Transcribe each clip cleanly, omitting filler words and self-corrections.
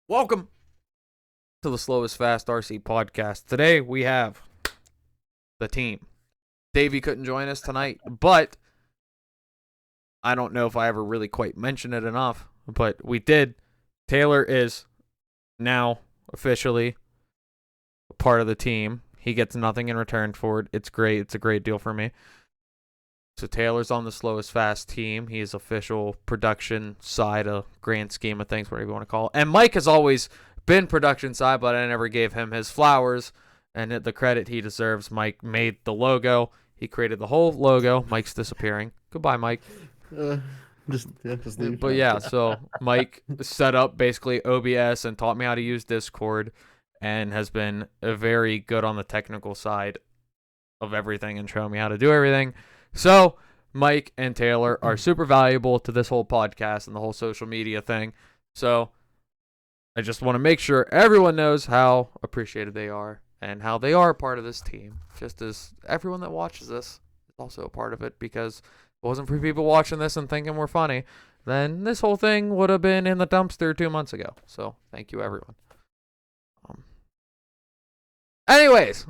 Welcome to the Slowest Fast RC podcast. Today we have the team. Davey couldn't join us tonight, but I don't know if I ever really quite mentioned it enough, but we did. Taylor is now officially a part of the team. He gets nothing in return for it. It's great. It's a great deal for me. So Taylor's on the Slowest Fast team. He is official production side of grand scheme of things, whatever you want to call it. And Mike has always been production side, but I never gave him his flowers and the credit he deserves. Mike made the logo. He created the whole logo. Mike's disappearing. Goodbye, Mike. Just leave. But yeah, so Mike set up basically OBS and taught me how to use Discord and has been very good on the technical side of everything and showing me how to do everything. So Mike and Taylor are super valuable to this whole podcast and the whole social media thing. So I just want to make sure everyone knows how appreciated they are and how they are a part of this team, just as everyone that watches this is also a part of it, because if it wasn't for people watching this and thinking we're funny, then this whole thing would have been in the dumpster 2 months ago. So thank you, everyone. Anyways,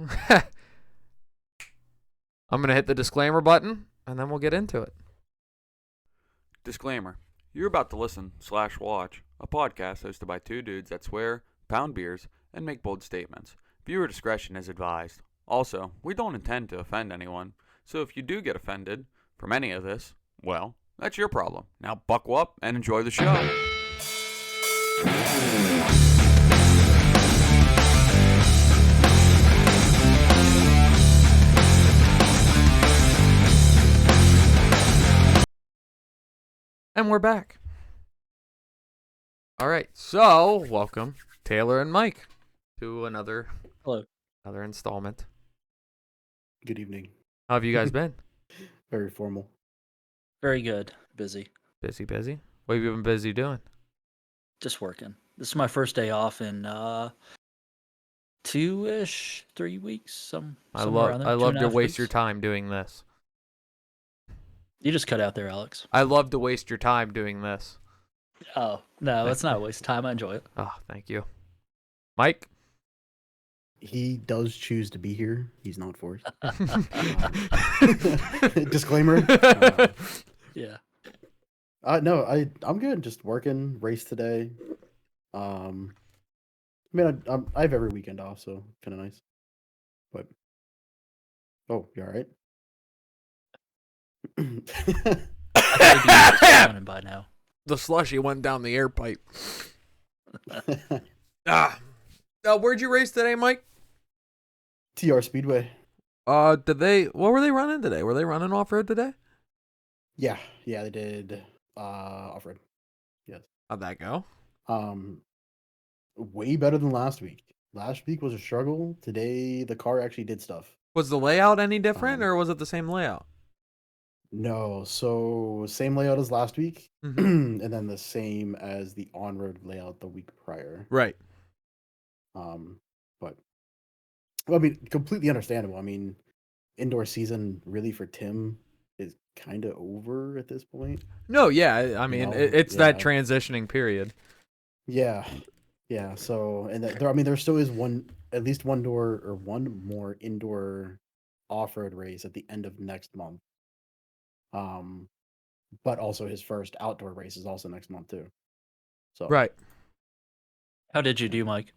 I'm going to hit the disclaimer button, and then we'll get into it. Disclaimer. You're about to listen/watch a podcast hosted by two dudes that swear, pound beers, and make bold statements. Viewer discretion is advised. Also, we don't intend to offend anyone, so if you do get offended from any of this, well, that's your problem. Now buckle up and enjoy the show. And we're back. All right, so welcome Taylor and Mike to another installment. Good evening. How have you guys been? Very formal. Very good. Busy. Busy? What have you been busy doing? Just working. This is my first day off in 3 weeks. I love to waste your time doing this. You just cut out there, Alex. I love to waste your time doing this. Oh, no, that's not a waste of time. I enjoy it. Oh, thank you. Mike? He does choose to be here. He's not forced. Disclaimer. Yeah. No, I'm good. Just working. Race today. I mean, I have every weekend off, so kind of nice. But oh, you all right? I thought by now. The slushy went down the air pipe. Where'd you race today, Mike? TR Speedway. What were they running today? Were they running off-road today? Yeah, they did off-road. Yes. How'd that go? Way better than last week. Last week was a struggle. Today, the car actually did stuff. Was the layout any different, or was it the same layout? No, so same layout as last week, and then the same as the on-road layout the week prior. Right. But well, I mean, completely understandable. I mean, indoor season really for Tim is kind of over at this point. No, yeah, I mean, it's that yeah. transitioning period. Yeah. So, and there still is at least one more indoor off-road race at the end of next month. But also his first outdoor race is also next month too. So right. How did you do, Mike?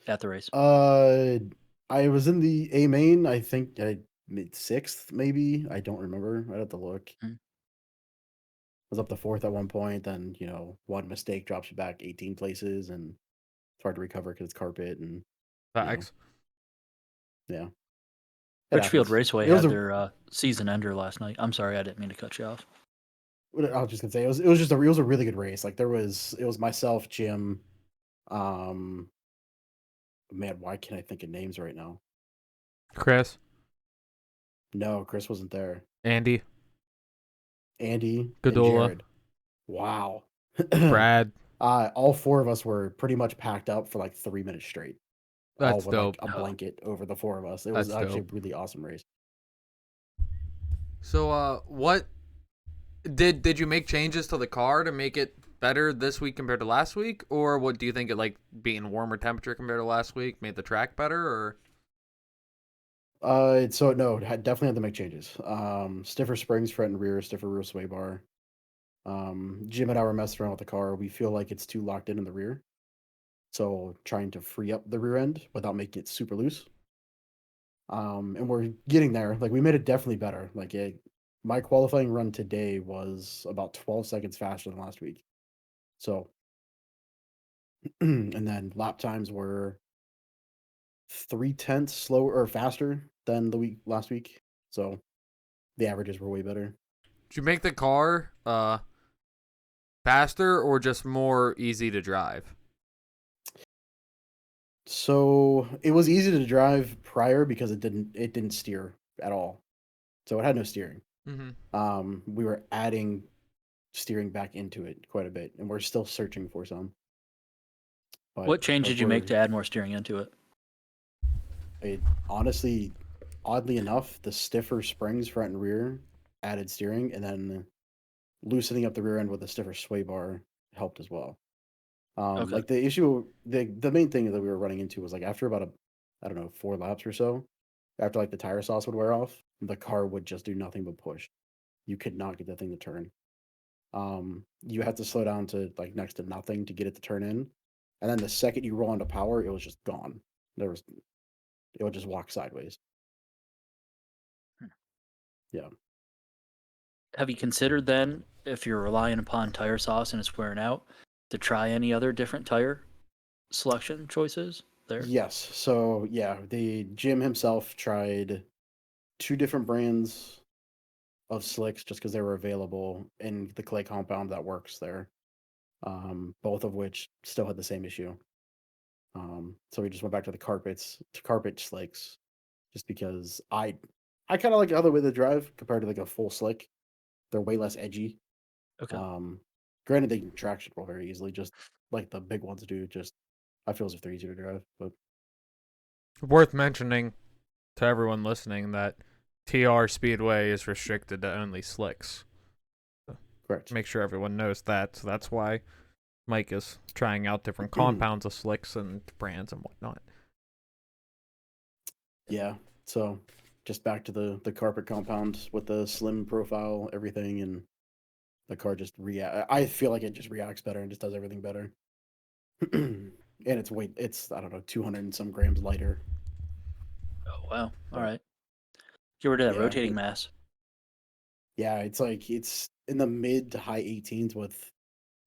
At the race? I was in the A main. I think I made 6th, maybe. I don't remember. I'd have to look. I was up to 4th at one point. Then one mistake drops you back 18 places, and it's hard to recover because it's carpet and Facts. Yeah. Richfield Raceway had their season ender last night. I'm sorry, I didn't mean to cut you off. I was just gonna say it was a really good race. Like it was myself, Jim. Man, why can't I think of names right now? Chris. No, Chris wasn't there. Andy. Godola. Wow. Brad. All 4 of us were pretty much packed up for like 3 minutes straight. That's all with, dope. Like, a blanket over the 4 of us. It was actually a really awesome race. So, what did you make changes to the car to make it better this week compared to last week, or what do you think it like being warmer temperature compared to last week made the track better, or? So no, definitely had to make changes. Stiffer springs, front and rear, stiffer rear sway bar. Jim and I were messing around with the car. We feel like it's too locked in the rear, so trying to free up the rear end without making it super loose. And we're getting there. Like we made it definitely better. My qualifying run today was about 12 seconds faster than last week. So, and then lap times were 0.3 slower or faster than the last week. So the averages were way better. Did you make the car faster or just more easy to drive? So it was easy to drive prior because it didn't steer at all. So it had no steering. Mm-hmm. We were adding steering back into it quite a bit, and we're still searching for some. But what change did you make to add more steering into it? Honestly, oddly enough, the stiffer springs front and rear added steering, and then loosening up the rear end with a stiffer sway bar helped as well. Okay. Like the main thing that we were running into was like after about 4 laps or so, after like the tire sauce would wear off, the car would just do nothing but push. You could not get that thing to turn. You had to slow down to like next to nothing to get it to turn in, and then the second you roll into power, it was just gone. It would just walk sideways. Yeah. Have you considered then, if you're relying upon tire sauce and it's wearing out, to try any other different tire selection choices there? Yes. So yeah, the Jim himself tried 2 different brands of slicks just because they were available in the clay compound that works there. Both of which still had the same issue. So we just went back to carpet slicks, just because I kind of like the other way to drive compared to like a full slick. They're way less edgy. Okay. Granted, they can traction roll very easily, just like the big ones do. Just I feel as if they're easier to drive, but Worth mentioning to everyone listening that TR Speedway is restricted to only slicks. correct. Make sure everyone knows that. So that's why Mike is trying out different compounds of slicks and brands and whatnot. Yeah. So just back to the carpet compound with the slim profile, everything, and the car just I feel like it just reacts better and just does everything better. And it's I don't know, 200 and some grams lighter. Oh wow! All right. Get rid of that Yeah, rotating mass. Yeah, it's in the mid to high 18s with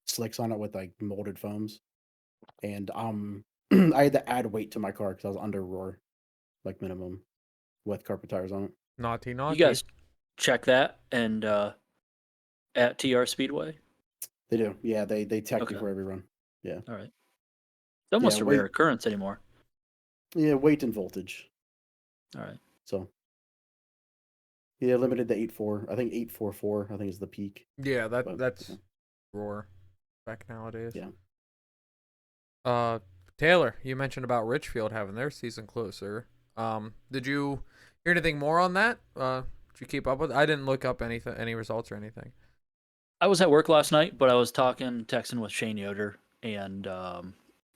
slicks on it with like molded foams, and I had to add weight to my car because I was under roar, like minimum, with carpet tires on it. Naughty. You guys check that and at TR Speedway. They do, yeah. They tech Okay. before every run. Yeah. All right. It's almost a rare occurrence anymore. Yeah, weight and voltage. All right. So yeah, limited to 8.4. I think 8.44. I think is the peak. Yeah, that's roar back nowadays. Yeah. Taylor, you mentioned about Richfield having their season closer. Did you hear anything more on that? Did you keep up with it? I didn't look up any results or anything. I was at work last night, but I was texting with Shane Yoder and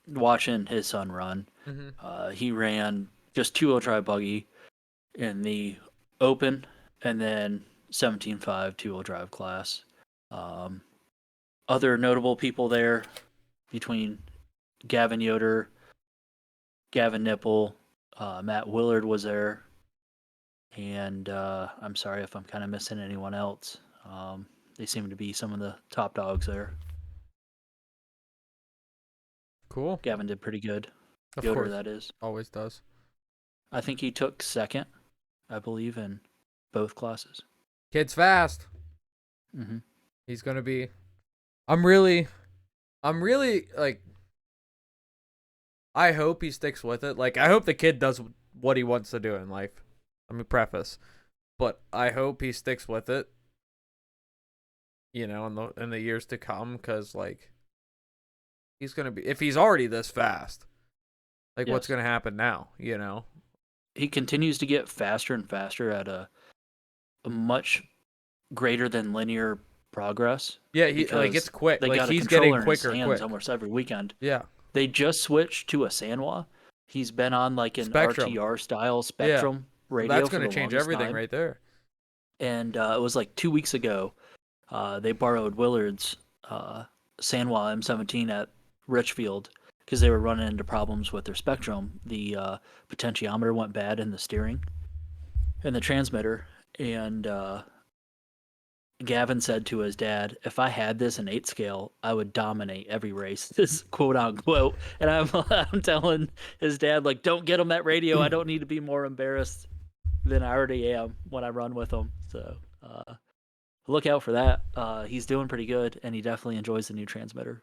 watching his son run. Mm-hmm. He ran just 2-wheel drive buggy in the open and then 17.5 2-wheel drive class. Other notable people there between Gavin Yoder, Gavin Nipple, Matt Willard was there, and I'm sorry if I'm kind of missing anyone else. They seem to be some of the top dogs there. Cool. Gavin did pretty good. Of Yoder, course. that is. Always does. I think he took second, I believe, in both classes. Kid's fast. Mm-hmm. He's gonna be. I'm really like. I hope he sticks with it. Like, I hope the kid does what he wants to do in life. Let me preface, but I hope he sticks with it. You know, in the years to come, because like, he's gonna be, if he's already this fast, like, what's gonna happen now? You know, he continues to get faster and faster at a much greater than linear progress. Yeah, he because it's quick. they Like got a he's controller getting in his quicker hands quick. almost every weekend. Yeah. They just switched to a Sanwa. He's been on like an Spectrum. RTR style Yeah. Spectrum radio That's for going the to change longest everything time. right there. And it was like 2 weeks ago. They borrowed Willard's Sanwa M17 at Richfield because they were running into problems with their Spectrum. The potentiometer went bad in the steering and the transmitter. And Gavin said to his dad, "If I had this in 8 scale, I would dominate every race." This quote unquote. And I'm telling his dad, like, don't get him that radio. I don't need to be more embarrassed than I already am when I run with him. So look out for that. He's doing pretty good, and he definitely enjoys the new transmitter.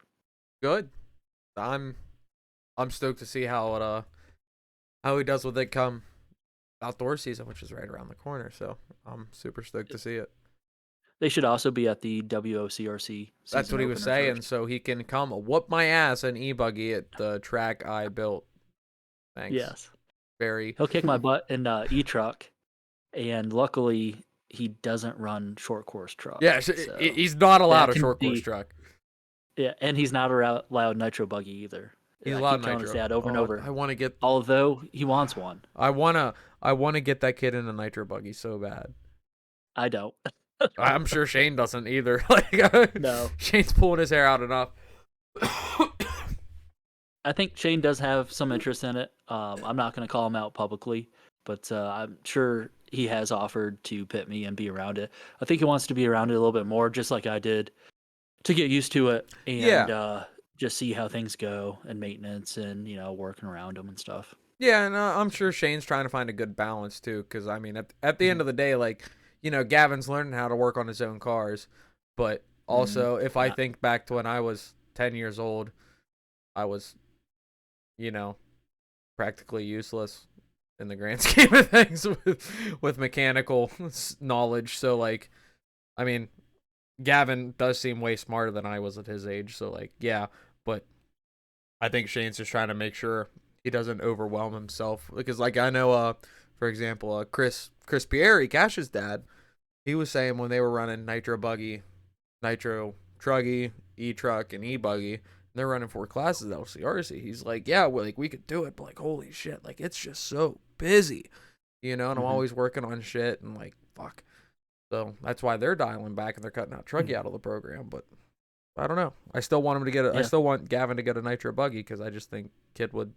Good. I'm stoked to see how he does with it come outdoor season, which is right around the corner. So I'm super stoked to see it. They should also be at the WOCRC. That's what he was saying. First. So he can come whoop my ass in e-buggy at the track I built. Thanks. Yes. Very. He'll kick my butt in e-truck, and luckily he doesn't run short course truck. Yeah, so he's not allowed a can short course be- truck. Yeah, and he's not allowed nitro buggy either. He's I allowed keep telling nitro. his dad over and over. I want to get. Although he wants one, I wanna get that kid in a nitro buggy so bad. I don't. I'm sure Shane doesn't either. Like, No. Shane's pulling his hair out enough. I think Shane does have some interest in it. I'm not going to call him out publicly, but I'm sure he has offered to pit me and be around it. I think he wants to be around it a little bit more, just like I did, to get used to it and just see how things go and maintenance and working around them and stuff. Yeah, and I'm sure Shane's trying to find a good balance too, because I mean, at the end of the day, like, Gavin's learning how to work on his own cars, but also if I think back to when I was 10 years old, I was, practically useless in the grand scheme of things with mechanical knowledge. So like, I mean, Gavin does seem way smarter than I was at his age. So like, yeah, but I think Shane's just trying to make sure he doesn't overwhelm himself, because like I know, for example, Chris Pieri, Cash's dad, he was saying when they were running nitro buggy, nitro truggy, e-truck, and e-buggy, they're running 4 classes at LCRC. He's like, yeah, we could do it, but like, holy shit, like it's just so busy, and I'm always working on shit and like, fuck. So that's why they're dialing back and they're cutting out truggy out of the program. But I don't know. I still want him to get I still want Gavin to get a nitro buggy, because I just think kid would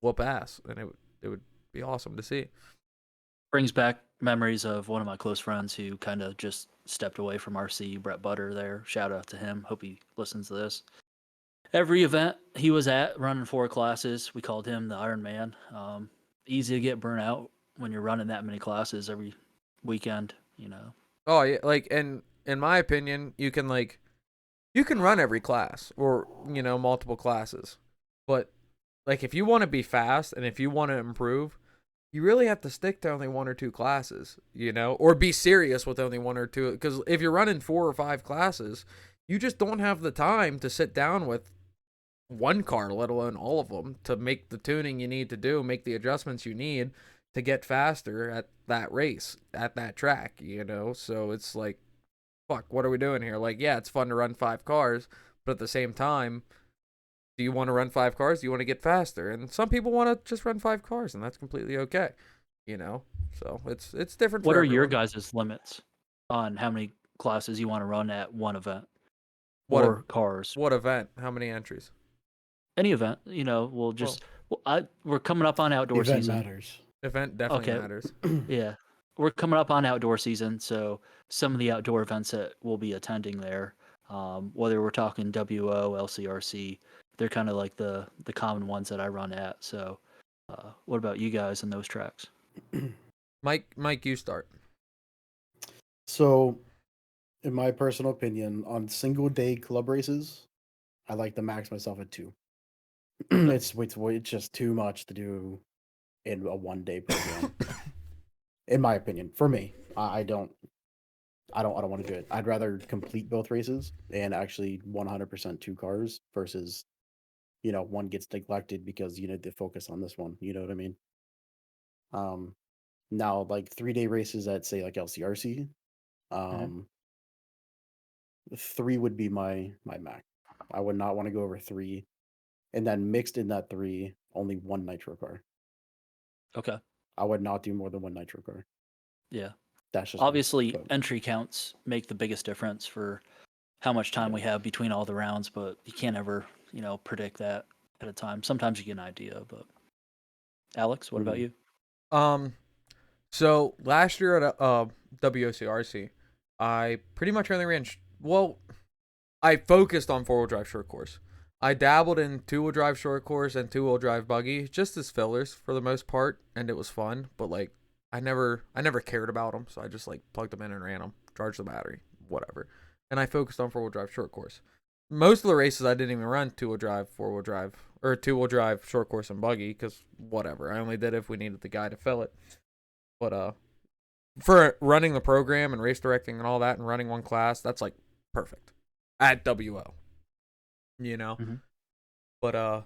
whoop ass, and it would be awesome to see. Brings back memories of one of my close friends who kind of just stepped away from RC, Brett Butter there. Shout out to him. Hope he listens to this. Every event he was at, running 4 classes, we called him the Iron Man. Easy to get burnt out when you're running that many classes every weekend, Oh yeah, like, and in my opinion, you can run every class or multiple classes, but like if you want to be fast and if you want to improve, you really have to stick to only 1 or 2 classes, or be serious with only 1 or 2. Because if you're running 4 or 5 classes, you just don't have the time to sit down with one car, let alone all of them, to make the tuning you need to do, make the adjustments you need to get faster at that race, at that track, So it's like, fuck, what are we doing here? Like, yeah, it's fun to run 5 cars, but at the same time, do you want to run 5 cars? Do you want to get faster? And some people want to just run 5 cars, and that's completely okay, So it's different. What for are your everyone. guys' limits on how many classes you want to run at one event? What cars? What event? How many entries? Any event, we'll just. We're coming up on outdoor Event season. matters. Event definitely Okay. matters. Yeah, we're coming up on outdoor season, so some of the outdoor events that we'll be attending there, whether we're talking WO, LCRC, they're kind of like the common ones that I run at. So, what about you guys in those tracks? Mike, you start. So, in my personal opinion, on single day club races, I like to max myself at 2. It's just too much to do in a 1-day program. In my opinion, for me, I don't want to do it. I'd rather complete both races and actually 100% 2 cars versus, one gets neglected because you need to focus on this one. You know what I mean? Now like 3-day races at say like LCRC, 3 would be my max. I would not want to go over 3, and then mixed in that 3, only 1 nitro car. Okay. I would not do more than 1 nitro car. Yeah. That's just me, Obviously, but- entry counts make the biggest difference for how much time Yeah. we have between all the rounds, but you can't ever, predict that at a time. Sometimes you get an idea, but Alex, what about you? So last year at WOCRC, I pretty much only ran. I focused on 4-wheel drive short course. I dabbled in 2-wheel drive short course and 2-wheel drive buggy just as fillers for the most part, and it was fun. But like, I never cared about them, so I just like plugged them in and ran them, charged the battery, whatever. And I focused on 4-wheel drive short course. Most of the races I didn't even run 2-wheel drive, 4-wheel drive, or 2-wheel drive short course and buggy because whatever. I only did it if we needed the guy to fill it. But for running the program and race directing and all that and running one class, that's like perfect at WO. Mhm. But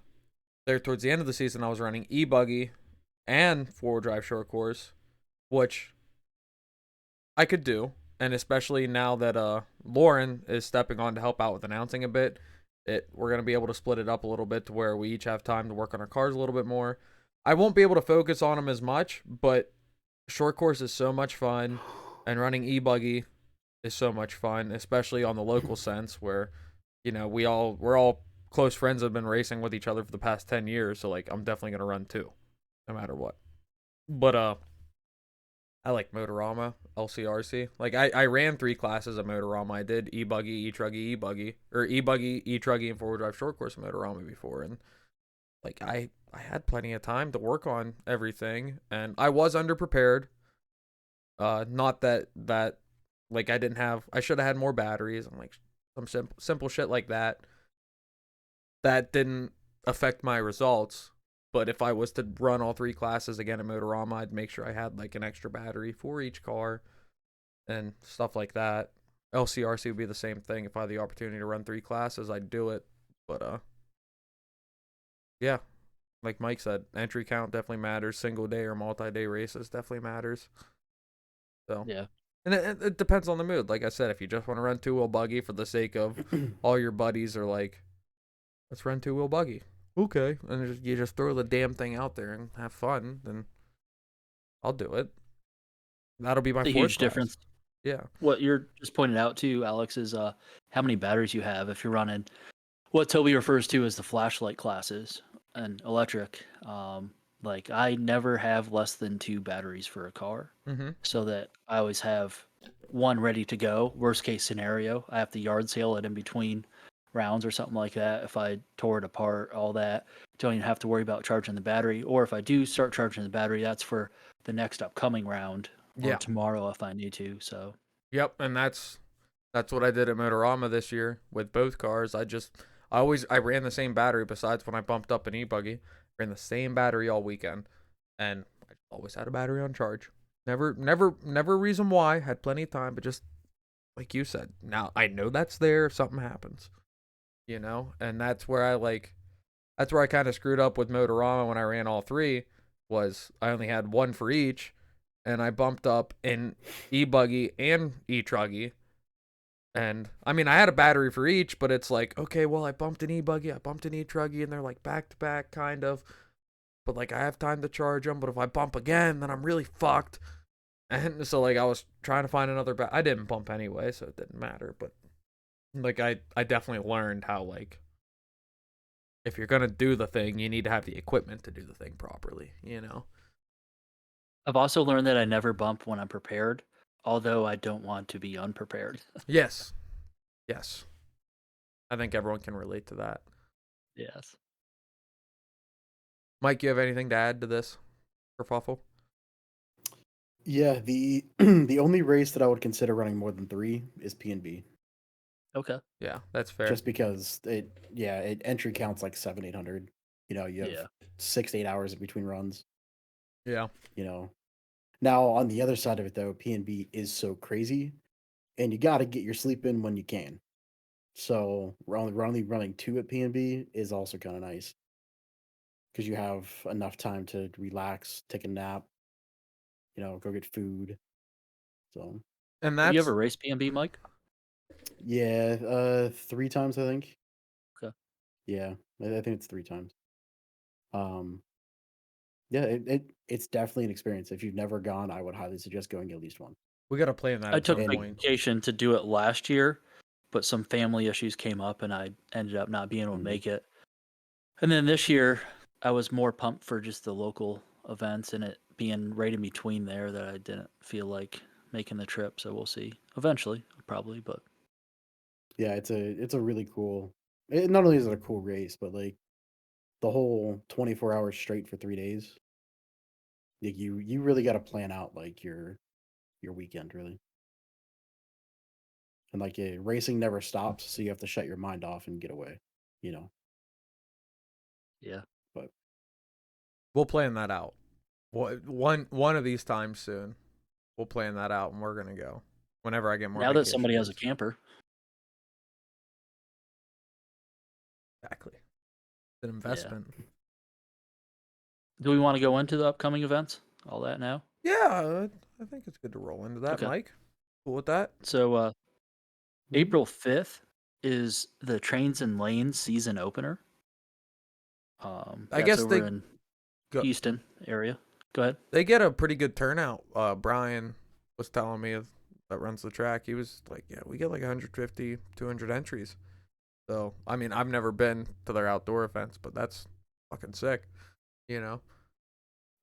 there towards the end of the season, I was running e-buggy and 4-wheel drive short course, which I could do. And especially now that Lauren is stepping on to help out with announcing a bit, we're going to be able to split it up a little bit to where we each have time to work on our cars a little bit more. I won't be able to focus on them as much, but short course is so much fun, and running e-buggy is so much fun, especially on the local sense where, we're all close friends that have been racing with each other for the past 10 years. So like, I'm definitely going to run too, no matter what. But I like Motorama, LCRC. Like I ran 3 classes of Motorama. I did e-buggy, e-truggy, e-buggy, or e-buggy, e-truggy, and 4-wheel drive short course of Motorama before. And like I had plenty of time to work on everything, and I was underprepared. Not that like I should have had more batteries and like some simple shit like that. That didn't affect my results. But if I was to run all 3 classes again in Motorama, I'd make sure I had like an extra battery for each car and stuff like that. LCRC would be the same thing. If I had the opportunity to run 3 classes, I'd do it. But yeah, like Mike said, entry count definitely matters. Single day or multi-day races definitely matters. So Yeah. and it depends on the mood. Like I said, if you just want to run 2-wheel buggy for the sake of all your buddies are like, let's run 2-wheel buggy. Okay. And you just throw the damn thing out there and have fun, then I'll do it. That'll be my It's a 4th huge class. difference. Yeah. What you're just pointing out too, Alex, is how many batteries you have if you're running what Toby refers to as the flashlight classes and electric. Like I never have less than 2 batteries for a car, Mm-hmm. so that I always have one ready to go. Worst case scenario, I have to yard sale it in between rounds or something like that. If I tore it apart, all that, don't even have to worry about charging the battery. Or if I do start charging the battery, that's for the next upcoming round or Yeah. tomorrow if I need to. So Yep. And that's what I did at Motorama this year with both cars. I ran the same battery besides when I bumped up an e-buggy. Ran the same battery all weekend. And I always had a battery on charge. Never reason why. Had plenty of time, but just like you said, now I know that's there if something happens. And that's where I kind of screwed up with Motorama when I ran all 3, was I only had one for each, and I bumped up in e-buggy and e-truggy. And I mean, I had a battery for each, but it's like, okay, well, I bumped an e-buggy, I bumped an e-truggy, and they're like back to back kind of. But like I have time to charge them, but if I bump again, then I'm really fucked. And so like I was trying to find another I didn't bump anyway, so it didn't matter, but like I definitely learned how like if you're gonna do the thing, you need to have the equipment to do the thing properly, I've also learned that I never bump when I'm prepared, although I don't want to be unprepared. Yes. Yes. I think everyone can relate to that. Yes. Mike, you have anything to add to this for Fuffle? Yeah, the the only race that I would consider running more than 3 is P&B. Okay. Yeah, that's fair. Just because it entry counts like 700-800. You have Yeah. 6 to 8 hours in between runs. Yeah. Now on the other side of it though, P&B is so crazy, and you got to get your sleep in when you can. So only running 2 at P&B is also kind of nice because you have enough time to relax, take a nap, go get food. So And Have you that's ever raced PMB, Mike? Yeah, 3 times, I think. Okay. Yeah, I think it's 3 times. Um, yeah, it's definitely an experience. If you've never gone, I would highly suggest going at least one. We got to plan that I at some took point. vacation to do it last year, but some family issues came up and I ended up not being able to Mhm. make it. And then this year, I was more pumped for just the local events and it being right in between there that I didn't feel like making the trip. So we'll see. Eventually, probably, but Yeah, it's a really cool. Not only is it a cool race, but like the whole 24 hours straight for 3 days. Like you really got to plan out like your weekend really. And like racing never stops, so you have to shut your mind off and get away, you know. yeah. But We'll plan that out. One of these times soon. We'll plan that out, and we're gonna go whenever I get more. Now that vacation somebody has a days. camper, Exactly, it's an investment. do we want to go into the upcoming events? All that now? Yeah, I think it's good to roll into that, Okay. Mike. Cool with that? So April 5th is the Trains and Lanes season opener. I That's guess over they in go, Houston area. Go ahead. they get a pretty good turnout. Brian was telling me that runs the track. He was like, "Yeah, we get like 150, 200 entries." So, I mean, I've never been to their outdoor events, but that's fucking sick, you know?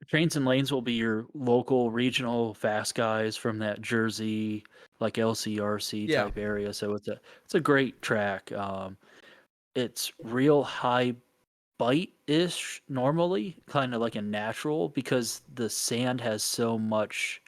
Trains and Lanes will be your local regional fast guys from that Jersey, like LCRC Yeah. type area. So it's a great track. It's real high bite ish normally, kind of like a natural because the sand has so much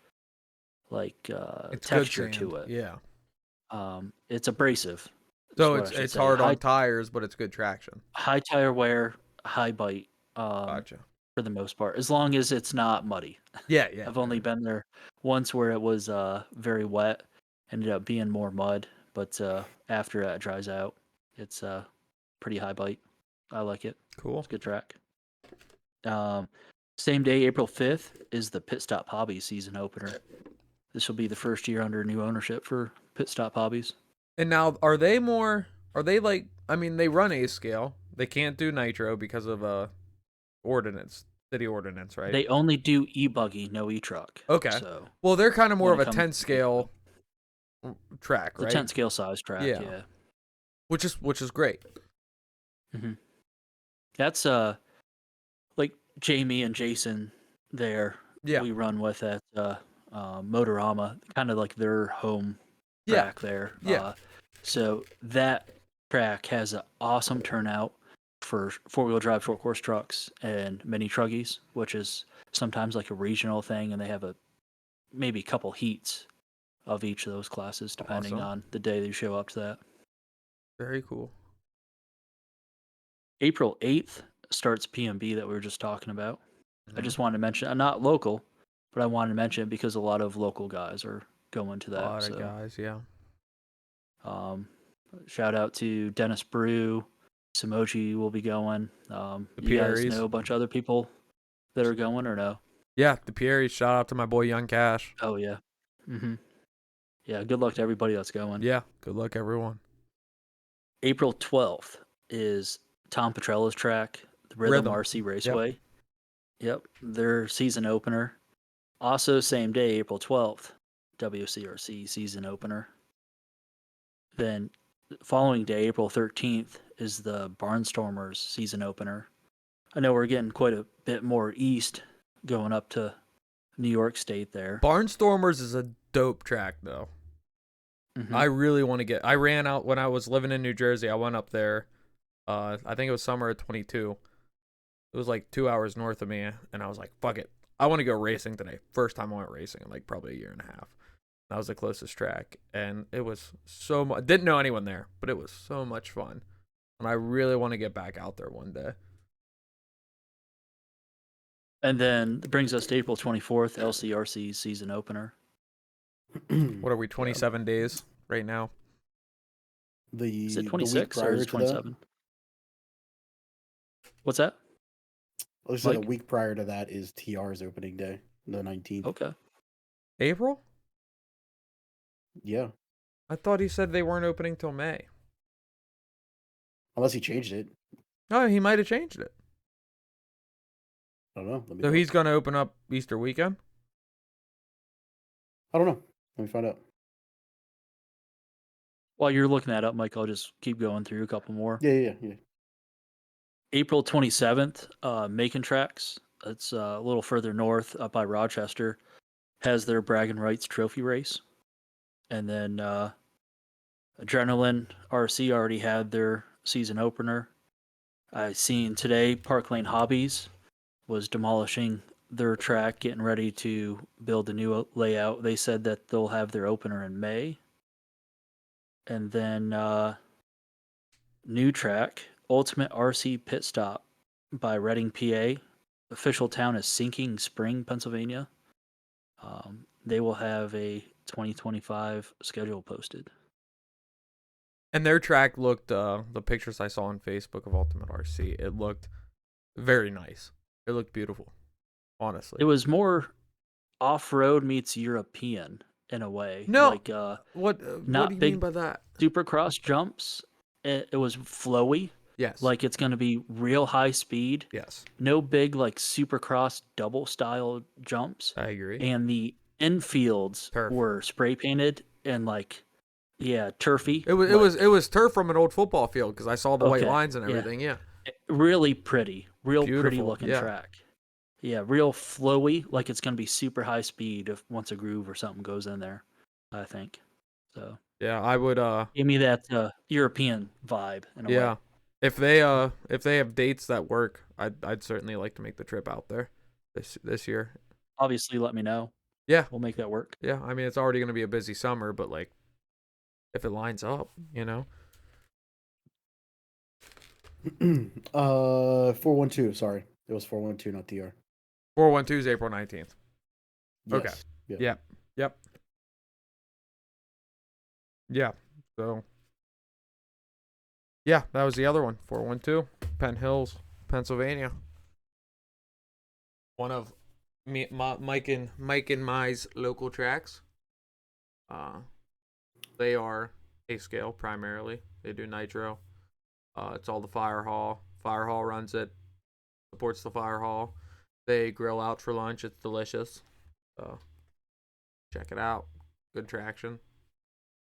like It's good texture sand. to it. Yeah. It's abrasive. Is So what I should it's say. hard on tires, but it's good traction. High tire wear, high bite. Gotcha. For the most part, as long as it's not muddy. Yeah. I've only been there once where it was very wet, ended up being more mud, but after that dries out, it's pretty high bite. I like it. Cool. It's a good track. Um, Same day, April 5th, is the Pit Stop Hobbies season opener. This will be the first year under new ownership for Pit Stop Hobbies. And now, are they like? I mean, they run A scale. They can't do nitro because of city ordinance, right? They only do e-buggy, no e-truck. Okay. So Well, they're kind of more when of it a comes 10 to scale track, it's a right? 10 scale size track, Yeah. yeah. Which is great. Mm-hmm. That's like Jamie and Jason there. Yeah. We run with at Motorama, kind of like their home Yeah. track there. Yeah. So that track has an awesome turnout for four-wheel drive short course trucks and mini truggies, which is sometimes like a regional thing, and they have maybe a couple heats of each of those classes depending Awesome. on the day they show up to that. Very cool. April 8th starts PMB that we were just talking about. I Mm-hmm. just wanted to mention, I'm not local, but I wanted to mention it because a lot of local guys are going to A that. lot So, of guys, yeah. Shout out to Dennis Brew, Samoji will be going. The You guys Pieris. know a bunch of other people that are going or no? Yeah, the Pieris. Shout out to my boy Young Cash. Oh yeah, yeah. Good luck to everybody that's going. Yeah, good luck everyone. April 12th is Tom Petrella's track, the Rhythm RC Raceway. Yep, their season opener. Also, same day, April 12th, WCRC season opener. Then, following day, April 13th, is the Barnstormers season opener. I know we're getting quite a bit more east going up to New York State there. Barnstormers is a dope track, though. Mm-hmm. I really want to I ran out when I was living in New Jersey. I went up there. I think it was summer of 22. It was like 2 hours north of me, and I was like, fuck it. I want to go racing today. First time I went racing in like probably a year and a half. That was the closest track, and it was so much. Didn't know anyone there, but it was so much fun, and I really want to get back out there one day. And then it brings us to April 24th, LCRC season opener. What are we, 27 days right now? Is it The week 26 or prior is it to that, 27? What's that? I said a Mike? week prior to that is TR's opening day, the 19th. Okay. April? Yeah. I thought he said they weren't opening till May. Unless he changed it. Oh, he might have changed it. I don't know. Let me So look. he's going to open up Easter weekend? I don't know. Let me find out. While you're looking that up, Mike, I'll just keep going through a couple more. Yeah. April 27th, Macon Tracks. It's a little further north, up by Rochester, has their bragging rights trophy race. And then Adrenaline RC already had their season opener. I seen today Park Lane Hobbies was demolishing their track, getting ready to build a new layout. They said that they'll have their opener in May. And then new track, Ultimate RC Pit Stop by Reading, PA. Official town is Sinking Spring, Pennsylvania. They will have a 2025 schedule posted. And their track looked, the pictures I saw on Facebook of Ultimate RC, it looked very nice. It looked beautiful, honestly. It was more off-road meets European in a way. No, like what not do you big mean by that? Supercross jumps. It was flowy. Yes. Like it's going to be real high speed. Yes, No big like Supercross double style jumps. I agree. And the infields Turf. were spray painted and like, yeah, turfy. It was turf from an old football field because I saw the white Okay, lines and yeah. everything. Yeah. Really pretty, real pretty Beautiful, looking yeah. track. Yeah, real flowy. Like it's going to be super high speed if once a groove or something goes in there, I think. So Yeah, I would. give me that European vibe in a Yeah, way. if they have dates that work, I'd certainly like to make the trip out there this year. Obviously, let me know. Yeah, We'll make that work. yeah. I mean, it's already going to be a busy summer, but like, if it lines up, you know. 412. Sorry, it was 412, not DR. 412 is April 19th. Okay. Yes. Yeah. Yep. Yeah. So. Yeah, that was the other one. 412, Penn Hills, Pennsylvania. One of Mike and my's local tracks. They are A scale primarily. They do nitro. It's all the Fire Hall. Fire Hall runs it. Supports the Fire Hall. They grill out for lunch. It's delicious. Check it out. Good traction.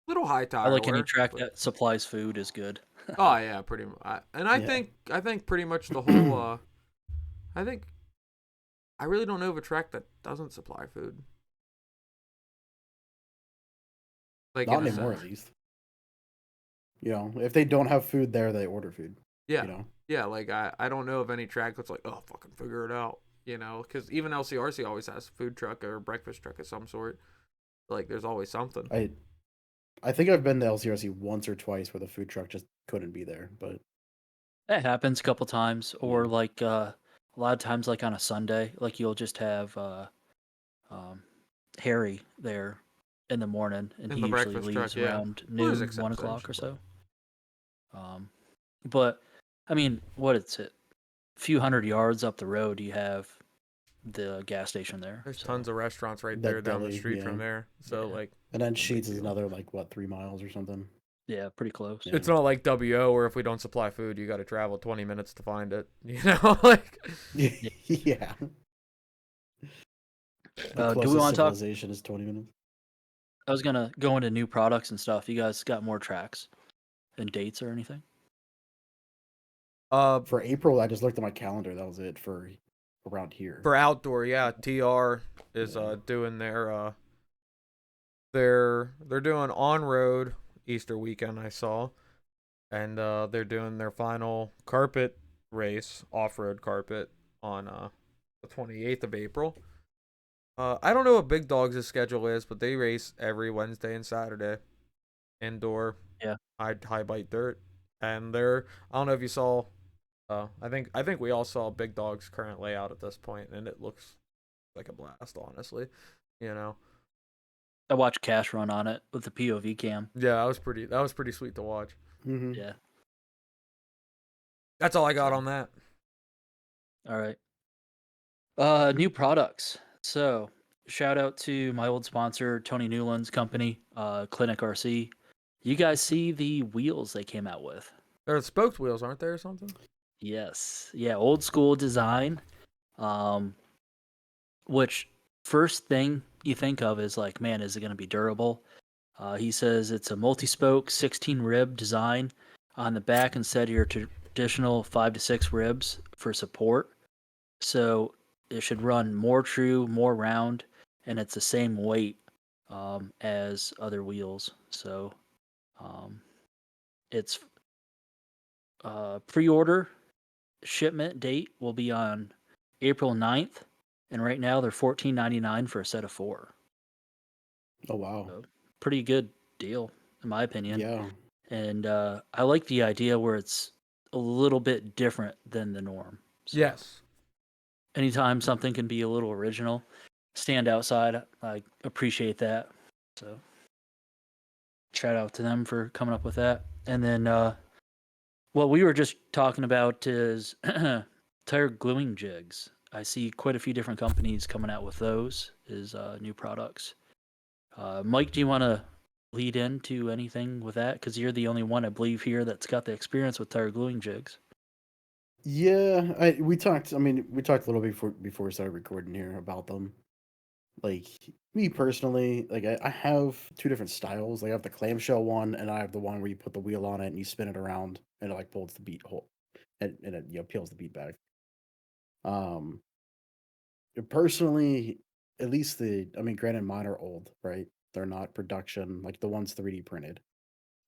Little high tire. I like any wear, track but- that supplies food is good. Oh yeah, pretty much. And I Yeah. think pretty much the whole. I really don't know of a track that doesn't supply food. Like Not in a anymore, sense. at least. You know, if they don't have food there, they order food. Yeah, You know. yeah. Like I don't know of any track that's like, oh, fucking figure it out. You know, because even LCRC always has a food truck or a breakfast truck of some sort. Like there's always something. I think I've been to LCRC once or twice where the food truck just couldn't be there, but That happens a couple times, or Yeah. like a lot of times, like on a Sunday, like you'll just have Harry there in the morning, and In he the usually breakfast leaves truck, yeah. around Well, there's noon, 1 exceptions, o'clock or but- so. But I mean, what is it? A few hundred yards up the road, you have the gas station there. There's so- tons of restaurants right That there down the deli, street from yeah. there. So Yeah. like, and then big Sheets is deal. another like what 3 miles or something. Yeah, pretty close. Yeah. it's not like WO where if we don't supply food, you got to travel 20 minutes to find it. You know, like. Yeah. The Do we closest wanna talk- civilization is 20 minutes. I was gonna go into new products and stuff. You guys got more tracks and dates or anything? For April, I just looked at my calendar. That was it for around here. For outdoor, yeah, TR is doing their they're doing on road Easter weekend I saw, and they're doing their final carpet race, off road carpet on the 28th of April. I don't know what Big Dogs' schedule is, but they race every Wednesday and Saturday, indoor. Yeah. High bite dirt, and they're I don't know if you saw. I think we all saw Big Dog's current layout at this point, and it looks like a blast, honestly. You know. I watched Cash run on it with the POV cam. Yeah, that was pretty sweet to watch. Mm-hmm. Yeah. That's all I got on that. All right. New products. So, shout out to my old sponsor, Tony Newland's company, Clinic RC. You guys see the wheels they came out with? They're spoked wheels, aren't they, or something? Yes. Yeah, old school design. Which first thing you think of is like, man, is it going to be durable? He says it's a multi-spoke 16 rib design on the back instead of your traditional 5 to 6 ribs for support. So it should run more true, more round, and it's the same weight as other wheels. So it's pre-order shipment date will be on April 9th, and right now they're $14.99 for a set of 4. Oh wow. So, pretty good deal, in my opinion. Yeah. And I like the idea where it's a little bit different than the norm. So Yes. anytime something can be a little original, stand outside, I appreciate that. So shout out to them for coming up with that. And then what we were just talking about is tire gluing jigs. I see quite a few different companies coming out with those as new products. Mike, do you want to lead into anything with that? Because you're the only one, I believe, here that's got the experience with tire gluing jigs. Yeah, we talked. I mean, we talked a little before we started recording here about them. Like me personally, like I have two different styles. Like I have the clamshell one, and I have the one where you put the wheel on it and you spin it around, and it like pulls the bead hole, and it peels the bead back. Um, personally, at least I mean, granted, mine are old, right? They're not production like the ones 3D printed.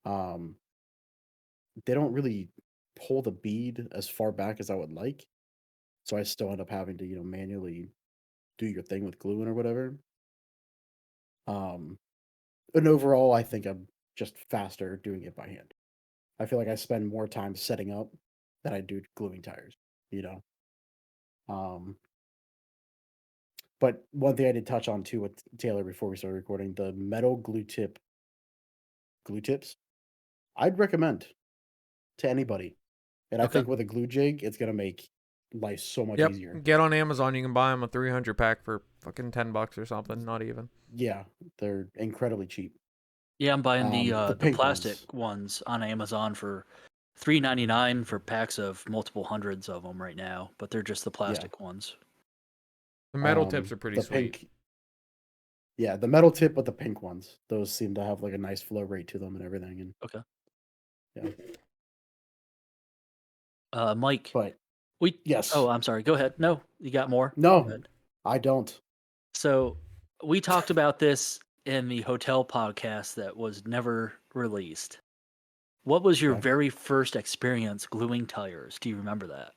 Um, they don't really pull the bead as far back as I would like, so I still end up having to manually do your thing with gluing or whatever. Um, and overall, I think I'm just faster doing it by hand. I feel like I spend more time setting up than I do gluing tires, you know. Um, but one thing I did touch on too with Taylor before we started recording, the metal glue tips, I'd recommend to anybody. And I Okay. think with a glue jig, it's gonna make life so much Yep. easier. Get on Amazon. You can buy them a 300 pack for fucking $10 or something. Not even. Yeah, they're incredibly cheap. Yeah, I'm buying The the pink plastic ones. ones on Amazon for $3.99 for packs of multiple hundreds of them right now, but they're just the Yeah. plastic ones. The metal tips are pretty The sweet. pink, yeah, the metal tip with the pink ones. Those seem to have like a nice flow rate to them and everything. And Okay. yeah, Mike, but yes, Oh, I'm sorry. Go ahead. No, you got more? Go no, ahead. I don't. So we talked about this in the hotel podcast that was never released. What was your Okay. very first experience gluing tires? Do you remember that?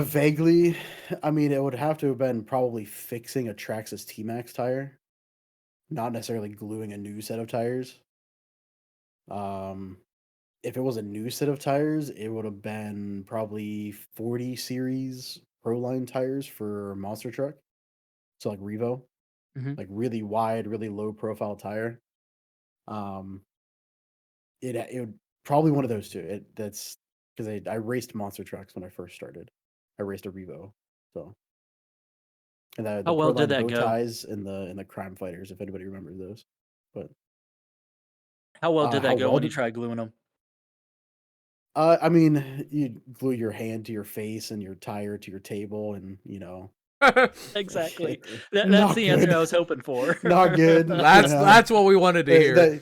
Vaguely. I mean, it would have to have been probably fixing a Traxxas T-Max tire, not necessarily gluing a new set of tires. Um, if it was a new set of tires, it would have been probably 40 series Proline tires for monster truck. So like Revo, Mhm. like really wide, really low profile tire. Um, it would probably one of those two. That's because I raced monster trucks when I first started. I raced a Revo, so and the How well did Proline that bow go? ties and the crime fighters, if anybody remembers those. But How well did how that go well when you did tried gluing them? I mean, you glue your hand to your face and your tire to your table, and Exactly. it, That's not the answer good. I was hoping for. Not good. That's what we wanted to hear.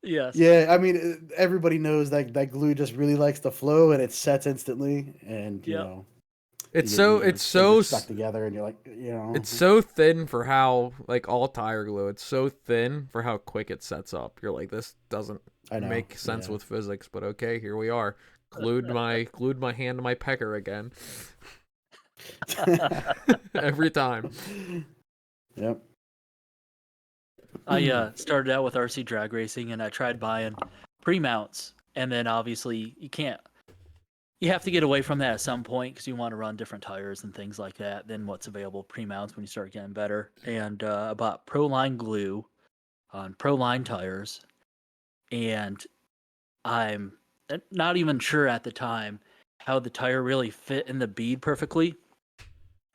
Yes. Yeah, I mean, everybody knows that glue just really likes to flow, and it sets instantly, and Yep. It's your so fingers stuck together, and you're like, it's so thin for how, like, all tire glue. It's so thin for how quick it sets up. You're like, this doesn't I know, make sense yeah. with physics, but okay, here we are. Glued my hand to my pecker again. Every time. Yep. I started out with RC drag racing, and I tried buying pre-mounts, and then obviously you have to get away from that at some point because you want to run different tires and things like that than what's available pre-mounts when you start getting better. And I bought Proline glue on Proline tires, and I'm not even sure at the time how the tire really fit in the bead perfectly.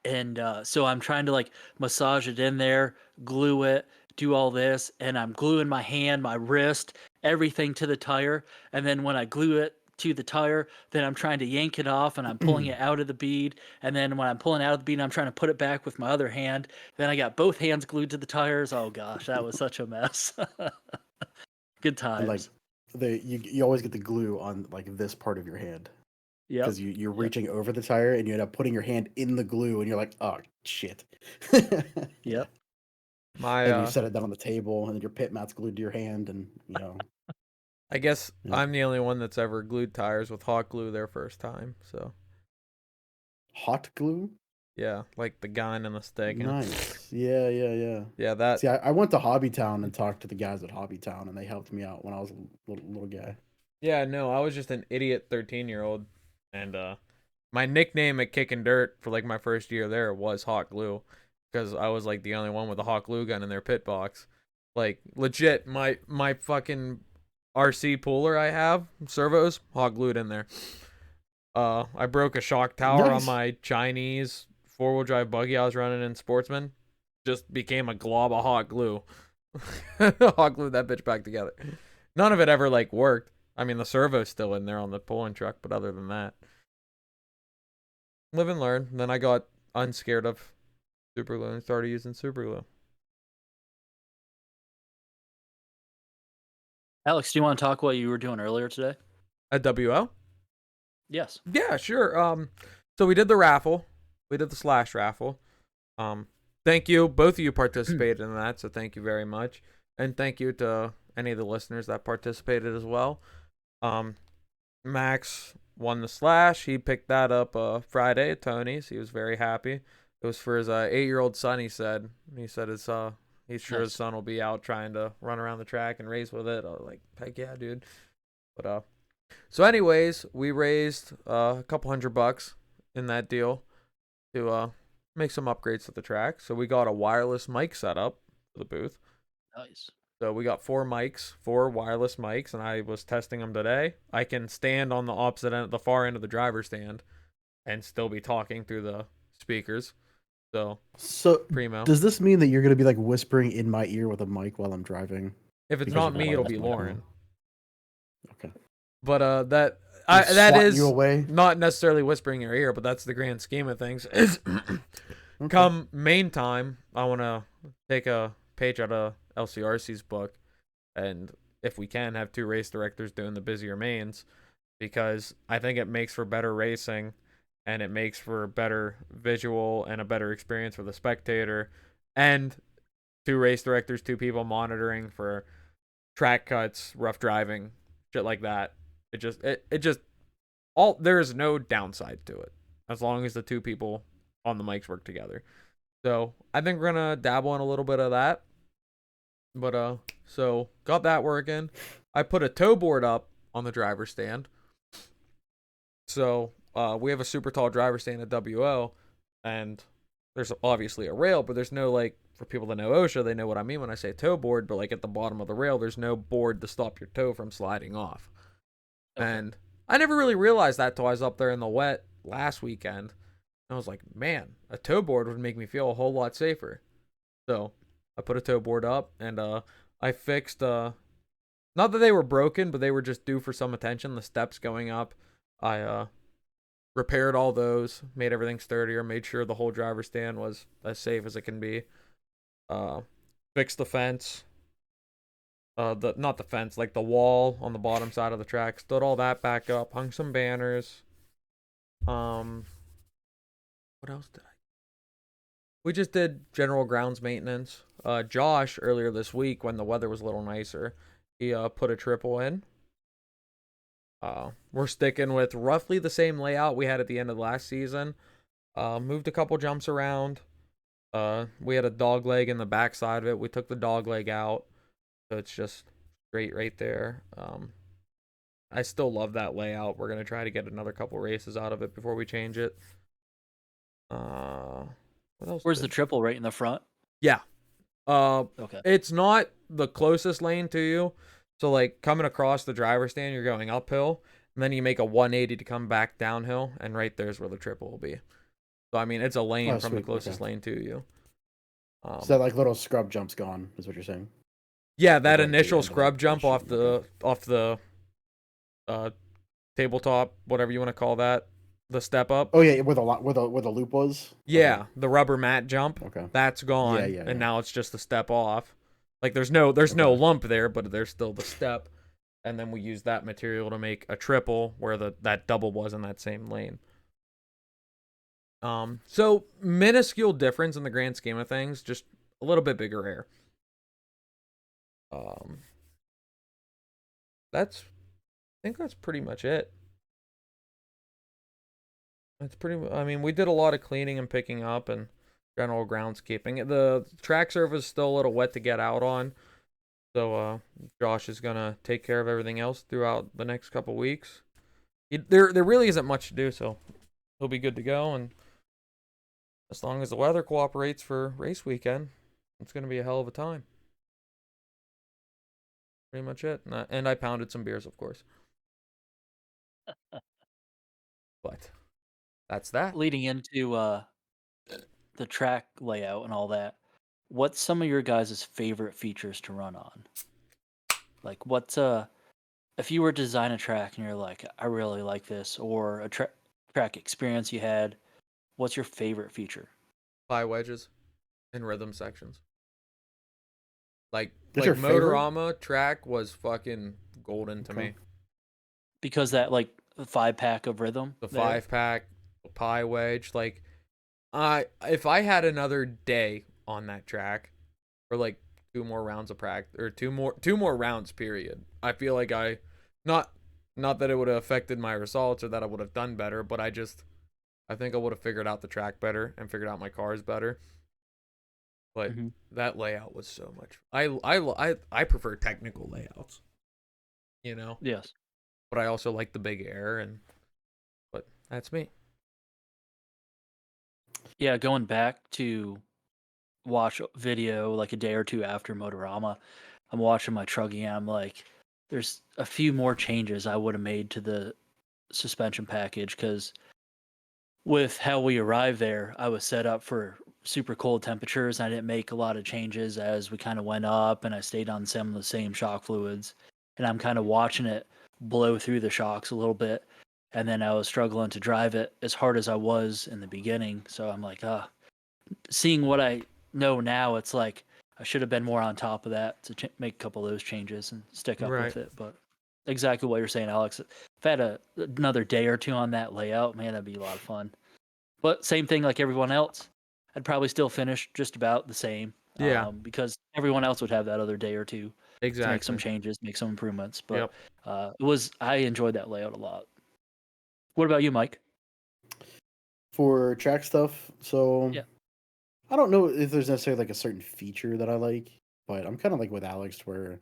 And so I'm trying to like massage it in there, glue it, do all this, and I'm gluing my hand, my wrist, everything to the tire. And then when I glue it to the tire, then I'm trying to yank it off and I'm pulling it out of the bead. And then when I'm pulling out of the bead, I'm trying to put it back with my other hand. Then I got both hands glued to the tires. Oh gosh, that was such a mess. Good And like times. you always get the glue on like this part of your hand Yep. because you're Yep. reaching over the tire and you end up putting your hand in the glue and you're like, oh shit. Yep. My And you set it down on the table and your pit mat's glued to your hand and I guess Yeah. I'm the only one that's ever glued tires with hot glue their first time. So hot glue. yeah, like the gun and the stick. And Nice. Yeah. yeah, that See, I went to Hobbytown and talked to the guys at Hobbytown, and they helped me out when I was a little guy. yeah, no, I was just an idiot 13-year-old, and my nickname at Kickin' Dirt for like my first year there was Hot Glue, because I was like the only one with a hot glue gun in their pit box. Like legit, my fucking RC pooler I have servos hot glued in there. I broke a shock tower on Nice. my Chinese 4-wheel drive buggy I was running in Sportsman. Just became a glob of hot glue. Hot glued that bitch back together. None of it ever like worked. I mean, the servo's still in there on the pulling truck, but other than that, live and learn. And then I got unscared of super glue and started using super glue. Alex, do you want to talk what you were doing earlier today? At WO? Yes. Yeah, sure. So we did the raffle. We did the slash raffle. Thank you. Both of you participated in that, so thank you very much. And thank you to any of the listeners that participated as well. Max won the slash. He picked that up Friday at Tony's. He was very happy. It was for his 8-year-old son, he said. He's sure his Nice. son will be out trying to run around the track and race with it. I was like, heck yeah, dude. But so anyways, we raised a couple $100 in that deal to make some upgrades to the track. So we got a wireless mic setup for the booth. Nice. So we got 4 wireless mics, and I was testing them today. I can stand on the opposite end, the far end of the driver's stand, and still be talking through the speakers. So primo. Does this mean that you're gonna be like whispering in my ear with a mic while I'm driving? If it's because not of the me, it'll wireless be mic, huh? Lauren. Okay. But that He's that swatting is you away. not necessarily whispering in your ear, but that's the grand scheme of things. Is Okay. come main time, I want to take a page out of LCRC's book, and if we can, have 2 race directors doing the busier mains, because I think it makes for better racing, and it makes for better visual and a better experience for the spectator, and 2 race directors, 2 people monitoring for track cuts, rough driving, shit like that. It just all there is no downside to it as long as the 2 people on the mics work together. So I think we're gonna dabble in a little bit of that. But so got that working. I put a tow board up on the driver's stand. So we have a super tall driver's stand at WO, and there's obviously a rail, but there's no, like, for people that know OSHA, they know what I mean when I say tow board, but like at the bottom of the rail, there's no board to stop your toe from sliding off. Okay. And I never really realized that till I was up there in the wet last weekend. And I was like, man, a tow board would make me feel a whole lot safer. So I put a tow board up, and I fixed, not that they were broken, but they were just due for some attention. The steps going up, I repaired all those, made everything sturdier, made sure the whole driver's stand was as safe as it can be. Fixed the fence. Not the fence, like the wall on the bottom side of the track. Stood all that back up. Hung some banners. What else did I? We just did general grounds maintenance. Josh earlier this week, when the weather was a little nicer, he put a triple in. We're sticking with roughly the same layout we had at the end of last season. Moved a couple jumps around. We had a dog leg in the back side of it. We took the dog leg out, so it's just straight right there. I still love that layout. We're gonna try to get another couple races out of it before we change it. What else? Where's the triple? Right in the front? Yeah. Okay. It's not the closest lane to you. So, like, coming across the driver's stand, you're going uphill, and then you make a 180 to come back downhill, and right there's where the triple will be. So, I mean, it's a lane Oh, from the sweet. closest Okay. lane to you. So like little scrub jump's gone, is what you're saying? Yeah, that Like right at the initial end of scrub the jump shoot, off the tabletop, whatever you want to call that, the step up. Oh yeah, where the loop was. Yeah, the rubber mat jump. Okay. That's gone, Yeah. and now it's just a step off. Like there's no lump there, but there's still the step. And then we use that material to make a triple where that double was in that same lane. So minuscule difference in the grand scheme of things, just a little bit bigger air. I think that's pretty much it. I mean, we did a lot of cleaning and picking up and general groundskeeping. The track surface is still a little wet to get out on. So Josh is gonna take care of everything else throughout the next couple weeks. There really isn't much to do, so he'll be good to go. And as long as the weather cooperates for race weekend, it's gonna be a hell of a time. Pretty much it. And I pounded some beers, of course. But that's that. Leading into the track layout and all that, what's some of your guys' favorite features to run on? Like, what's if you were to design a track and you're like, I really like this, or a track experience you had, what's your favorite feature? Pie wedges and rhythm sections. Like That's your favorite? Motorama track was fucking golden to Okay. me. Because that like 5-pack of rhythm, The there? 5-pack, pie wedge, like if I had another day on that track, or like 2 more rounds of practice, or 2 more rounds period, I feel like not that it would have affected my results or that I would have done better, but I think I would have figured out the track better and figured out my cars better. But that layout was so much. I prefer technical layouts, you know. Yes. But I also like the big air, but that's me. Yeah, going back to watch video like a day or two after Motorama, I'm watching my truck and I'm like, there's a few more changes I would have made to the suspension package, because with how we arrived there, I was set up for super cold temperatures. I didn't make a lot of changes as we kind of went up, and I stayed on some of the same shock fluids. And I'm kind of watching it blow through the shocks a little bit. And then I was struggling to drive it as hard as I was in the beginning. So I'm like, seeing what I know now, it's like I should have been more on top of that to make a couple of those changes and stick up with it. But exactly what you're saying, Alex. If I had another day or two on that layout, man, that'd be a lot of fun. But same thing like everyone else. I'd probably still finish just about the same. Yeah. Because everyone else would have that other day or two to make some changes, make some improvements. But I enjoyed that layout a lot. What about you, Mike? For track stuff, so Yeah. I don't know if there's necessarily like a certain feature that I like, but I'm kind of like with Alex where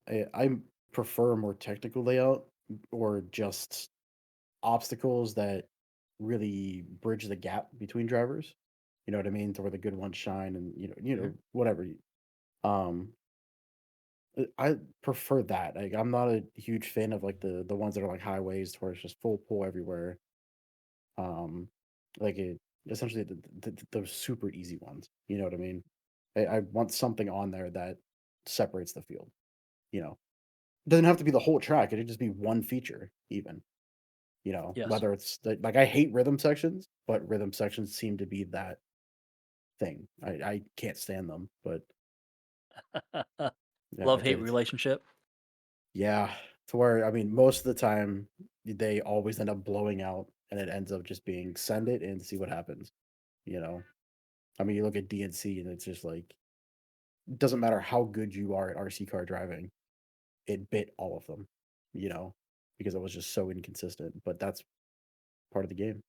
I prefer a more technical layout or just obstacles that really bridge the gap between drivers. You know what I mean? To where the good ones shine, and whatever. Um, I prefer that. Like, I'm not a huge fan of like the ones that are like highways where it's just full pull everywhere. Um, like essentially those super easy ones. You know what I mean? I want something on there that separates the field. You know, it doesn't have to be the whole track. It could just be one feature, even. Yes. Whether it's like I hate rhythm sections, but rhythm sections seem to be that thing. I can't stand them, but Love-hate relationship. Yeah, to where I mean, most of the time they always end up blowing out, and it ends up just being send it and see what happens. You know, I mean, you look at DNC, and it's just like it doesn't matter how good you are at RC car driving, it bit all of them. You know, because it was just so inconsistent. But that's part of the game.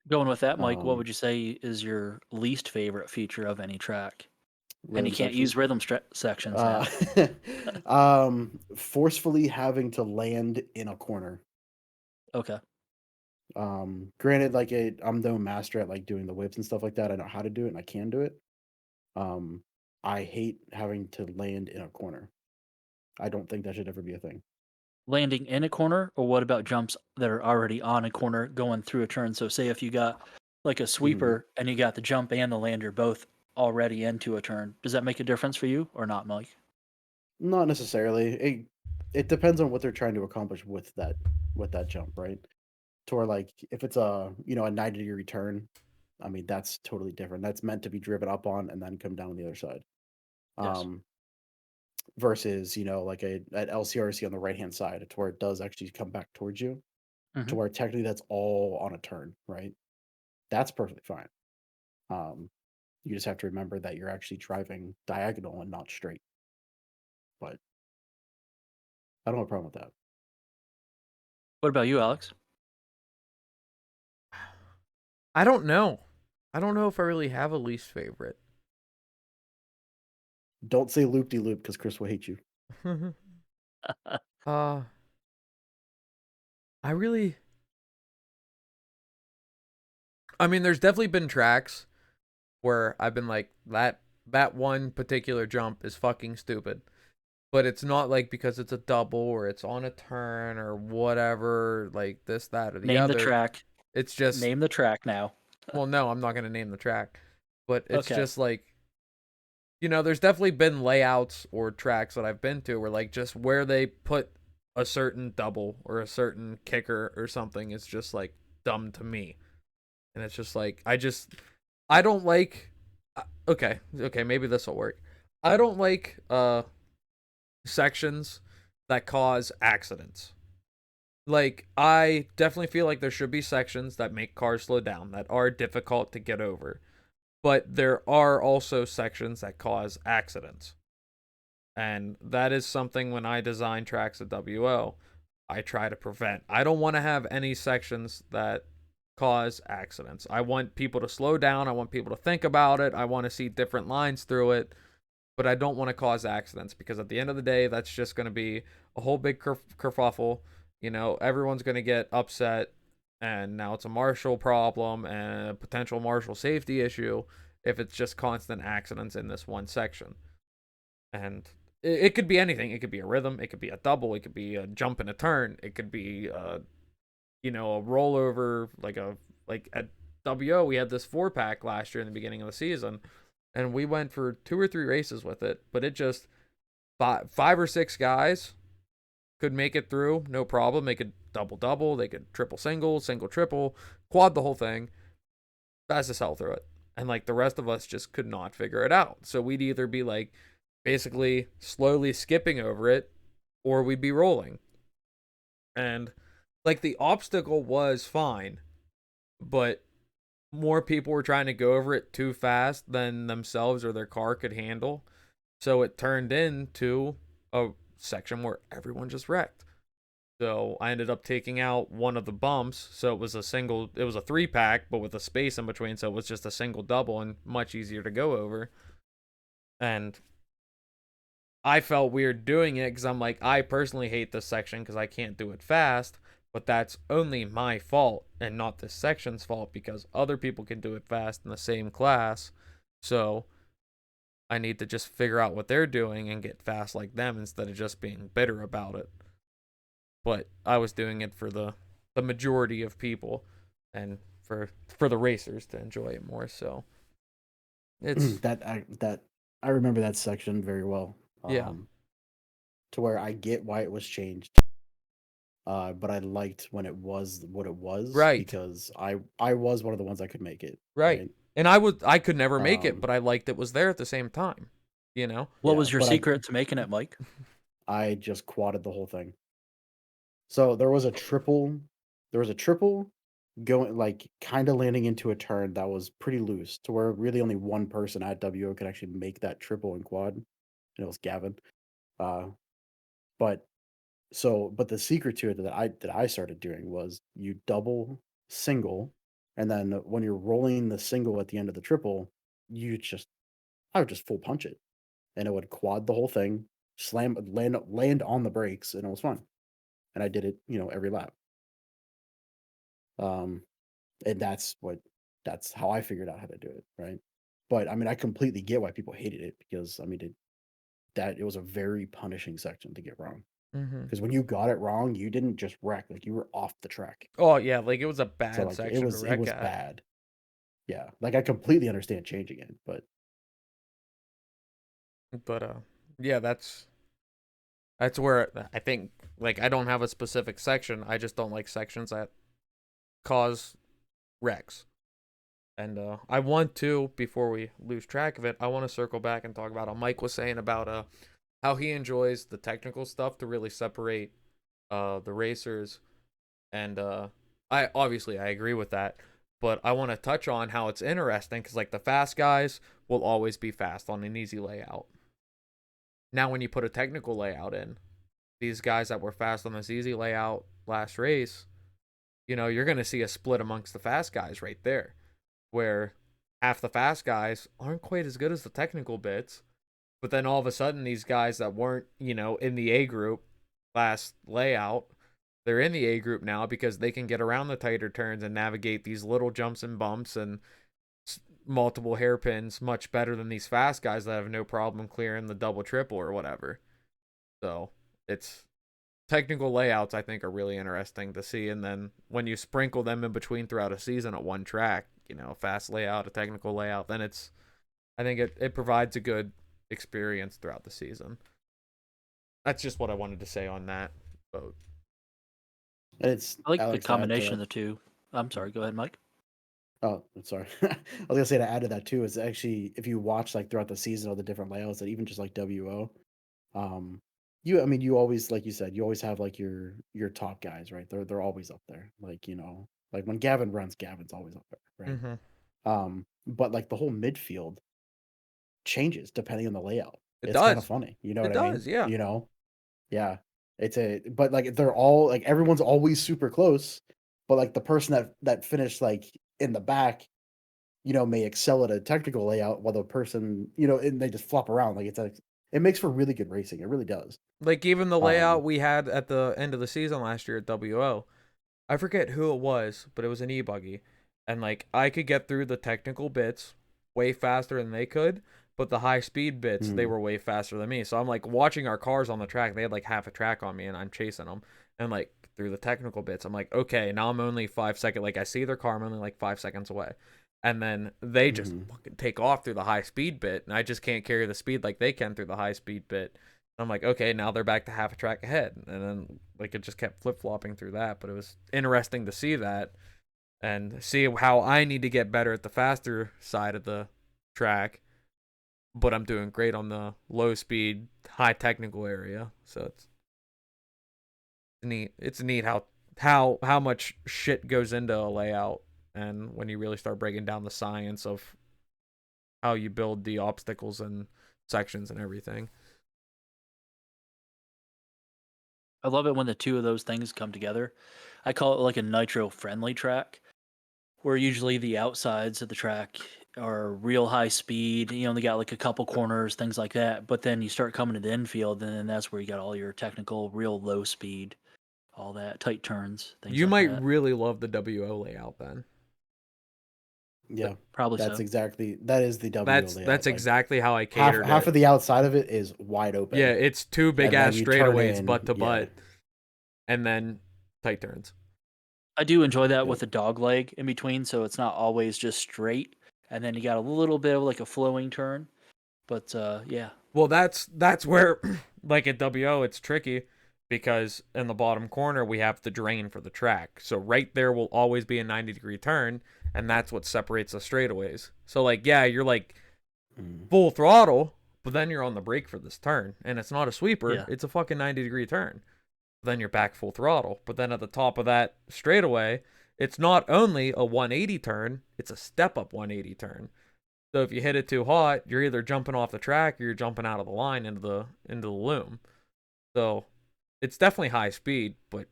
Going with that, Mike, what Um, would you say is your least favorite feature of any track? And you rhythm can't sections. use rhythm sections now. Forcefully having to land in a corner. Okay. Granted, like I'm no master at like doing the whips and stuff like that. I know how to do it and I can do it. I hate having to land in a corner. I don't think that should ever be a thing. Landing in a corner, or what about jumps that are already on a corner going through a turn? So say if you got like a sweeper, and you got the jump and the lander both already into a turn. Does that make a difference for you or not, Mike? Not necessarily. It depends on what they're trying to accomplish with that jump, right? To where like if it's a a 90-degree turn, I mean that's totally different. That's meant to be driven up on and then come down on the other side. Yes. Versus like at LCRC on the right hand side, to where it does actually come back towards you, to Mhm. where technically that's all on a turn, right? That's perfectly fine. You just have to remember that you're actually driving diagonal and not straight. But I don't have a problem with that. What about you, Alex? I don't know. I don't know if I really have a least favorite. Don't say loop de loop because Chris will hate you. uh, I really. I mean, there's definitely been tracks where I've been like, that one particular jump is fucking stupid. But it's not like because it's a double or it's on a turn or whatever, like this, that, or the Name other. the track. It's just, Name the track now. well, no, I'm not going to name the track. But it's Okay. just like, there's definitely been layouts or tracks that I've been to where like just where they put a certain double or a certain kicker or something is just like dumb to me. And it's just like, I don't like, okay, maybe this will work. I don't like sections that cause accidents. Like, I definitely feel like there should be sections that make cars slow down, that are difficult to get over. But there are also sections that cause accidents. And that is something when I design tracks at WO, I try to prevent. I don't want to have any sections that cause accidents. I want people to slow down. I want people to think about it. I want to see different lines through it. But I don't want to cause accidents because at the end of the day, that's just going to be a whole big kerfuffle. Everyone's going to get upset. And now it's a marshal problem and a potential marshal safety issue if it's just constant accidents in this one section. And it could be anything. It could be a rhythm. It could be a double. It could be a jump and a turn. It could be, a rollover, like at WO, we had this 4-pack last year in the beginning of the season, and we went for 2 or 3 races with it, but it just, 5 or 6 guys could make it through, no problem. They could double, they could triple, triple, quad the whole thing, fast as hell through it. And like the rest of us just could not figure it out. So we'd either be like basically slowly skipping over it, or we'd be rolling. And like the obstacle was fine, but more people were trying to go over it too fast than themselves or their car could handle. So it turned into a section where everyone just wrecked. So I ended up taking out one of the bumps. So it was a 3-pack, but with a space in between. So it was just a single double and much easier to go over. And I felt weird doing it because I'm like, I personally hate this section because I can't do it fast. But that's only my fault and not this section's fault because other people can do it fast in the same class. So I need to just figure out what they're doing and get fast like them instead of just being bitter about it. But I was doing it for the majority of people and for the racers to enjoy it more. So it's I remember that section very well. Yeah. To where I get why it was changed. But I liked when it was what it was, Right. because I was one of the ones that could make it. Right. And I could never make it, Um, but I liked it was there at the same time. What was your but secret to making it, Mike? I just quadded the whole thing. So there was a triple going, like, kind of landing into a turn that was pretty loose, to where really only one person at WO could actually make that triple and quad, and it was Gavin. Uh, but but the secret to it that I started doing was you double single, and then when you're rolling the single at the end of the triple, I would just full punch it, and it would quad the whole thing, land on the brakes, and it was fun. And I did it, every lap. Um, and that's how I figured out how to do it, right? But I mean, I completely get why people hated it, because I mean, it was a very punishing section to get wrong. Mm-hmm. Because when you got it wrong, you didn't just wreck, like you were off the track. Oh yeah, like it was a So bad like section to wreck it was at. bad. yeah, like I completely understand changing it, but yeah, that's where I think, like, I don't have a specific section. I just don't like sections that cause wrecks. And I want to, before we lose track of it, I want to circle back and talk about how Mike was saying about how he enjoys the technical stuff to really separate the racers. And I agree with that, but I want to touch on how it's interesting because, like, the fast guys will always be fast on an easy layout. Now, when you put a technical layout in, these guys that were fast on this easy layout last race, you're going to see a split amongst the fast guys right there, where half the fast guys aren't quite as good as the technical bits, but then all of a sudden these guys that weren't, in the A group last layout, they're in the A group now because they can get around the tighter turns and navigate these little jumps and bumps and multiple hairpins much better than these fast guys that have no problem clearing the double, triple, or whatever. So it's technical layouts, I think, are really interesting to see. And then when you sprinkle them in between throughout a season at one track, a fast layout, a technical layout, then I think it provides a good experience throughout the season. That's just what I wanted to say on that vote. it's I like the Alex, to add to combination of that. the two. I'm sorry. Go ahead, Mike. Oh, I'm sorry. I was gonna say to add to that too is actually if you watch like throughout the season all the different layouts and even just like WO, um, you always like you said you always have like your top guys, right? They're always up there. Like like when Gavin runs, Gavin's always up there, right? Mm-hmm. But like the whole midfield changes depending on the layout. It It's kind of does. funny, you know It what I mean? does, yeah. Yeah. But like they're all like everyone's always super close, but like the person that finished like in the back, may excel at a technical layout while the person, and they just flop around. Like it makes for really good racing. It really does. Like, even the layout Um, we had at the end of the season last year at WO, I forget who it was, but it was an e-buggy. And, like, I could get through the technical bits way faster than they could, but the high speed bits, they mhm, were way faster than me. So I'm, like, watching our cars on the track. They had, like, half a track on me, and I'm chasing them. And, like, through the technical bits, I'm like, okay, now I'm only 5 seconds. Like, I see their car, I'm only, like, 5 seconds away. And then they just mhm. fucking take off through the high speed bit, and I just can't carry the speed like they can through the high speed bit. I'm like, okay, now they're back to half a track ahead. And then, like, it just kept flip flopping through that. But it was interesting to see that and see how I need to get better at the faster side of the track. But I'm doing great on the low speed, high technical area. So it's neat. It's neat how much shit goes into a layout, and when you really start breaking down the science of how you build the obstacles and sections and everything. I love it when the two of those things come together. I call it like a nitro friendly track, where usually the outsides of the track are real high speed. They got like a couple corners, things like that. But then you start coming to the infield, and then that's where you got all your technical, real low speed, all that tight turns, things You like might that. really love the WO layout then. Yeah, Probably that so. is the W That's layout. Like exactly how I half catered half it. of the outside of it is wide Yeah, open, it's two big and then ass you turn straightaways butt in. to Yeah. butt, and then tight turns. I do enjoy that Yep. with a dog leg in between, so it's not always just straight, and then you got a little bit of like a flowing turn. But yeah, Well, that's where, like at WO, it's tricky because in the bottom corner we have the drain for the track. So right there will always be a 90-degree turn, and that's what separates the straightaways. So, like, yeah, you're like Mm. full throttle, but then you're on the brake for this turn, and it's not a sweeper; yeah, it's a fucking 90-degree turn. Then you're back full throttle. But then at the top of that straightaway, it's not only a 180 turn, it's a step up 180 turn. So if you hit it too hot, you're either jumping off the track or you're jumping out of the line into the loom. So it's definitely high speed, but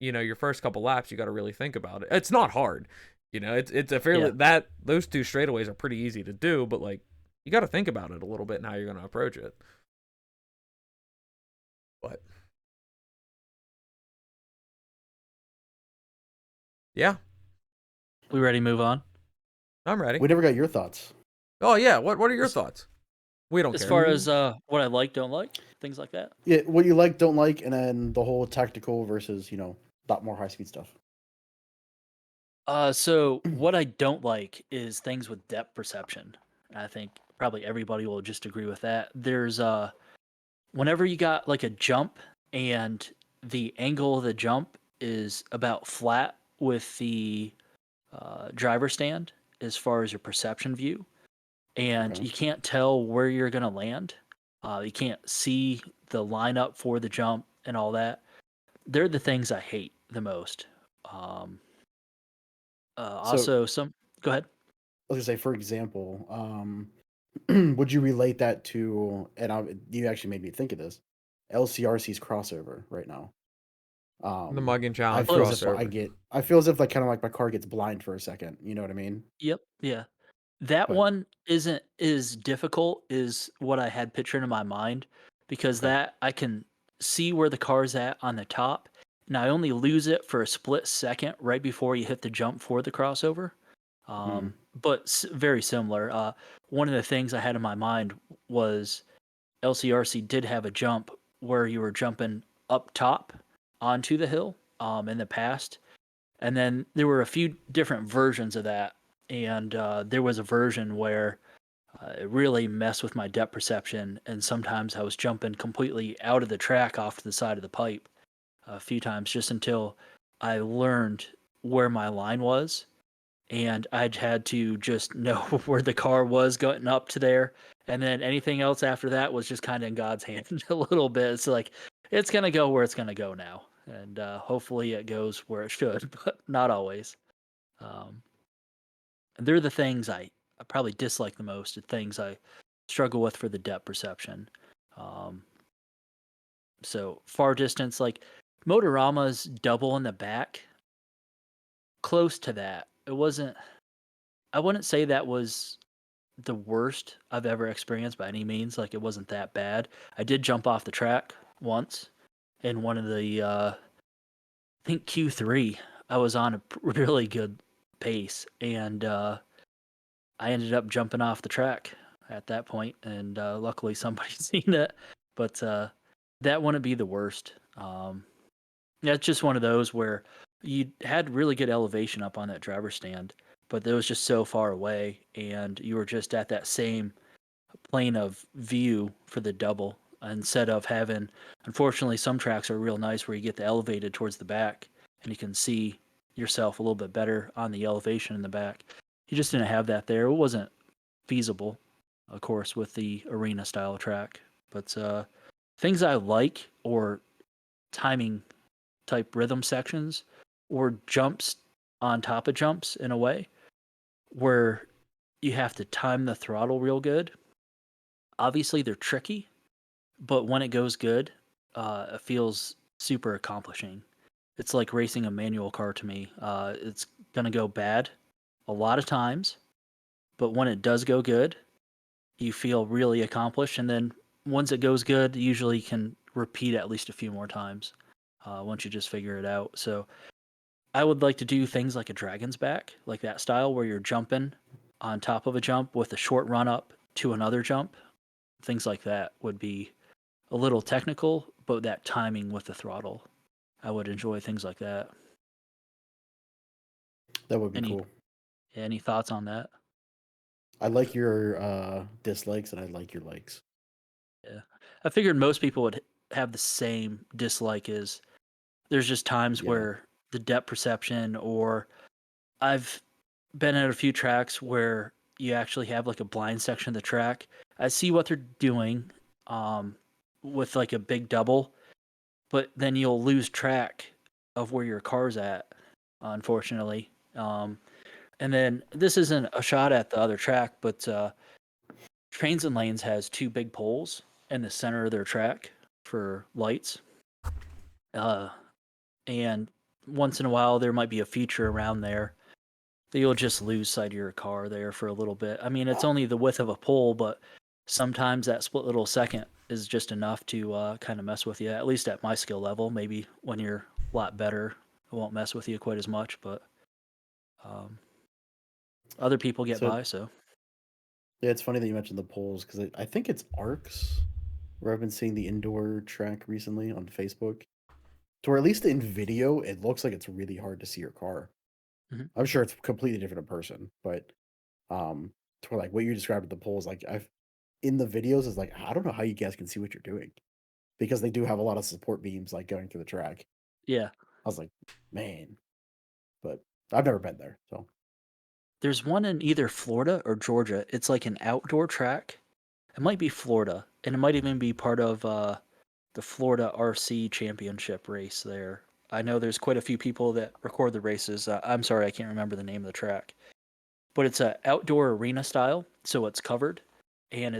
your first couple laps you got to really think about it. It's not hard. It's a fairly yeah. that those two straightaways are pretty easy to do, but like you got to think about it a little bit and how you're going to approach it. But yeah, We ready to move on? I'm ready. We never got your thoughts. Oh yeah, what are your As- thoughts? We don't As care. far as what I like, don't like, things like that. Yeah, what you like, don't like, and then the whole tactical versus lot more high speed stuff. So what I don't like is things with depth perception. I think probably everybody will just agree with that. There's whenever you got like a jump and the angle of the jump is about flat with the driver stand as far as your perception view, and Okay. you can't tell where you're going to land. You can't see the lineup for the jump and all that. They're the things I hate the most. Um, So also, some. Go ahead. I was gonna say, for example, would you relate that to? And you actually made me think of this. LCRC's crossover right now. The mugging I challenge feel as if crossover. I feel as if like kind of like my car gets blind for a second. You know what I mean? Yep. Yeah. That But one isn't as difficult as what I had pictured in my mind because okay. that I can see where the car's at on the top, and I only lose it for a split second right before you hit the jump for the crossover. Mm, But very similar. One of the things I had in my mind was LCRC did have a jump where you were jumping up top onto the hill in the past, and then there were a few different versions of that. And there was a version where it really messed with my depth perception, and sometimes I was jumping completely out of the track off to the side of the pipe a few times just until I learned where my line was, and I'd had to just know where the car was going up to there, and then anything else after that was just kind of in God's hand a little bit. It's like it's gonna go where it's gonna go now, and hopefully it goes where it should, but not always. Um, and they're the things I probably dislike the most, the things I struggle with for the depth perception. Um, so far distance, like Motorama's double in the back, close to that. It wasn't. I wouldn't say that was the worst I've ever experienced by any means. Like it wasn't that bad. I did jump off the track once in one of the I think Q3. I was on a really good pace, and I ended up jumping off the track at that point, and luckily somebody seen it. But that wouldn't be the worst. Yeah, it's just one of those where you had really good elevation up on that driver stand, but it was just so far away, and you were just at that same plane of view for the double instead of having. Unfortunately, some tracks are real nice where you get the elevated towards the back, and you can see yourself a little bit better on the elevation in the back. You just didn't have that there. It wasn't feasible, of course, with the arena style track. But things I like or timing type rhythm sections or jumps on top of jumps in a way where you have to time the throttle real good. Obviously, they're tricky, but when it goes good, it feels super accomplishing. It's like racing a manual car to me. It's going to go bad a lot of times, but when it does go good, you feel really accomplished. And then once it goes good, you usually can repeat at least a few more times once you just figure it out. So I would like to do things like a Dragon's Back, like that style where you're jumping on top of a jump with a short run up to another jump. Things like that would be a little technical, but that timing with the throttle. I would enjoy things like that. that would be Any cool. any thoughts on that? I like your dislikes and I like your likes. Yeah. I figured most people would have the same dislike as there's just times Yeah. where the depth perception or I've been at a few tracks where you actually have like a blind section of the track. I see what they're doing with like a big double, but then you'll lose track of where your car's at, unfortunately. And then this isn't a shot at the other track, but Trains and Lanes has two big poles in the center of their track for lights. And once in a while, there might be a feature around there that you'll just lose sight of your car there for a little bit. I mean, it's only the width of a pole, but sometimes that split little second is just enough to kind of mess with you, at least at my skill level. Maybe when you're a lot better, it won't mess with you quite as much, but um, other people get So by, so. yeah, it's funny that you mentioned the polls because I think it's Arcs where I've been seeing the indoor track recently on Facebook. To where at least in video, it looks like it's really hard to see your car. I'm sure it's completely different in person, but to where, like, what you described with the poles, like, I've in the videos is like, I don't know how you guys can see what you're doing because they do have a lot of support beams, like, going through the track. Yeah. I was like, "Man," but I've never been there, so There's one in either Florida or Georgia. It's like an outdoor track. It might be Florida, and it might even be part of the Florida RC Championship race there. I know there's quite a few people that record the races. I'm sorry, I can't remember the name of the track, but it's a outdoor arena style, so it's covered, and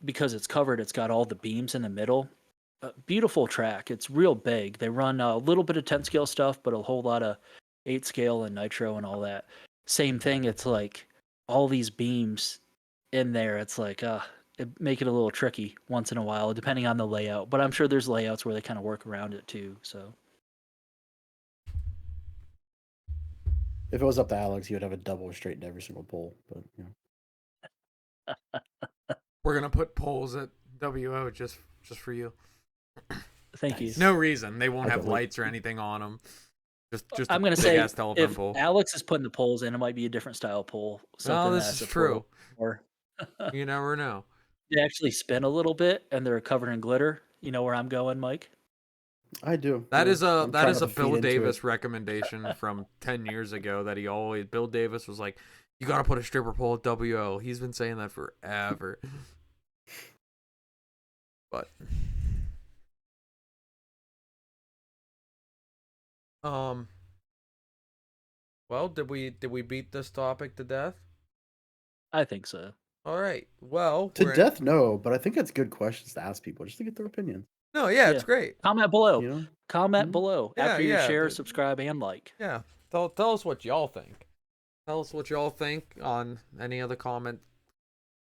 because it's covered, it's got all the beams in the middle. Beautiful track. It's real big. They run a little bit of 10 scale stuff, but a whole lot of 8 scale and nitro and all that. Same thing. It's like all these beams in there. It's like it make it a little tricky once in a while, depending on the layout. But I'm sure there's layouts where they kind of work around it too. So if it was up to Alex, he would have a double straight in every single pole, but, you know. We're gonna put poles at WO just for you. thank you. Nice. No reason. They won't I have can't wait. lights or anything on them. Just I'm a gonna big say ass telephone if pole. Alex is putting the poles in, it might be a different style pole. Oh, Something this that's is a true. or You never know. they actually spin a little bit and they're covered in glitter. You know where I'm going, Mike? I do. That yeah. is a I'm that trying is not a to feed Bill into Davis it. recommendation from 10 years ago that Bill Davis was like, you gotta put a stripper pole at WO. He's been saying that forever. But well, did we beat this topic to death? I think so. All right. Well, To death, no, but I think it's good questions to ask people just to get their opinion. No, yeah, Yeah. it's great. Comment below. You know? Comment Mhm. below Yeah, after you yeah, share, dude. subscribe, and like. Yeah. Tell us what y'all think. Tell us what y'all think on any of the comment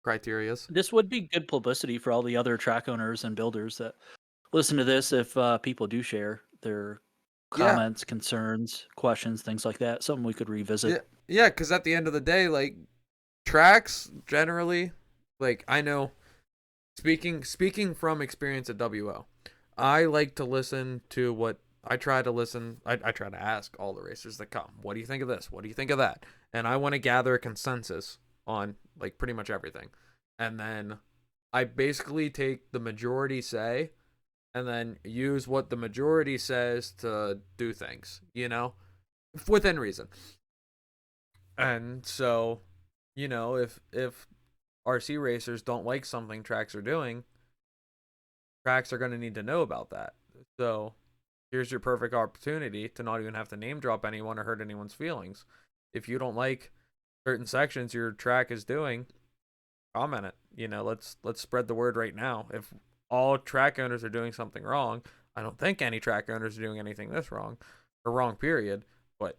criterias. This would be good publicity for all the other track owners and builders that listen to this if people do share their Yeah. comments, concerns, questions, things like that. Something we could revisit. Yeah, because at the end of the day, like, tracks generally, like, I know, speaking from experience at WO, I like to listen to what I try to listen. I try to ask all the racers that come, what do you think of this? What do you think of that? And I want to gather a consensus on, like, pretty much everything. And then I basically take the majority say and then use what the majority says to do things, within reason. And so, if RC racers don't like something tracks are doing, tracks are going to need to know about that. So here's your perfect opportunity to not even have to name drop anyone or hurt anyone's feelings. If you don't like certain sections your track is doing, comment it. Let's spread the word right now. If all track owners are doing something wrong, I don't think any track owners are doing anything this wrong or wrong period, but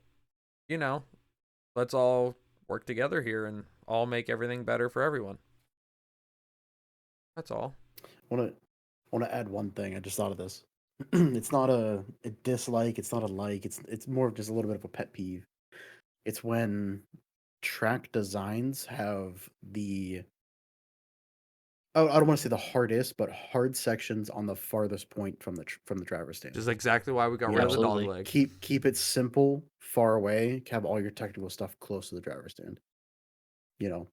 let's all work together here and all make everything better for everyone. That's all. I want to add one thing. I just thought of this. It's not a dislike. It's not a like. It's more of just a little bit of a pet peeve. It's when track designs have I don't want to say the hardest, but hard sections on the farthest point from the driver's stand. Just exactly why we got You rid know, of the dog Absolutely. leg. Keep it simple, far away. Have all your technical stuff close to the driver's stand. Yep.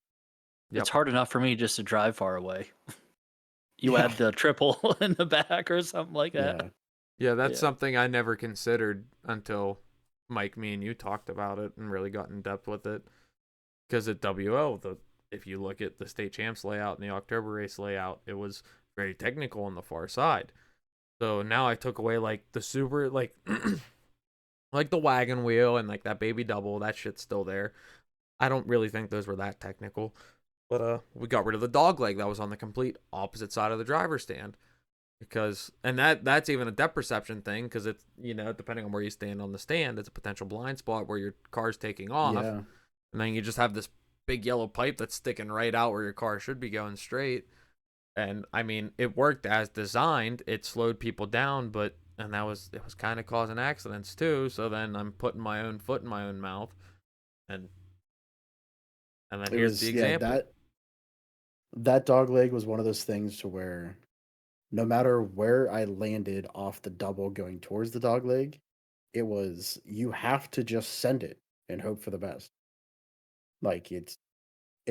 It's hard enough for me just to drive far away. You Yeah. add the triple in the back or something like that. Yeah, that's Yeah. something I never considered until Mike, me, and you talked about it and really got in depth with it. Because at WO, if you look at the state champs layout and the October race layout, it was very technical on the far side. So now I took away like the super like like the wagon wheel and like that baby double, that shit's still there. I don't really think those were that technical. But we got rid of the dog leg that was on the complete opposite side of the driver's stand. And that's even a depth perception thing, because it's, depending on where you stand on the stand, it's a potential blind spot where your car's taking off. Yeah. And then you just have this big yellow pipe that's sticking right out where your car should be going straight. And I mean, it worked as designed. It slowed people down, it was kind of causing accidents too. So then I'm putting my own foot in my own mouth, and then here's the example. That dog leg was one of those things to where no matter where I landed off the double going towards the dog leg, it was, you have to just send it. and hope for the best. Like it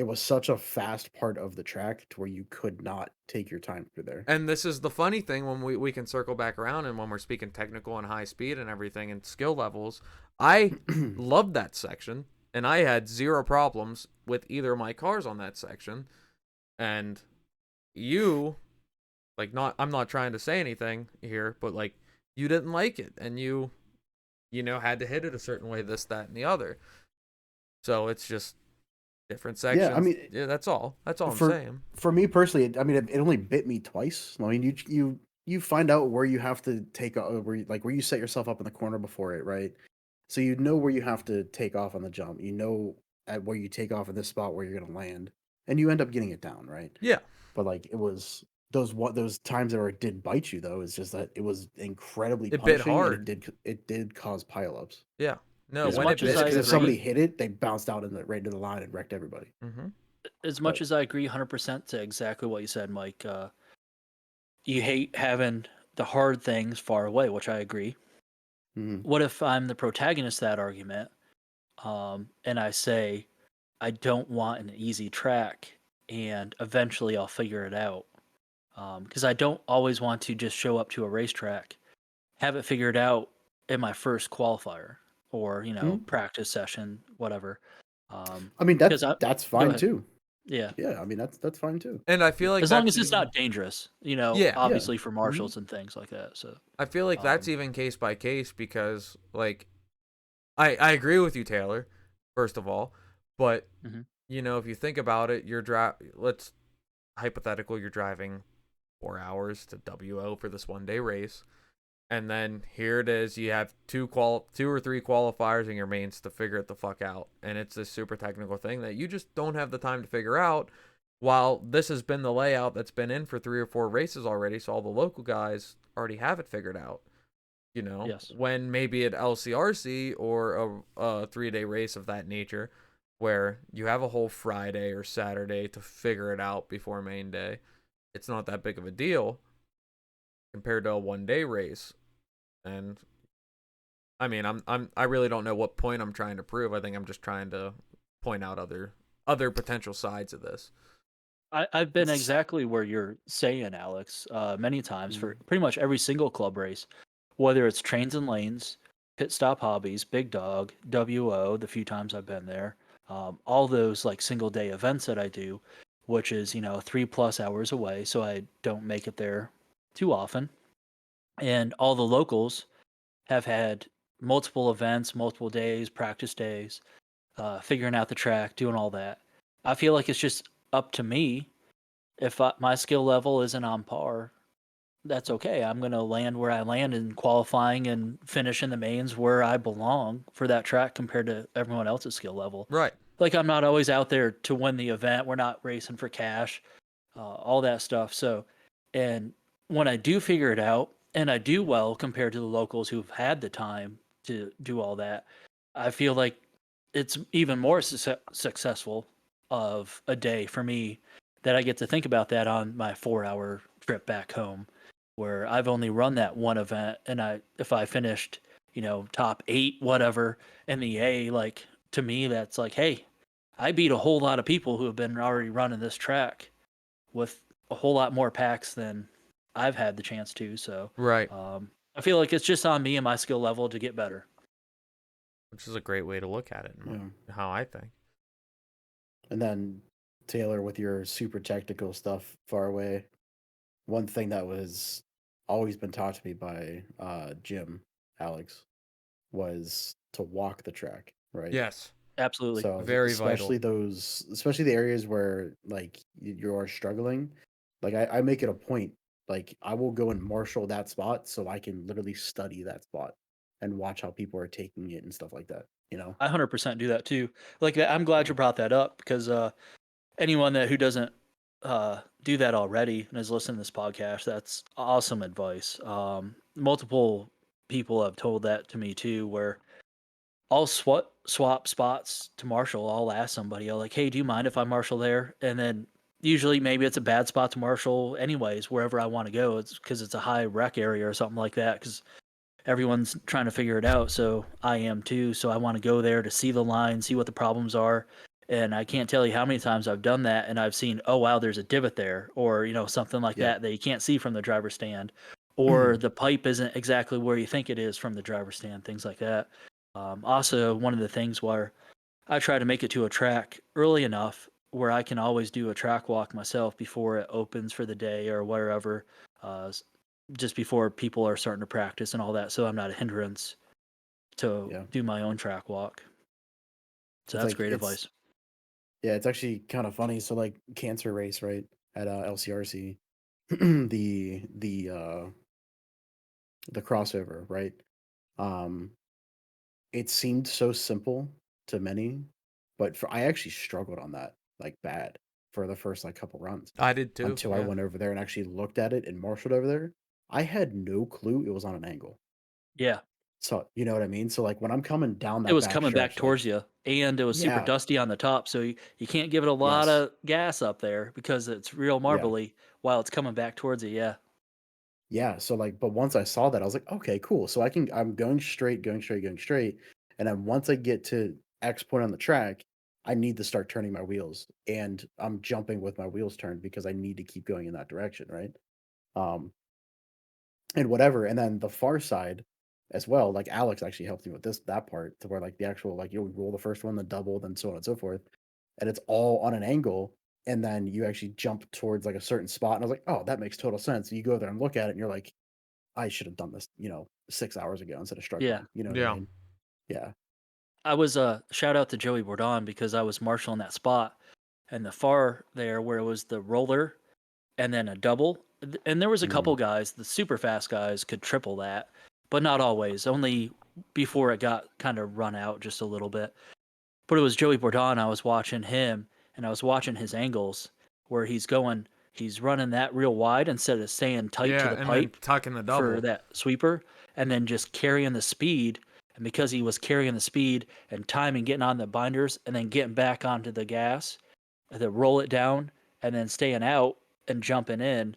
was such a fast part of the track to where you could not take your time through there. And this is the funny thing when we can circle back around and when we're speaking technical and high speed and everything and skill levels. I loved that section and I had zero problems with either of my cars on that section. And you, like, I'm not trying to say anything here, but like you didn't like it and you had to hit it a certain way, this, that, and the other. So it's just different sections. Yeah, I mean, that's all I'm for saying. for me personally, it only bit me twice. I mean, you find out where you have to take off, where you set yourself up in the corner before it, right? So you know where you have to take off on the jump. You know at where you take off in this spot where you're gonna land, and you end up getting it down, right? Yeah. But like it was those times that it did bite you though. It's just that it was incredibly It bit punishing. And hard. it did cause pileups. Yeah. No, As when much it as bit, I Because if agree- somebody hit it, they bounced out right into the line and wrecked everybody. Mm-hmm. As much as I agree 100% to exactly what you said, Mike, you hate having the hard things far away, which I agree. Mhm. What if I'm the protagonist of that argument, and I say, I don't want an easy track, and eventually I'll figure it out? Because I don't always want to just show up to a racetrack, have it figured out in my first qualifier or practice session, whatever. I mean Because that's go fine ahead. too. Yeah. Yeah, I mean that's fine too. And I feel like As long that's as it's even, not dangerous, Yeah. obviously for marshals and things like that. So I feel like that's even case by case because, like, I agree with you, Taylor, first of all, but Mhm. if you think about it, let's hypothetical, you're driving 4 hours to WO for this 1 day race, and then here it is, you have two or three qualifiers in your mains to figure it the fuck out, and it's this super technical thing that you just don't have the time to figure out. While this has been the layout that's been in for 3 or 4 races already, so all the local guys already have it figured out. Yes. When maybe at LCRC or a 3-day race of that nature, where you have a whole Friday or Saturday to figure it out before main day, it's not that big of a deal compared to a 1-day race. And I mean, I really don't know what point I'm trying to prove. I think I'm just trying to point out other potential sides of this. I've been exactly where you're saying, Alex, many times for pretty much every single club race, whether it's trains and lanes, pit stop hobbies, big dog, WO, the few times I've been there, all those like single day events that I do, which is 3+ hours away, so I don't make it there too often, and all the locals have had multiple events, multiple days, practice days, figuring out the track, doing all that. I feel like it's just up to me. If my skill level isn't on par, that's okay. I'm going to land where I land in qualifying and finish in the mains where I belong for that track compared to everyone else's skill level. Right. Like, I'm not always out there to win the event. We're not racing for cash, all that stuff. So, and when I do figure it out and I do well compared to the locals who've had the time to do all that, I feel like it's even more successful of a day for me that I get to think about that on my 4-hour trip back home, where I've only run that one event, and if I finished, top 8, whatever, in the A, like, to me, that's like, hey, I beat a whole lot of people who have been already running this track with a whole lot more packs than I've had the chance to. So, Right. I feel like it's just on me and my skill level to get better. Which is a great way to look at it, how I think. And then Taylor, with your super technical stuff far away, one thing that was always been taught to me by Jim, Alex, was to walk the track, right? Yes. Absolutely. So Very especially vital. especially the areas where like you are struggling, like I make it a point, like I will go and marshal that spot so I can literally study that spot and watch how people are taking it and stuff like that. I 100% do that too. Like, I'm glad you brought that up because anyone who doesn't do that already and is listening to this podcast, that's awesome advice. Multiple people have told that to me too, where I'll swap spots to marshal. I'll ask somebody, I'll like, hey, do you mind if I marshal there? And then usually maybe it's a bad spot to marshal anyways, wherever I want to go. It's because it's a high rec area or something like that. Because everyone's trying to figure it out. So I am too. So I want to go there to see the line, see what the problems are. And I can't tell you how many times I've done that and I've seen, oh wow, there's a divot there, or something like Yeah. that you can't see from the driver's stand, or the pipe isn't exactly where you think it is from the driver's stand, things like that. Also, one of the things where I try to make it to a track early enough where I can always do a track walk myself before it opens for the day or wherever, just before people are starting to practice and all that, so I'm not a hindrance to do my own track walk. So that's great advice. Yeah, it's actually kind of funny. So like cancer race, right, at LCRC, the crossover, right? It seemed so simple to many, but I actually struggled on that like bad for the first like couple runs I did too. until I went over there and actually looked at it and marshaled over there. I had no clue it was on an angle. Yeah. So you know what I mean? So like when I'm coming down that It was back coming back stretch, like, towards you, and it was super yeah, dusty on the top, so you can't give it a lot yes, of gas up there because it's real yeah, marbly while it's coming back towards you. Yeah. yeah. So like, but once I saw that, I was like, okay, cool. So I'm going straight, going straight, going straight, and then once I get to X point on the track, I need to start turning my wheels, and I'm jumping with my wheels turned because I need to keep going in that direction, right? Um, and whatever. And then the far side as well, like Alex actually helped me with that part to where like the actual like you roll the first one, the double, then so on and so forth, and it's all on an angle, and then you actually jump towards like a certain spot, and I was like, oh, that makes total sense. You go there and look at it, and you're like, I should have done this, 6 hours ago instead of Yeah. struggling. You know what I Yeah. mean? Yeah. I was shout out to Joey Bourdon because I was marshaling that spot, and the far there where it was the roller and then a double, and there was a couple guys, the super fast guys could triple that, but not always, only before it got kind of run out just a little bit. But it was Joey Bourdon. I was watching him, and I was watching his angles where he's running that real wide instead of staying tight to the and pipe then tucking the double for that sweeper, and then just carrying the speed. And because he was carrying the speed and timing, getting on the binders, and then getting back onto the gas, and then roll it down, and then staying out and jumping in,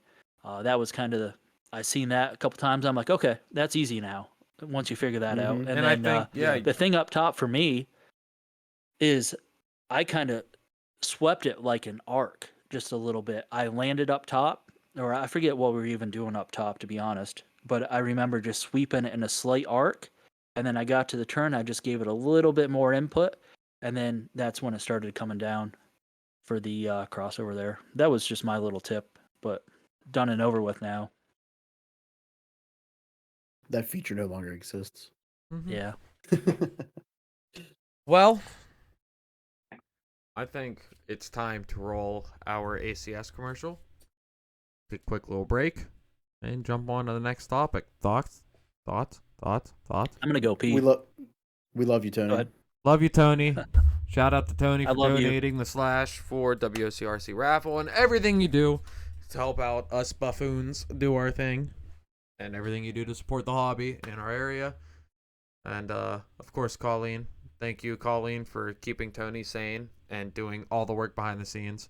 that was kind of I seen that a couple times. I'm like, okay, that's easy now. Once you figure that out, and And then I think the thing up top for me is I kind of swept it like an arc just a little bit. I landed up top, or I forget what we were even doing up top, to be honest. But I remember just sweeping it in a slight arc, and then I got to the turn. I just gave it a little bit more input, and then that's when it started coming down for the crossover there. That was just my little tip, but done and over with now. That feature no longer exists. Yeah. Well, I think it's time to roll our ACS commercial. Take a quick little break and jump on to the next topic. Thoughts? I'm gonna go pee. We love you, Go Tony. ahead. Love you, Tony. Shout out to Tony I for love you. donating the slash for WOCRC raffle and everything you do to help out us buffoons do our thing, and everything you do to support the hobby in our area. And of course, Colleen. Thank you, Colleen, for keeping Tony sane and doing all the work behind the scenes.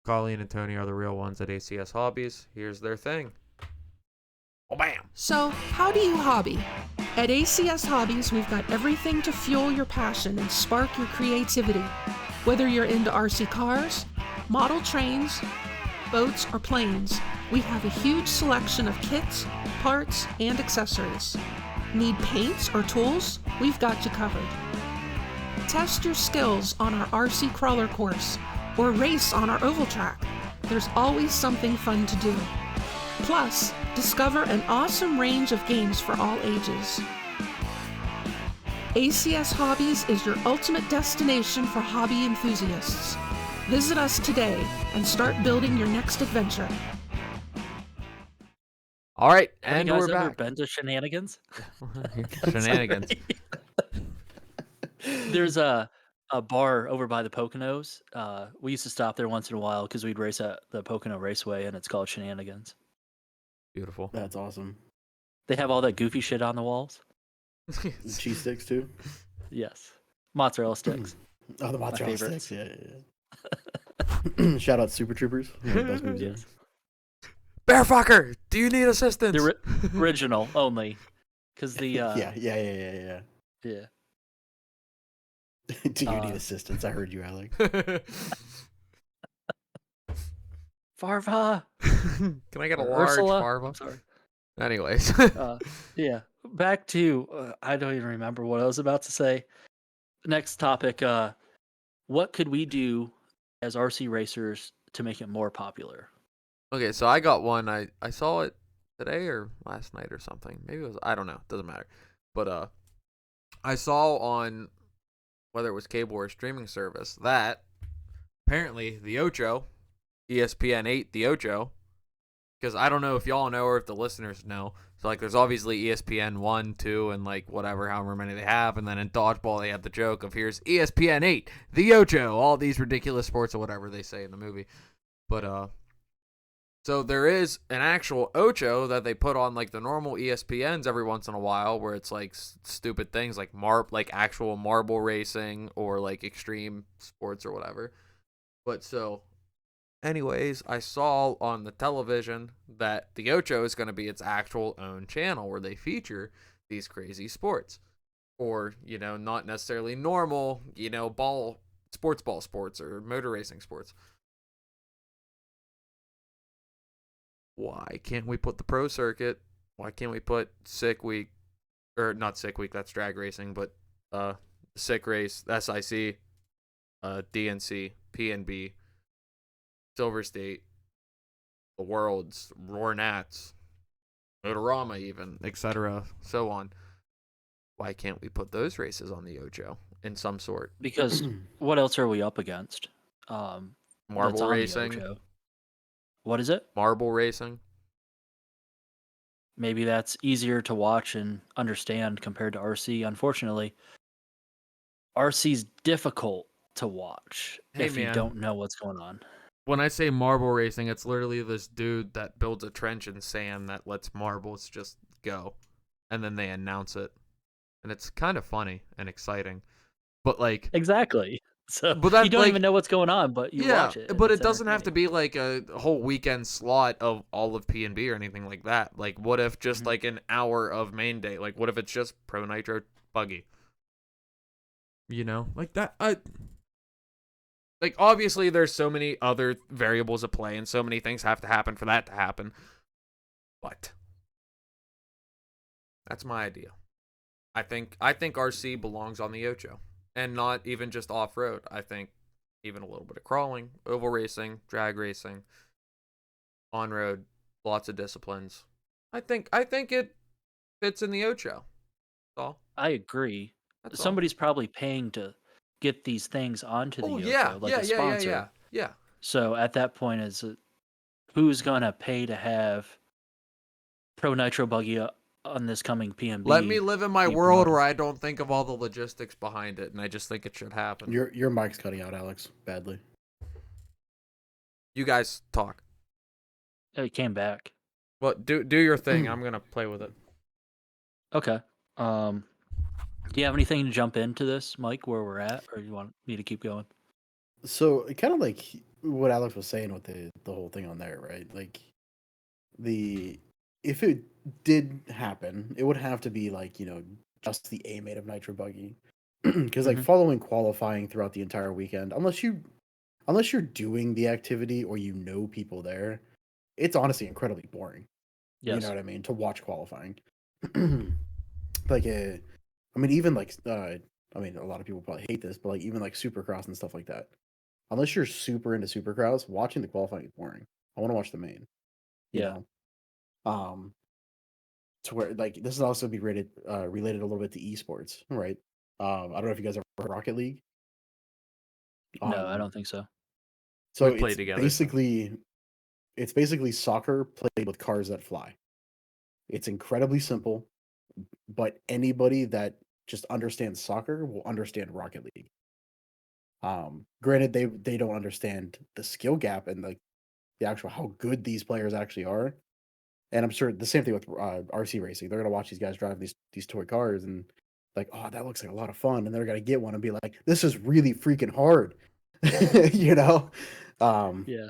Colleen and Tony are the real ones at ACS Hobbies. Here's their thing. Oh, bam! So, how do you hobby? At ACS Hobbies, we've got everything to fuel your passion and spark your creativity. Whether you're into RC cars, model trains, boats, or planes, we have a huge selection of kits, parts, and accessories. Need paints or tools? We've got you covered. Test your skills on our RC crawler course or race on our oval track. There's always something fun to do. Plus, discover an awesome range of games for all ages. ACS Hobbies is your ultimate destination for hobby enthusiasts. Visit us today and start building your next adventure. All right, Have and you guys we're ever back. been to Shenanigans? Shenanigans. There's a bar over by the Poconos. We used to stop there once in a while because we'd race at the Pocono Raceway, and it's called Shenanigans. Beautiful. That's awesome. They have all that goofy shit on the walls. And cheese sticks too. Yes, mozzarella sticks. Oh, the mozzarella favorites. sticks. Yeah. Shout out Super Troopers. One of the best movies ever. Bear fucker! Do you need assistance? The original only, because the yeah. yeah. Do you need assistance? I heard you, Alex. Farva. Can I get a Or large Ursula? Farva? I'm sorry. Anyways. Yeah. Back to I don't even remember what I was about to say. Next topic. What could we do as RC racers to make it more popular? Okay, so I got one. I saw it today or last night or something. Maybe it was, I don't know. Doesn't matter. But I saw on whether it was cable or streaming service that apparently the Ocho, ESPN 8, the Ocho, because I don't know if y'all know or if the listeners know. So like, there's obviously ESPN 1, 2, and like whatever, however many they have, and then in dodgeball they have the joke of here's ESPN 8, the Ocho, all these ridiculous sports or whatever they say in the movie. But so there is an actual Ocho that they put on like the normal ESPNs every once in a while, where it's like stupid things like actual marble racing or like extreme sports or whatever. But so, anyways, I saw on the television that the Ocho is going to be its actual own channel where they feature these crazy sports, or not necessarily normal ball sports or motor racing sports. Why can't we put the pro circuit? Why can't we put sick week, or not sick week? That's drag racing, but sick race, SIC, DNC, PNB, Silver State, the Worlds, Roar Nats, Motorama, even, etc., so on. Why can't we put those races on the Ocho in some sort? Because what else are we up against? That's Marble on the racing. Ocho. What is it? Marble racing. Maybe that's easier to watch and understand compared to RC. Unfortunately, RC's difficult to watch Hey, if you man. don't know what's going on. When I say marble racing, it's literally this dude that builds a trench in sand that lets marbles just go, and then they announce it, and it's kind of funny and exciting. But like, Exactly. So but that, you don't like, even know what's going on, but you yeah, watch it. and but it's it doesn't have to entertaining. be like a whole weekend slot of all of P&B or anything like that. Like, what if just like an hour of main day? Like, what if it's just Pro Nitro Buggy? Like that. Like, obviously, there's so many other variables at play, and so many things have to happen for that to happen. But that's my idea. I think RC belongs on the Ocho, and not even just off road. I think even a little bit of crawling, oval racing, drag racing, on road, lots of disciplines. I think it fits in the Ocho. That's all. I agree. That's Somebody's probably paying to get these things onto the all. Oh Ocho, like a sponsor. Yeah. So at that point, who's gonna pay to have Pro Nitro Buggy on this coming PMB? Let me live in my be world promoted? where I don't think of all the logistics behind it, and I just think it should happen. Your mic's cutting out, Alex, badly. You guys talk. It came back. Well, do your thing. I'm gonna play with it. Okay. Do you have anything to jump into this, Mike, where we're at, or you want me to keep going? So kind of like what Alex was saying with the whole thing on there, right? Like if it did happen, it would have to be like just the A main of Nitro Buggy, because like following qualifying throughout the entire weekend, unless you're doing the activity or people there, it's honestly incredibly boring. Yes. You know what I mean? To watch qualifying, like even like a lot of people probably hate this, but like even like Supercross and stuff like that. Unless you're super into Supercross, watching the qualifying is boring. I want to watch the main. You know? To where like this is also be related a little bit to esports, right? I don't know if you guys ever heard of Rocket League. No, I don't think so. So We play together, so. It's basically soccer played with cars that fly. It's incredibly simple, but anybody that just understands soccer will understand Rocket League. Granted, they don't understand the skill gap and the actual how good these players actually are. And I'm sure the same thing with RC racing. They're gonna watch these guys drive these toy cars and like, oh, that looks like a lot of fun, and they're gonna get one and be like, this is really freaking hard, you know. Yeah.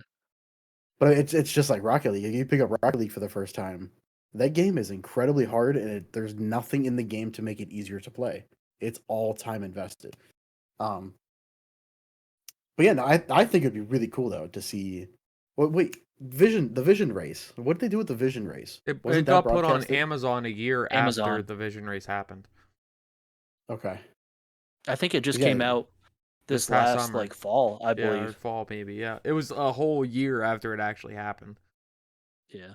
But it's just like Rocket League. If you pick up Rocket League for the first time, that game is incredibly hard, and there's nothing in the game to make it easier to play. It's all time invested. Um, but yeah, no, I think it'd be really cool though to see. Wait, the Vision race. What did they do with the Vision race? It Wasn't that got put on broadcasted? Amazon a year after Amazon. the Vision race happened. Okay. I think it just Yeah. came out this past last summer. like fall, I Yeah, or believe. fall maybe. Yeah, it was a whole year after it actually happened. Yeah.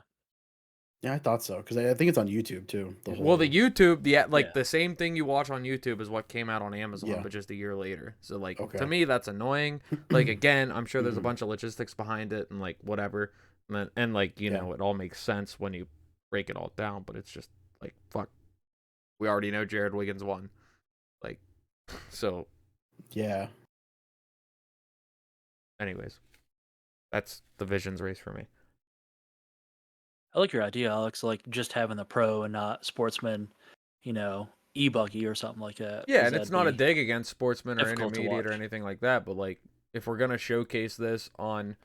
Yeah, I thought so because I think it's on YouTube too. Well, the YouTube, Yeah. the same thing you watch on YouTube is what came out on Amazon, Yeah. but just a year later. So like Okay. to me, that's annoying. Like again, I'm sure there's a Mhm. bunch of logistics behind it and like whatever, and like you Yeah. know it all makes sense when you break it all down. But it's just like fuck, we already know Jared Wiggins won, like so. Yeah. Anyways, that's the Visions race for me. I like your idea, Alex, like just having the pro and not sportsman, e-buggy or something like that. Yeah, 'cause and it's that'd not a be dig against sportsmen or difficult to intermediate or watch. anything like that, but like if we're gonna showcase this on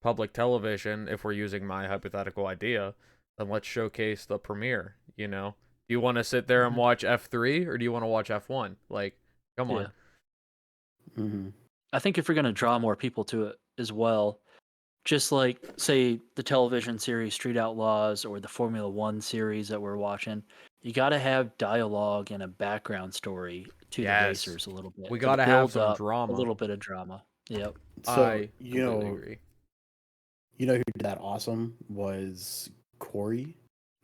public television, if we're using my hypothetical idea, then let's showcase the premiere. You know, do you want to sit there and Mhm. watch F3 or do you want to watch F1? Like, come on. Yeah. Hmm. I think if you're going to draw more people to it as well, just like say the television series Street Outlaws or the Formula One series that we're watching, you got to have dialogue and a background story to the Yes, racers a little bit we to gotta have build some up a drama. little bit of drama. Yep. So I completely agree. who did that awesome was Corey.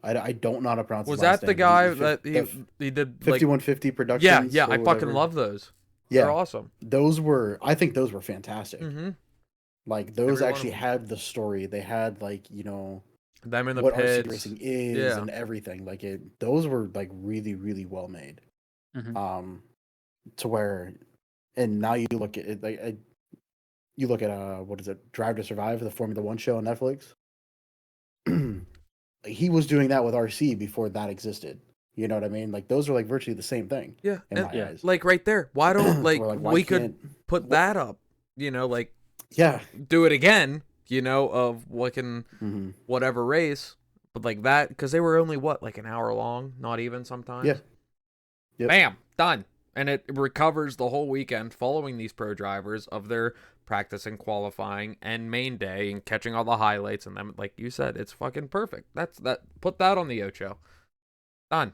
I don't know how to pronounce Was his last that the name. guy He's that the he did like? 5150 Yeah, Productions. yeah, or I fucking whatever. love those. Yeah, They're awesome. I think those were fantastic. Mm-hmm. Like those Every one of actually them. had the story. They had like Them in the what RC pits. racing is Yeah. and everything. Like those were like really really well made. Mhm. To where, and now you look at it like you look at what is it, Drive to Survive, the Formula One show on Netflix. He was doing that with RC before that existed. You know what I mean? Like those are like virtually the same thing. Yeah, in and my Yeah. eyes. like right there. Why don't So like we're why we could can't put that up? You know, like yeah. do it again. You know, of Hmm. whatever race, but like that because they were only what like an hour long, not even sometimes. Yeah. Yep. Bam, done, and it recovers the whole weekend following these pro drivers of their practice and qualifying and main day and catching all the highlights and them. Like you said, it's fucking perfect. That's that. Put that on the Ocho. Done.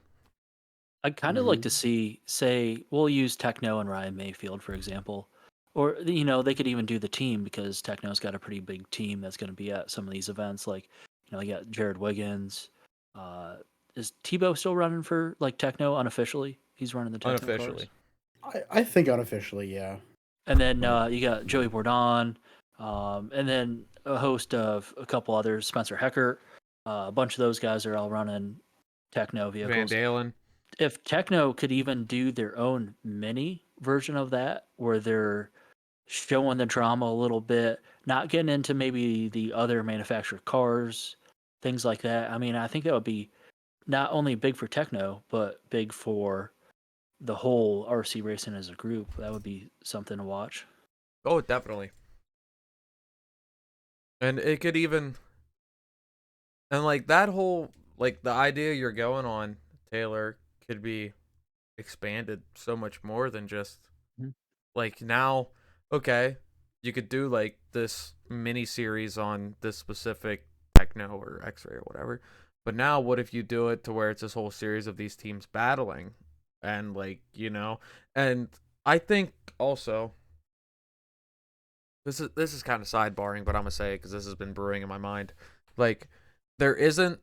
I'd kind of like to see, say, we'll use Techno and Ryan Mayfield, for example. Or, they could even do the team because Techno's got a pretty big team that's going to be at some of these events. Like, they got Jared Wiggins. Is Tebow still running for, like, Techno unofficially? He's running the Techno Unofficially. cars. I think unofficially, yeah. And then you got Joey Bourdon. And then a host of a couple others, Spencer Heckert. A bunch of those guys are all running Techno Van vehicles. Dalen. If Techno could even do their own mini version of that, where they're showing the drama a little bit, not getting into maybe the other manufactured cars, things like that. I mean, I think that would be not only big for Techno, but big for the whole RC racing as a group. That would be something to watch. Oh, definitely. And it could even, and like that whole, like the idea you're going on, Taylor, could be expanded so much more than just Mhm. like now, okay, you could do like this mini series on this specific Techno or X-Ray or whatever. But now what if you do it to where it's this whole series of these teams battling and like, and I think also this is kind of sidebarring, but I'm gonna say it because this has been brewing in my mind. Like, there isn't,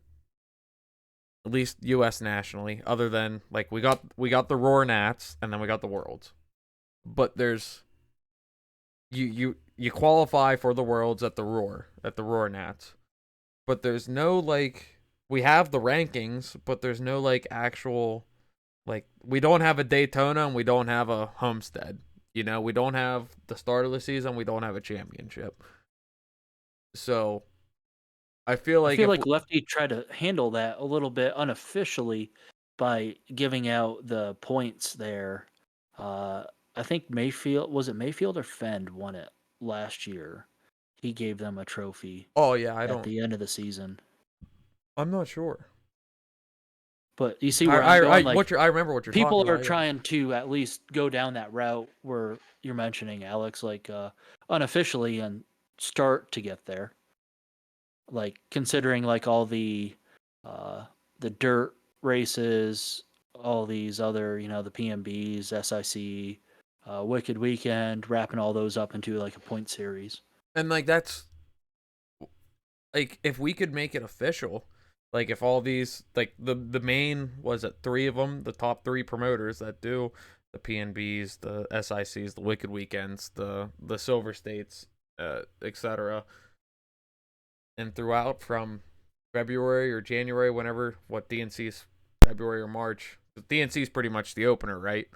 at least U.S. nationally, other than like we got the Roar Nats and then we got the Worlds, but there's you qualify for the Worlds at the Roar Nats, but there's no like we have the rankings, but there's no like actual like we don't have a Daytona and we don't have a Homestead. We don't have the start of the season. We don't have a championship. So I feel like Lefty tried to handle that a little bit unofficially by giving out the points there. I think Mayfield or Fend won it last year, he gave them a trophy Oh yeah, at the end of the season. I'm not sure. But you see where I'm going? Like, I remember what you're talking people about. are trying to at least go down that route where you're mentioning, Alex, like unofficially and start to get there. Like considering like all the dirt races, all these other, the PMBs, SIC, Wicked Weekend, wrapping all those up into like a point series. And like that's like if we could make it official, like if all these like the main was it 3 of them, the top 3 promoters that do the PNBs, the SICs, the Wicked Weekends, the Silver States, etc. And throughout from February or January, whenever what DNC's February or March. The DNC's pretty much the opener, right?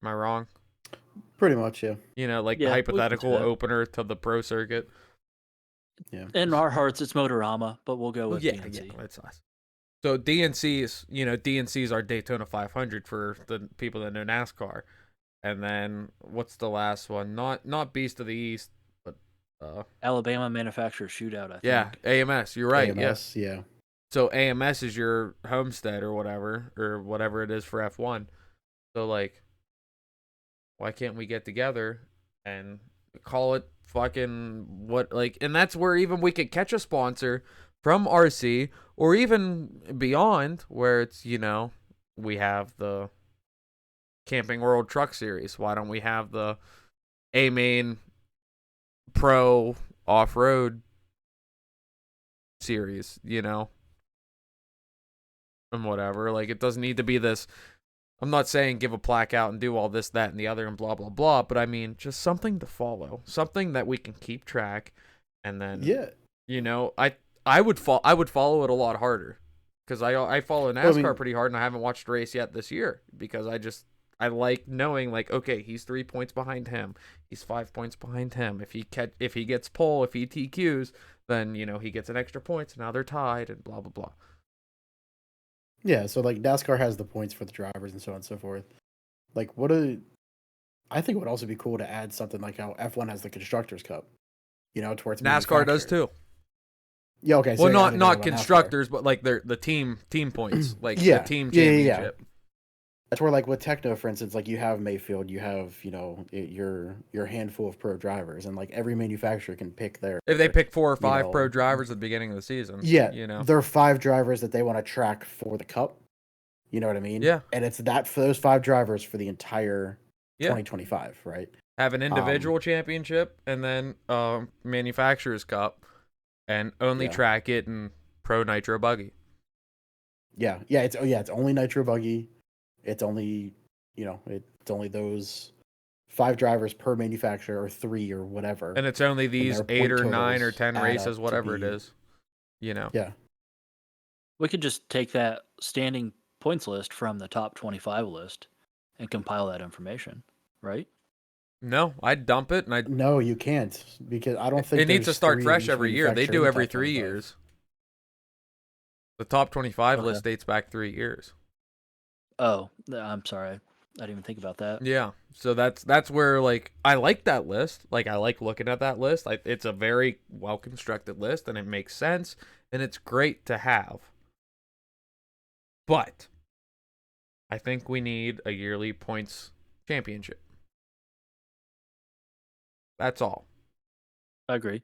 Am I wrong? Pretty much, yeah. Like Yeah, the we can hypothetical say that. opener to the pro circuit. Yeah. In our hearts, it's Motorama, but we'll go with DNC. Yeah, that's us. So DNC's our Daytona 500 for the people that know NASCAR. And then what's the last one? Not Beast of the East, but Alabama Manufacturer Shootout, I think. yeah, AMS. You're right. AMS, yeah. So AMS is your homestead or whatever it is for F1. So like, why can't we get together and call it fucking what like? And that's where even we could catch a sponsor from RC or even beyond, where it's we have the Camping World Truck Series. Why don't we have the A-Main Pro Off-Road Series? And whatever. Like, it doesn't need to be this. I'm not saying give a plaque out and do all this, that, and the other, and blah blah blah. But I mean, just something to follow, something that we can keep track, and then I would follow it a lot harder because I follow NASCAR pretty hard, and I haven't watched a race yet this year because I like knowing like, okay, he's 3 points behind him, he's 5 points behind him. If he gets pole, if he TQs, then he gets an extra point. So now they're tied, and blah blah blah. Yeah, so like NASCAR has the points for the drivers and so on and so forth. Like I think it would also be cool to add something like how F1 has the Constructors Cup. Towards NASCAR does too. Yeah, okay. Well, So not constructors, but like the team points, like the team championship. That's where, like with Techno, for instance, like you have Mayfield, you have your handful of pro drivers, and like every manufacturer can pick their. If they pick 4 or 5 pro drivers at the beginning of the season, there are 5 drivers that they want to track for the Cup. You know what I mean? Yeah. And it's that for those 5 drivers for the entire 2025, right? Have an individual championship and then manufacturer's cup, and only track it in pro nitro buggy. Yeah, it's only nitro buggy. It's only it's only those 5 drivers per manufacturer, or 3 or whatever. And it's only these 8 or 9 or 10 races, whatever it is. Yeah. We could just take that standing points list from the top 25 list and compile that information, right? No, I'd dump it, and No, you can't, because I don't think it needs to start fresh every year. They do every 3 25. years. The top 25 list dates back 3 years. Oh, I'm sorry. I didn't even think about that. Yeah, so that's where like I like that list. Like I like looking at that list. It's a very well constructed list, and it makes sense, and it's great to have. But I think we need a yearly points championship. That's all. I agree.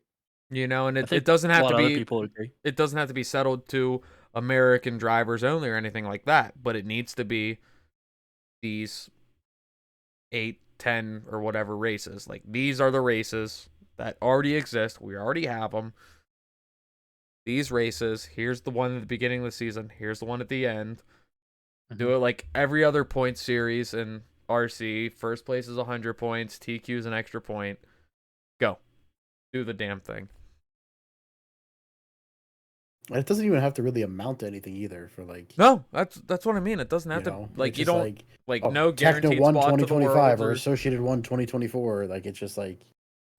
And it doesn't have to be. Other people agree. It doesn't have to be settled to American drivers only or anything like that, but it needs to be these 8, 10, or whatever races. Like, these are the races that already exist. We already have them. These races, here's the one at the beginning of the season, here's the one at the end. Do it like every other point series in RC. First place is 100 points, TQ is an extra point. Go. Do the damn thing. It doesn't even have to really amount to anything either. For like, no, that's what I mean. It doesn't have to like you don't no guaranteed Techno won spot 2025 to the or Associated won 2024. Like, it's just like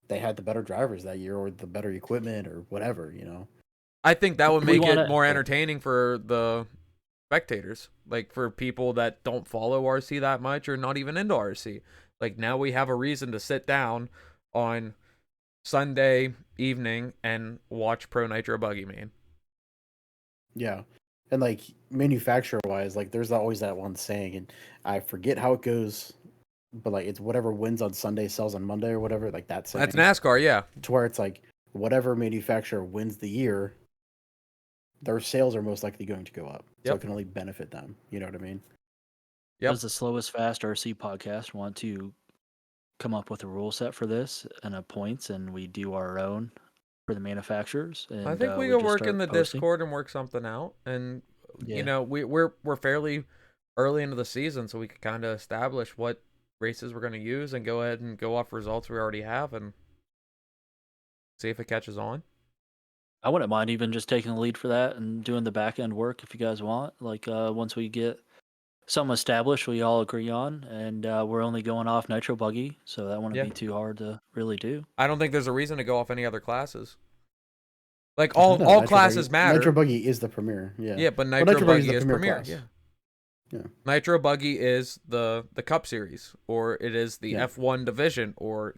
they had the better drivers that year, or the better equipment, or whatever. I think that would make it more entertaining for the spectators, like for people that don't follow RC that much or not even into RC. Like, now we have a reason to sit down on Sunday evening and watch Pro Nitro Buggy Main. Yeah. And like manufacturer wise, like there's always that one saying, and I forget how it goes, but like it's whatever wins on Sunday sells on Monday or whatever, like that saying. That's NASCAR, yeah. To where it's like whatever manufacturer wins the year, their sales are most likely going to go up. So Yep. it can only benefit them. You know what I mean? Yep. Does the Slowest Fast RC podcast want to come up with a rule set for this and a points, and we do our own for the manufacturers? And I think we just can work start in the posting? Discord and work something out. And Yeah. you know, we're fairly early into the season, so we could kind of establish what races we're going to use and go ahead and go off results we already have and see if it catches on. I wouldn't mind even just taking the lead for that and doing the back end work if you guys want. Like once we get something established we all agree on, and we're only going off Nitro Buggy, so that wouldn't Yeah. be too hard to really do. I don't think there's a reason to go off any other classes. Like No, all Nitro classes Buggy, matter. Nitro Buggy is the premier. Yeah. Yeah, but Well, Nitro Buggy's Buggy the is premier. class. Yeah. Yeah. Nitro Buggy is the Cup Series, or it is the Yeah. F1 division, or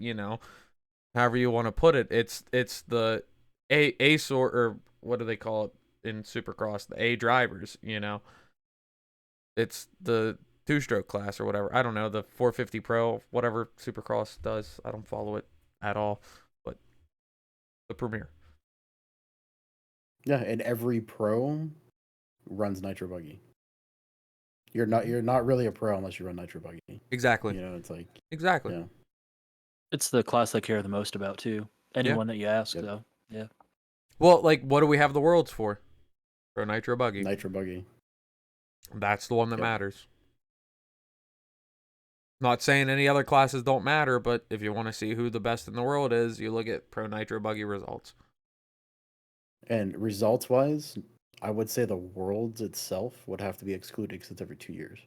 however you want to put it. It's the A sort, or what do they call it in Supercross? The A drivers. It's the 2-stroke class or whatever. I don't know, the 450 Pro, whatever Supercross does. I don't follow it at all, but the premier. Yeah, and every pro runs Nitro Buggy. You're not really a pro unless you run Nitro Buggy. Exactly. It's like Exactly. yeah. It's the class they care the most about too. Anyone that you ask, Yep. though. Yeah. Well, like, what do we have the worlds for? For Nitro Buggy. Nitro Buggy. That's the one that Yep. matters. Not saying any other classes don't matter, but if you want to see who the best in the world is, you look at Pro Nitro Buggy results. And results wise, I would say the worlds itself would have to be excluded because it's every 2 years,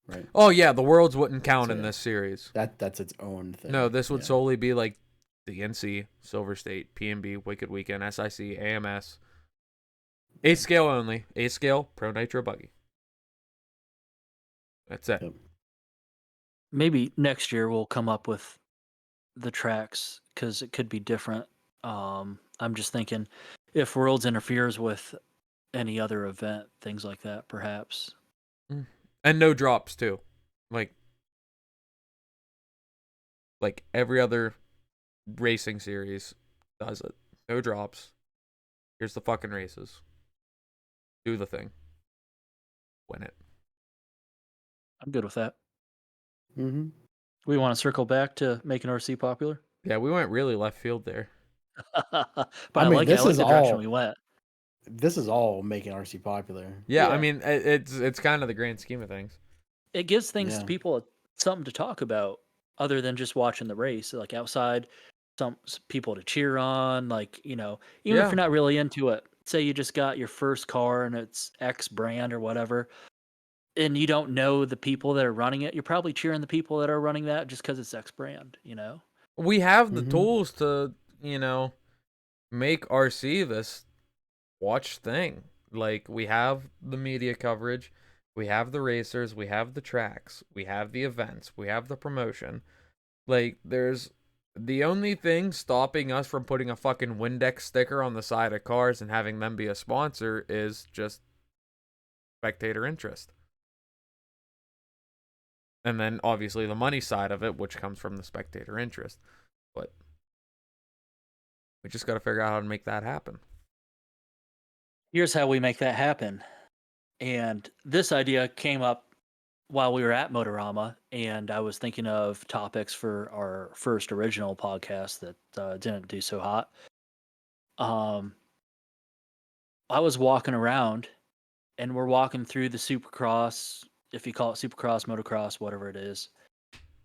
right? Oh yeah, the worlds wouldn't count So, in yeah. this series. That's its own thing. No, this would Yeah. solely be like the NC, Silver State, PNB, Wicked Weekend, SIC, AMS. A scale only. A scale, Pro Nitro Buggy. That's it. Yep. Maybe next year we'll come up with the tracks because it could be different. I'm just thinking if Worlds interferes with any other event, things like that, perhaps. And no drops too. Like every other racing series does it. No drops. Here's the fucking races. Do the thing. Win it. I'm good with that. Mm-hmm. We want to circle back to making RC popular. Yeah, we went really left field there. But I I mean, like this the is direction all- we went. This is all making RC popular. Yeah, I Yeah. mean it's kind of the grand scheme of things. It gives things Yeah. to people something to talk about other than just watching the race. Like outside, some people to cheer on. Like even if Yeah. you're not really into it, say you just got your first car and it's X brand or whatever, and you don't know the people that are running it, you're probably cheering the people that are running that just because it's X brand. We have the Mhm. tools to, make RC this watch thing. Like we have the media coverage, we have the racers, we have the tracks, we have the events, we have the promotion. Like there's the only thing stopping us from putting a fucking Windex sticker on the side of cars and having them be a sponsor is just spectator interest. And then obviously the money side of it, which comes from the spectator interest. But we just got to figure out how to make that happen. Here's how we make that happen. And this idea came up while we were at Motorama, and I was thinking of topics for our first original podcast that didn't do so hot. I was walking around, and we're walking through the Supercross, if you call it Supercross, Motocross, whatever it is.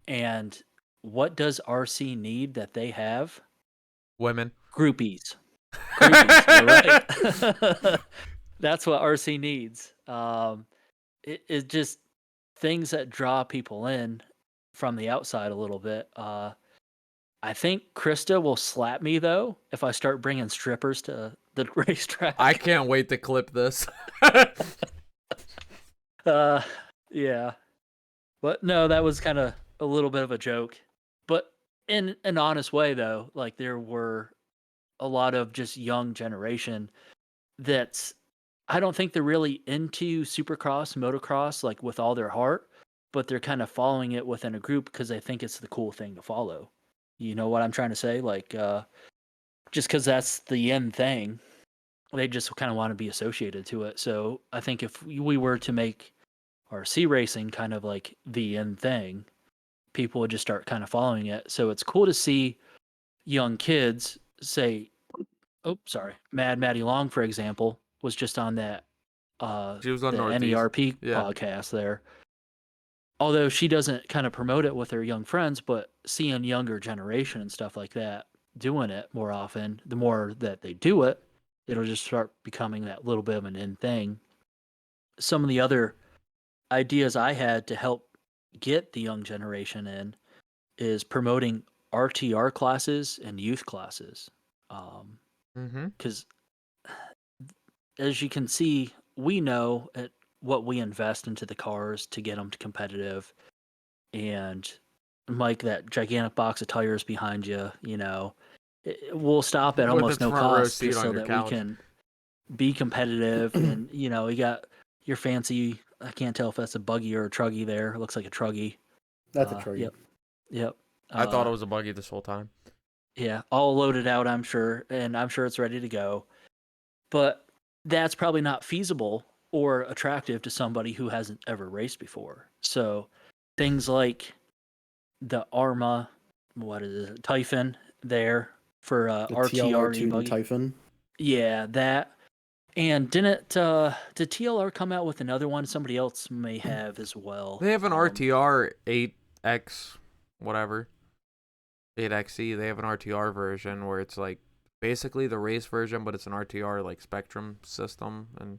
And what does RC need that they have? Women. Groupies. Groupies, you're right. That's what RC needs. It just things that draw people in from the outside a little bit. I think Krista will slap me though if I start bringing strippers to the racetrack. I can't wait to clip this. Yeah. But no, that was kind of a little bit of a joke. But in an honest way, though, like there were a lot of just young generation that's I don't think they're really into supercross, motocross, like with all their heart, but they're kind of following it within a group because they think it's the cool thing to follow. You know what I'm trying to say? Like, just because that's the end thing, they just kind of want to be associated to it. So I think if we were to make RC racing kind of like the end thing, people would just start kind of following it. So it's cool to see young kids say, "Oh, sorry, Mad Maddie Long, for example, was just on that She was on the Northeast. NERP Yeah. podcast there." Although she doesn't kind of promote it with her young friends, but seeing younger generation and stuff like that doing it more often, the more that they do it, it'll just start becoming that little bit of an in thing. Some of the other ideas I had to help get the young generation in is promoting RTR classes and youth classes. Mm-hmm. Because as you can see, we know at what we invest into the cars to get them to competitive. And Mike, that gigantic box of tires behind you, we'll stop at With almost its no front row cost seat just on so your that we couch. can be competitive. And, you got your fancy, I can't tell if that's a buggy or a truggy there. It looks like a truggy. That's a tree. Yep. I thought it was a buggy this whole time. Yeah, all loaded out, I'm sure, and I'm sure it's ready to go. But that's probably not feasible or attractive to somebody who hasn't ever raced before. So things like the Arma, what is it, Typhon there for The RTR TLR2 buggy. Typhon. Yeah, that. And did TLR come out with another one? Somebody else may have as well. They have an RTR 8X, whatever. 8XE. They have an RTR version where it's like basically the race version, but it's an RTR like Spectrum system and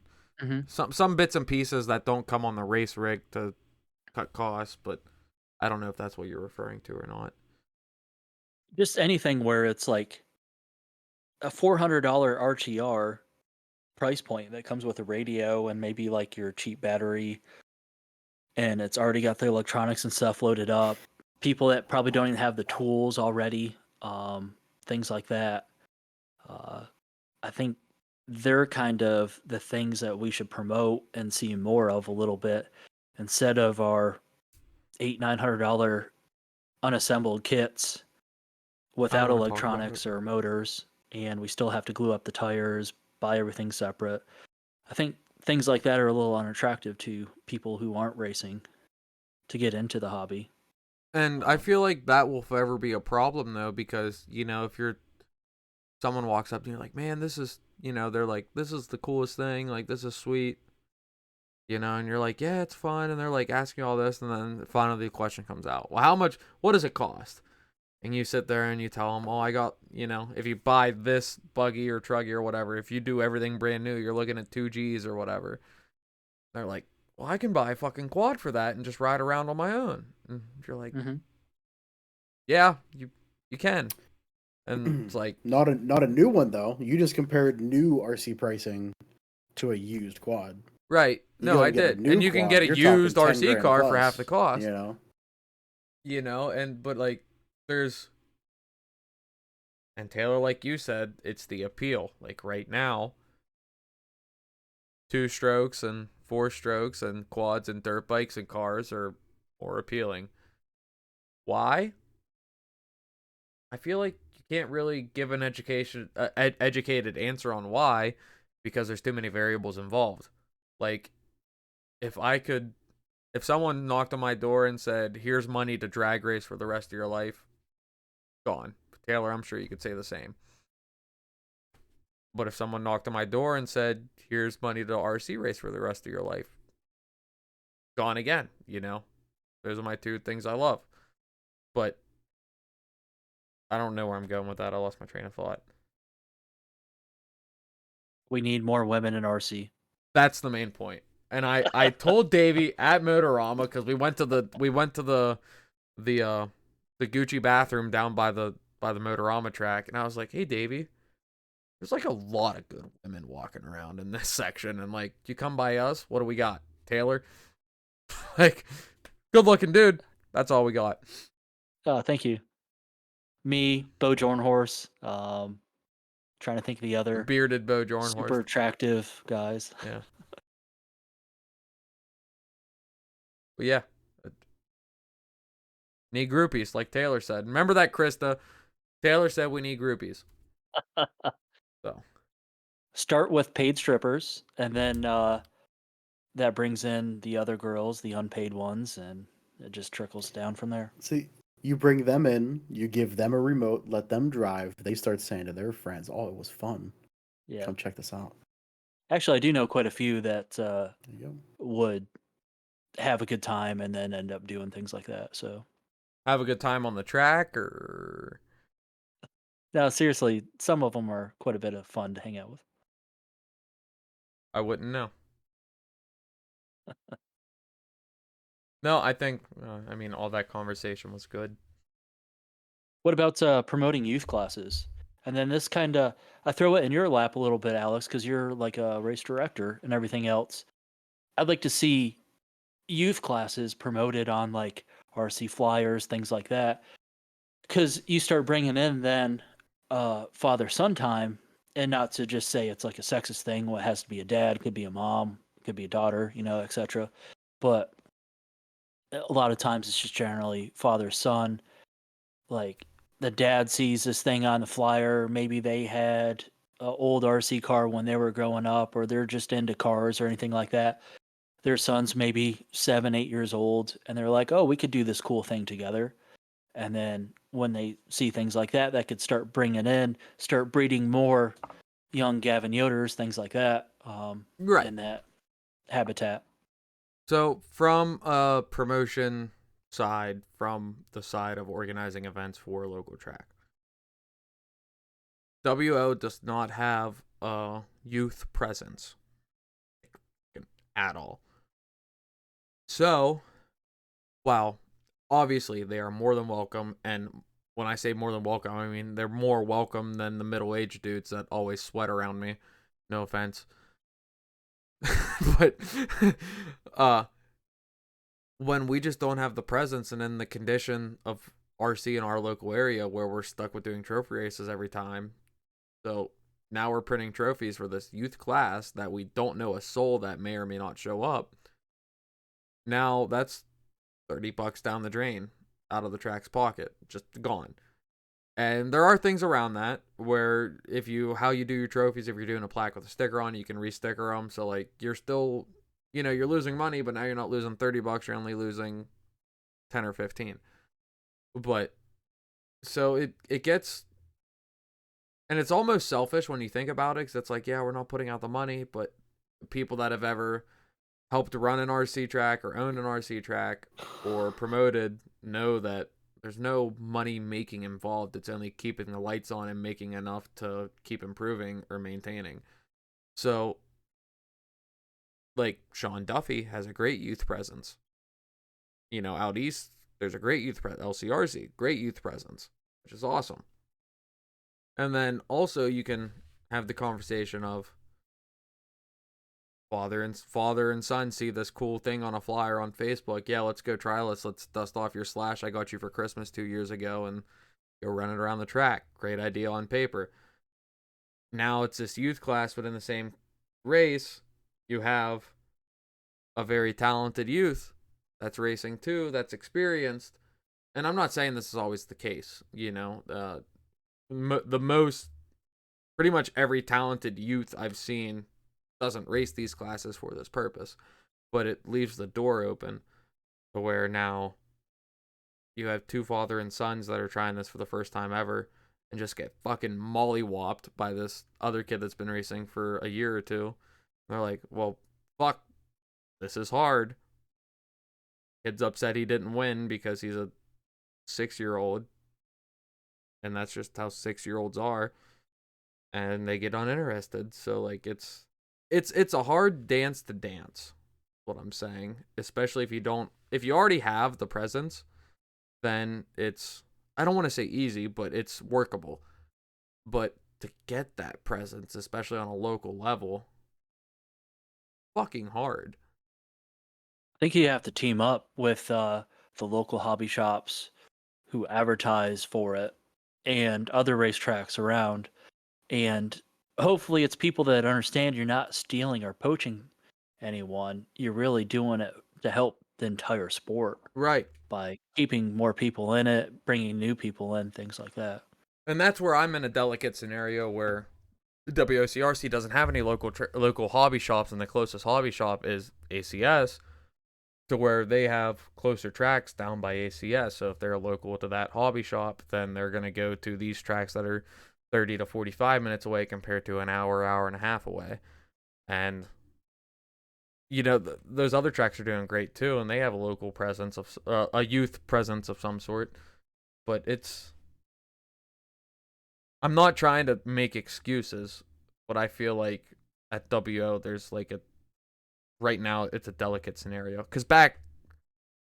some bits and pieces that don't come on the race rig to cut costs. But I don't know if that's what you're referring to or not. Just anything where it's like a $400 RTR price point that comes with a radio and maybe like your cheap battery, and it's already got the electronics and stuff loaded up. People that probably don't even have the tools already, things like that. I think they're kind of the things that we should promote and see more of a little bit instead of our $900 unassembled kits without wanna talk about electronics or motors, and we still have to glue up the tires, buy everything separate. I think things like that are a little unattractive to people who aren't racing to get into the hobby. And I feel like that will forever be a problem though, because if someone walks up and you're like, man, this is they're like, this is the coolest thing, like this is sweet, and you're like, yeah, it's fun, and they're like asking all this, and then finally the question comes out, well, what does it cost? And you sit there and you tell them, oh, I got, if you buy this buggy or truggy or whatever, if you do everything brand new, you're looking at 2Gs or whatever. They're like, well, I can buy a fucking quad for that and just ride around on my own. And you're like, yeah, you can. And it's like, not a new one though. You just compared new RC pricing to a used quad. right. No, I did. And you can get a used RC car for half the cost. But like and Taylor, like you said, it's the appeal. Like right now, 2-strokes and 4-strokes and quads and dirt bikes and cars are more appealing. Why? I feel like you can't really give an educated answer on why, because there's too many variables involved. Like, if someone knocked on my door and said, here's money to drag race for the rest of your life, gone. Taylor, I'm sure you could say the same. But if someone knocked on my door and said, here's money to RC race for the rest of your life, gone again, Those are my two things I love. But I don't know where I'm going with that. I lost my train of thought. We need more women in RC. That's the main point. And I told Davey at Motorama, because we went to the Gucci bathroom down by the Motorama track, and I was like, hey Davey, there's like a lot of good women walking around in this section, and like, you come by us, what do we got? Taylor? Like, good looking dude. That's all we got. Thank you. me, Bo Jornhorse. Trying to think of the other Bearded Bo super Jornhorst. attractive guys. Yeah. But yeah. Need groupies, like Taylor said. Remember that, Krista? Taylor said we need groupies. So Start with paid strippers, and then that brings in the other girls, the unpaid ones, and it just trickles down from there. See, you bring them in, you give them a remote, let them drive. They start saying to their friends, "Oh, it was fun. Yeah. Come check this out." Actually, I do know quite a few that There you go. would have a good time and then end up doing things like that. So, have a good time on the track, or no, seriously, some of them are quite a bit of fun to hang out with. I wouldn't know. No, I think, I mean, all that conversation was good. What about promoting youth classes? And then this kind of, I throw it in your lap a little bit, Alex, because you're like a race director and everything else. I'd like to see youth classes promoted on like RC flyers, things like that. Because you start bringing in then father son time, and not to just say it's like a sexist thing. What has to be a dad, could be a mom, could be a daughter, etc. But a lot of times it's just generally father son. Like the dad sees this thing on the flyer. Maybe they had an old RC car when they were growing up, or they're just into cars or anything like that. Their son's maybe 7, 8 years old, and they're like, "Oh, we could do this cool thing together." And then when they see things like that, that could start start breeding more young Gavin Yoders, things like that, Right. in that habitat. So from a promotion side, from the side of organizing events for a local track, WO does not have a youth presence at all. So, while obviously they are more than welcome, and when I say more than welcome, I mean they're more welcome than the middle-aged dudes that always sweat around me. No offense. But when we just don't have the presence, and in the condition of RC in our local area where we're stuck with doing trophy races every time, so now we're printing trophies for this youth class that we don't know a soul that may or may not show up. Now that's $30 down the drain, out of the track's pocket, just gone. And there are things around that where how you do your trophies, if you're doing a plaque with a sticker on, you can re-sticker them. So like you're still, you're losing money, but now you're not losing $30. You're only losing 10 or 15. But so it gets, and it's almost selfish when you think about it, because it's like, yeah, we're not putting out the money, but people that have ever helped run an RC track or owned an RC track or promoted know that there's no money making involved. It's only keeping the lights on and making enough to keep improving or maintaining. So, like, Sean Duffy has a great youth presence. Out east, there's a great youth presence. LCRC, great youth presence, which is awesome. And then also you can have the conversation of father and son see this cool thing on a flyer on Facebook. Yeah, let's go try this. Let's dust off your slash I got you for Christmas 2 years ago and go run it around the track. Great idea on paper. Now it's this youth class, but in the same race, you have a very talented youth that's racing too, that's experienced. And I'm not saying this is always the case. Pretty much every talented youth I've seen doesn't race these classes for this purpose, but it leaves the door open to where now you have two father and sons that are trying this for the first time ever and just get fucking mollywopped by this other kid that's been racing for a year or two. And they're like, well, fuck, this is hard. Kid's upset he didn't win because he's a 6-year-old, and that's just how 6-year-olds are, and they get uninterested. So like it's a hard dance to dance, what I'm saying, especially if you already have the presence, then it's, I don't want to say easy, but it's workable. But to get that presence, especially on a local level, fucking hard. I think you have to team up with the local hobby shops who advertise for it, and other racetracks around. And hopefully it's people that understand you're not stealing or poaching anyone. You're really doing it to help the entire sport Right. by keeping more people in it, bringing new people in, things like that. And that's where I'm in a delicate scenario where the WOCRC doesn't have any local hobby shops, and the closest hobby shop is ACS, to where they have closer tracks down by ACS. So if they're local to that hobby shop, then they're going to go to these tracks that are 30 to 45 minutes away compared to an hour and a half away. And those other tracks are doing great too, and they have a local presence of a youth presence of some sort. But I'm not trying to make excuses, but I feel like at WO there's right now it's a delicate scenario, because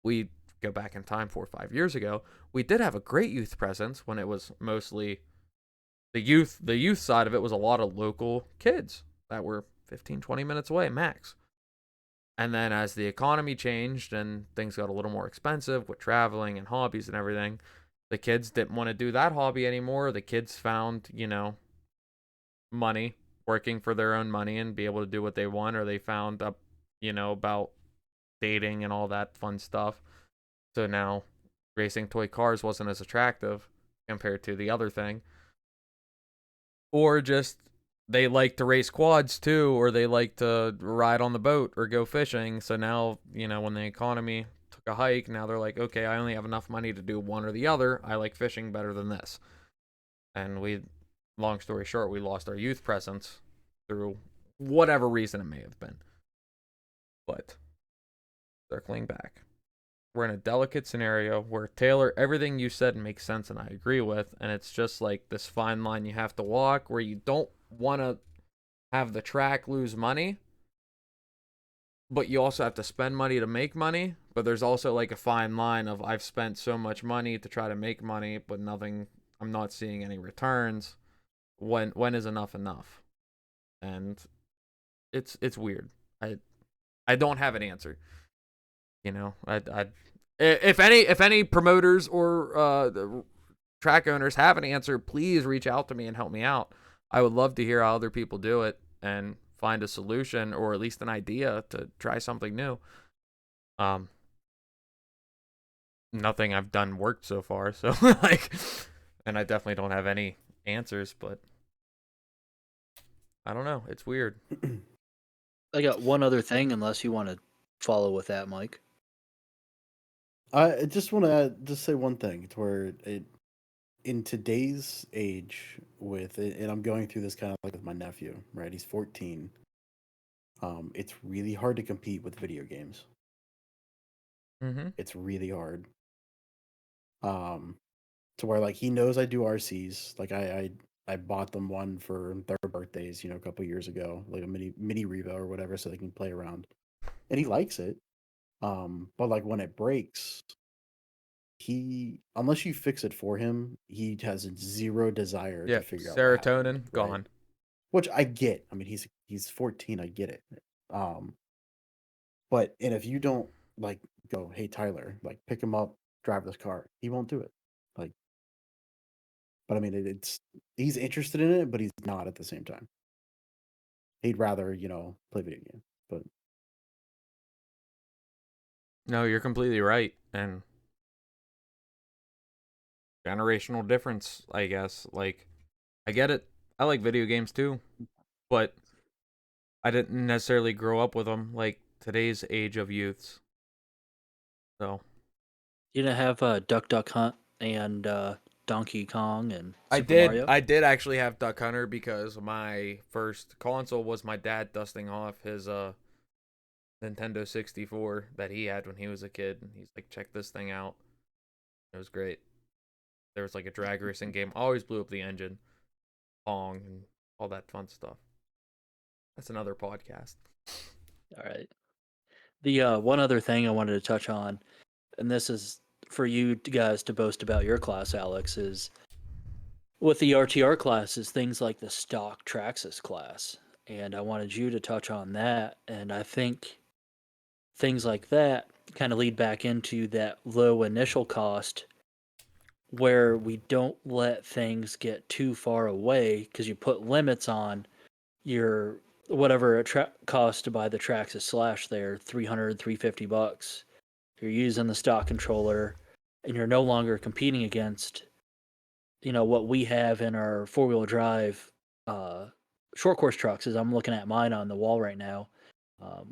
we go back in time 4 or 5 years ago, we did have a great youth presence when it was mostly the youth side of it was a lot of local kids that were 15-20 minutes away max. And then as the economy changed and things got a little more expensive with traveling and hobbies and everything, the kids didn't want to do that hobby anymore. The kids found, money, working for their own money and be able to do what they want, or they found up, about dating and all that fun stuff. So now racing toy cars wasn't as attractive compared to the other thing. Or just they like to race quads too, or they like to ride on the boat or go fishing. So now, when the economy took a hike, now they're like, okay, I only have enough money to do one or the other. I like fishing better than this. And long story short, we lost our youth presence through whatever reason it may have been. But circling back, we're in a delicate scenario where, Taylor, everything you said makes sense and I agree with, and it's just like this fine line you have to walk where you don't want to have the track lose money, but you also have to spend money to make money. But there's also like a fine line of, I've spent so much money to try to make money, but I'm not seeing any returns. When is enough? And it's weird. I don't have an answer. If any promoters or track owners have an answer, please reach out to me and help me out. I would love to hear how other people do it and find a solution, or at least an idea to try something new. Nothing I've done worked so far, so and I definitely don't have any answers, but I don't know. It's weird. I got one other thing, unless you want to follow with that, Mike. I just want to just say one thing to where in today's age with it, and I'm going through this kind of like with my nephew, right? He's 14. It's really hard to compete with video games. Mm-hmm. It's really hard. To where like he knows I do RCs. Like I bought them one for their birthdays, a couple years ago, like a mini Revo or whatever, so they can play around, and he likes it. But like when it breaks, unless you fix it for him, he has zero desire to figure out what serotonin happened, gone. right? Which I get. I mean, he's 14. I get it. But if you don't like go, hey Tyler, like pick him up, drive this car, he won't do it. Like, but I mean, he's interested in it, but he's not at the same time. He'd rather play video games. But No, you're completely right. And generational difference, I guess. Like, I get it. I like video games too, but I didn't necessarily grow up with them like today's age of youths. So You didn't have Duck Duck Hunt and Donkey Kong and I Super did. Mario? I did actually have Duck Hunter, because my first console was my dad dusting off his Nintendo 64 that he had when he was a kid, and he's like, check this thing out. It was great. There was like a drag racing game. Always blew up the engine, Pong, and all that fun stuff. That's another podcast. All right. The one other thing I wanted to touch on, and this is for you guys to boast about your class, Alex, is with the RTR classes, things like the stock Traxxas class. And I wanted you to touch on that. And I think things like that kind of lead back into that low initial cost where we don't let things get too far away, because you put limits on your whatever it costs to buy the Traxxas Slash there, $350. You're using the stock controller, and you're no longer competing against, what we have in our four-wheel drive short course trucks. As I'm looking at mine on the wall right now,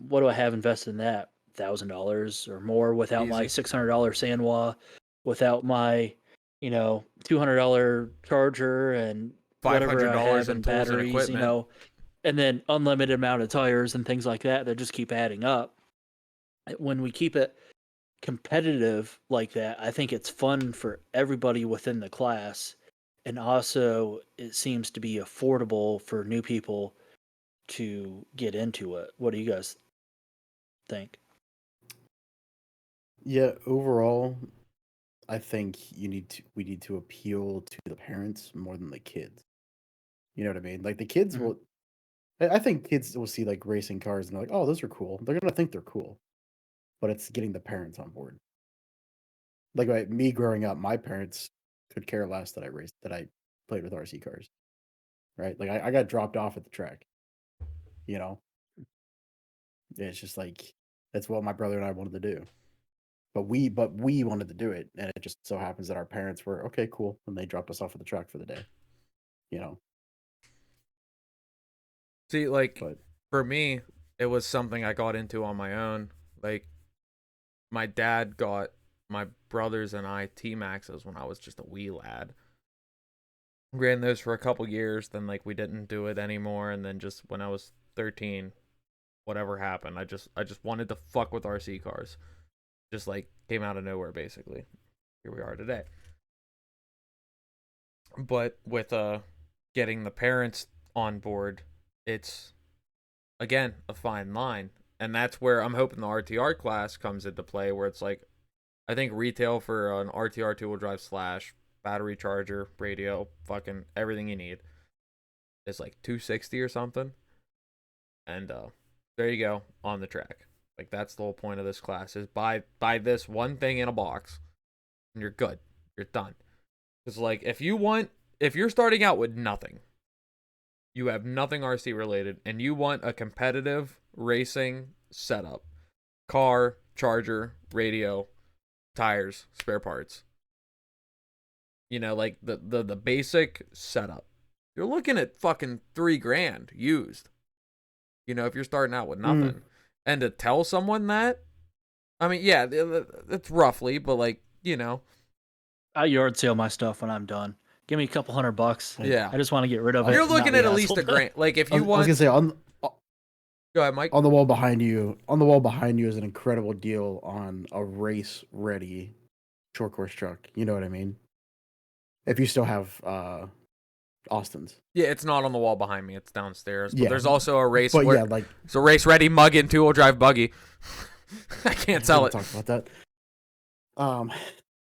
what do I have invested in that? $1,000 or more without my Easy. $600 Sandwa, without my, $200 charger and whatever I $500 have in in tools and batteries, equipment. and then unlimited amount of tires and things like that that just keep adding up. When we keep it competitive like that, I think it's fun for everybody within the class, and also it seems to be affordable for new people to get into it. What do you guys think? Yeah, overall, I think we need to appeal to the parents more than the kids. You know what I mean? Like the kids Mhm. will I think kids will see like racing cars and they're like, "Oh, those are cool." They're gonna think they're cool, but it's getting the parents on board. Like me growing up, my parents could care less that I played with RC cars, right? Like I got dropped off at the track, you know. It's just like that's what my brother and I wanted to do. But we wanted to do it, and it just so happens that our parents were okay, cool, and they dropped us off at the track for the day, you know. See, like, But for me, it was something I got into on my own. Like, my dad got my brothers and I T-Maxes when I was just a wee lad. Ran those for a couple years, then, like, we didn't do it anymore, and then just when I was 13, whatever happened, I just wanted to fuck with RC cars. Just, like, came out of nowhere, basically. Here we are today. But with getting the parents on board, it's again a fine line, and that's where I'm hoping the RTR class comes into play, where it's like I think retail for an RTR two-wheel drive slash battery charger, radio, fucking everything you need is like $260 or something, and there you go on the track. Like that's the whole point of this class is buy this one thing in a box, and you're good, you're done. Because like if you're starting out with nothing, you have nothing RC related, and you want a competitive racing setup, car, charger, radio, tires, spare parts, like the basic setup, you're looking at fucking $3,000 used, if you're starting out with nothing. And to tell someone that, I mean, yeah, it's roughly, but like, I yard sale my stuff when I'm done. Give me a couple $100. yeah, I just want to get rid of it. you're and not looking be at least hassled. $1,000. Like if you I was want, gonna say go ahead, Mike. on the wall behind you is an incredible deal on a race ready short course truck. You know what I mean? If you still have Austin's. Yeah, it's not on the wall behind me. It's downstairs. But Yeah, there's also a race. But yeah, like it's a race ready muggin 2-wheel drive buggy. I can't sell we'll it. talk about that.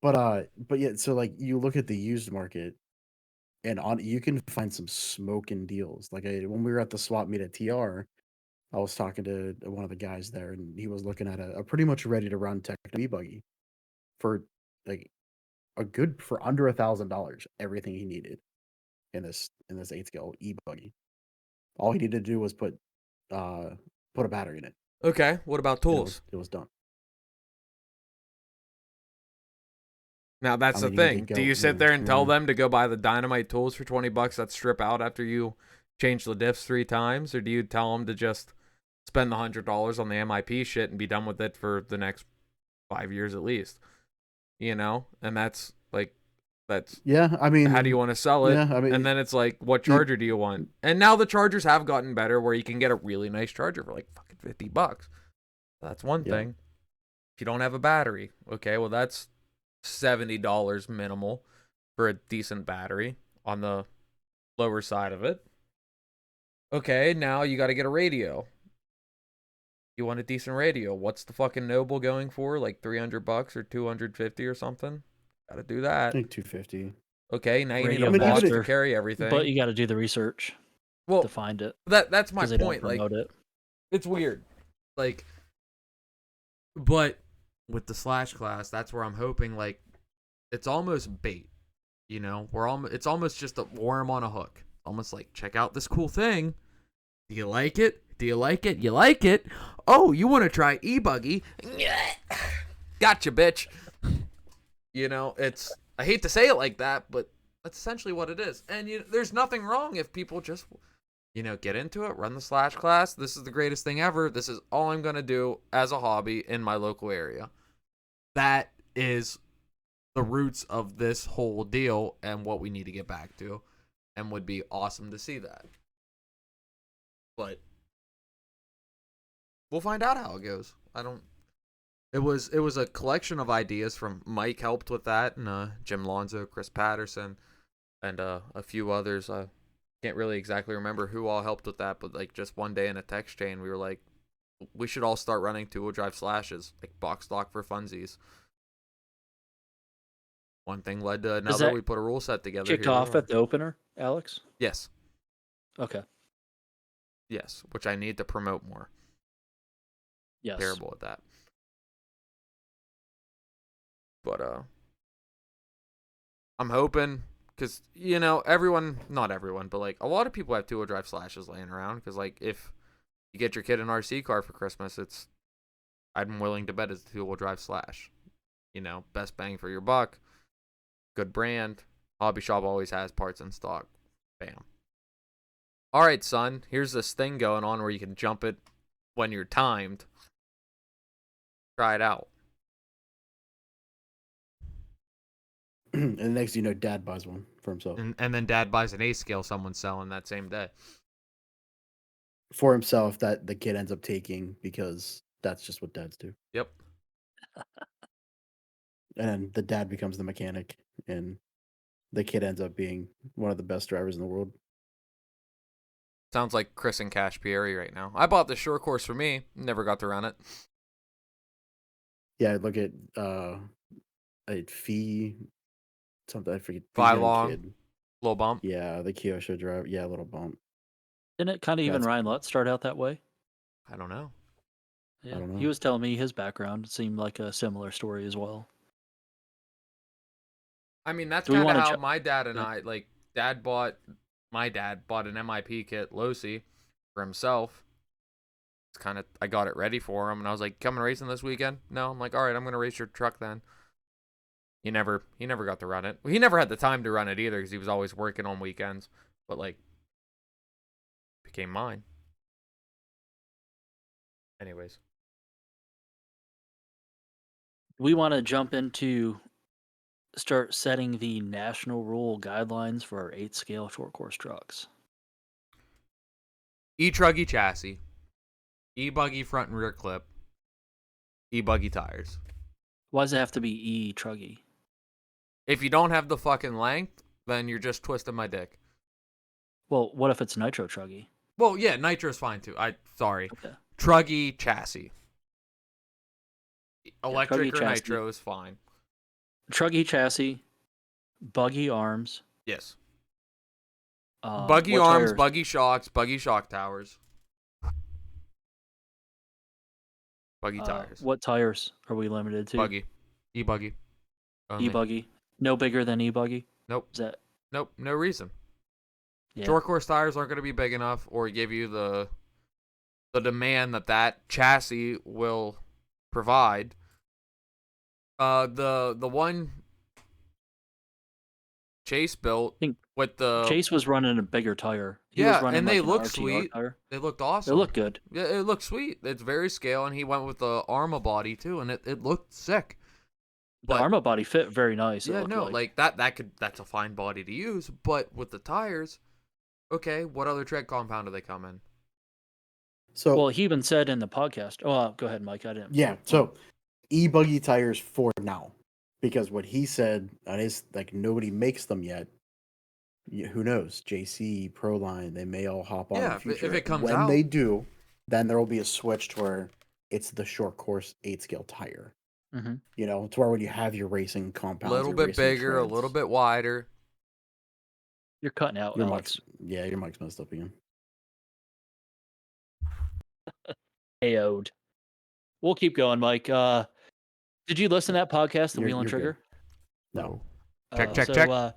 But yeah, so like you look at the used market, and you can find some smoking deals. Like when we were at the swap meet at TR, I was talking to one of the guys there, and he was looking at a pretty much ready to run Techno e-buggy for like for under $1,000, everything he needed in this 8 scale e-buggy. All he needed to do was put a battery in it. Okay, what about tools? It was done. Now that's I the mean, you thing. could Do go- you sit there and tell mm. them to go buy the dynamite tools for $20 that strip out after you change the diffs 3 times, or do you tell them to just spend the $100 on the MIP shit and be done with it for the next 5 years at least? And that's Yeah, I mean, how do you want to sell it? Yeah, I mean, and then it's like, what charger do you want? And now the chargers have gotten better where you can get a really nice charger for like fucking $50. That's one Yeah. thing. If you don't have a battery, okay, well that's $70 minimal for a decent battery on the lower side of it. Okay, now you got to get a radio. You want a decent radio. What's the fucking Noble going for? Like $300 or $250 or something? Got to do I that. think $250. Okay, now you need Radio a I mean, box even to if- carry everything. But you got to do the research well, to find it, that's my because they don't point. Like, promote it. it's weird. Like, but with the Slash class, that's where I'm hoping, like, it's almost bait. You know, it's almost just a worm on a hook. Almost like, check out this cool thing. Do you like it? Do you like it? You like it? Oh, you want to try e-buggy? Gotcha, bitch. You know, I hate to say it like that, but that's essentially what it is. And there's nothing wrong if people just, get into it, run the slash class. This is the greatest thing ever. This is all I'm going to do as a hobby in my local area. That is the roots of this whole deal and what we need to get back to, and would be awesome to see that. But we'll find out how it goes. It was a collection of ideas from Mike helped with that, and Jim Lonzo, Chris Patterson, and a few others. I can't really exactly remember who all helped with that, but like just one day in a text chain, we were like, we should all start running 2-wheel drive slashes, like box stock for funsies. One thing led to another. We put a rule set together. Kick off at the opener, Alex? Yes. Okay. Yes, which I need to promote more. Yes. Terrible at that. But I'm hoping, because not everyone, but like a lot of people have 2-wheel drive slashes laying around. Because like if you get your kid an RC car for Christmas, I'm willing to bet it's a 2-wheel drive slash. Best bang for your buck. Good brand. Hobby shop always has parts in stock. Bam. All right, son. Here's this thing going on where you can jump it when you're timed. Try it out. And the next Dad buys one for himself. And then Dad buys an A scale someone's selling that same day. For himself that the kid ends up taking because that's just what dads do. Yep. And then the dad becomes the mechanic, and the kid ends up being one of the best drivers in the world. Sounds like Chris and Cash Pieri right now. I bought the short course for me. Never got to run it. Yeah, look at Fee something, I forget. Fly long. Little bump. Yeah, the Kyosho driver. Yeah, little bump. Didn't it kind of even Ryan Lutz start out that way? I don't know. Yeah, I don't know. He was telling me his background. It seemed like a similar story as well. I mean, that's kind of how my dad and my dad bought an MIP kit, Losi, for himself. It's kind of, I got it ready for him, and I was like, coming racing this weekend? No, I'm like, all right, I'm going to race your truck then. He never got to run it. Well, he never had the time to run it either because he was always working on weekends. But like, became mine. Anyways. We want to jump into start setting the national rule guidelines for our 8-scale short course trucks. E-truggy chassis, E-buggy front and rear clip, E-buggy tires. Why does it have to be E-truggy? If you don't have the fucking length, then you're just twisting my dick. Well, what if it's nitro truggy? Well, yeah, nitro's fine too. Sorry. Okay. Truggy chassis. Electric truggy or chassis. nitro is fine. Truggy chassis, buggy arms. Yes. Buggy what arms, tires? buggy shocks, buggy shock towers. Buggy tires. What tires are we limited to? Buggy. E-buggy. Only. E-buggy. No bigger than E-buggy? Nope. Is that? Nope, no reason. Yeah. Short course tires aren't going to be big enough or give you the demand that chassis will provide. The one Chase built with the Chase was running a bigger tire. He yeah, was running and they like look an RTR sweet. Tire. They looked awesome. They look good. Yeah, it looked sweet. It's very scale, and he went with the Arma body too, and it looked sick. The Arma body fit very nice. Yeah, no, like that's a fine body to use, but with the tires, okay, what other tread compound do they come in? So well, he even said in the podcast. Oh, go ahead, Mike. I didn't. Yeah, so e-buggy tires for now, because what he said is like nobody makes them yet. Who knows? JC, Proline, they may all hop on. Yeah, in the future. if it comes when out, they do, then there will be a switch to where it's the short course 8-scale tire. Mm-hmm. You know, it's where when you have your racing compounds, a little your bit racing bigger, treads. a little bit wider. You're cutting out, Your Alex. your mic's messed up again. AO'd. We'll keep going, Mike. Did you listen to that podcast, The Wheel and You're Trigger? good. No. Check.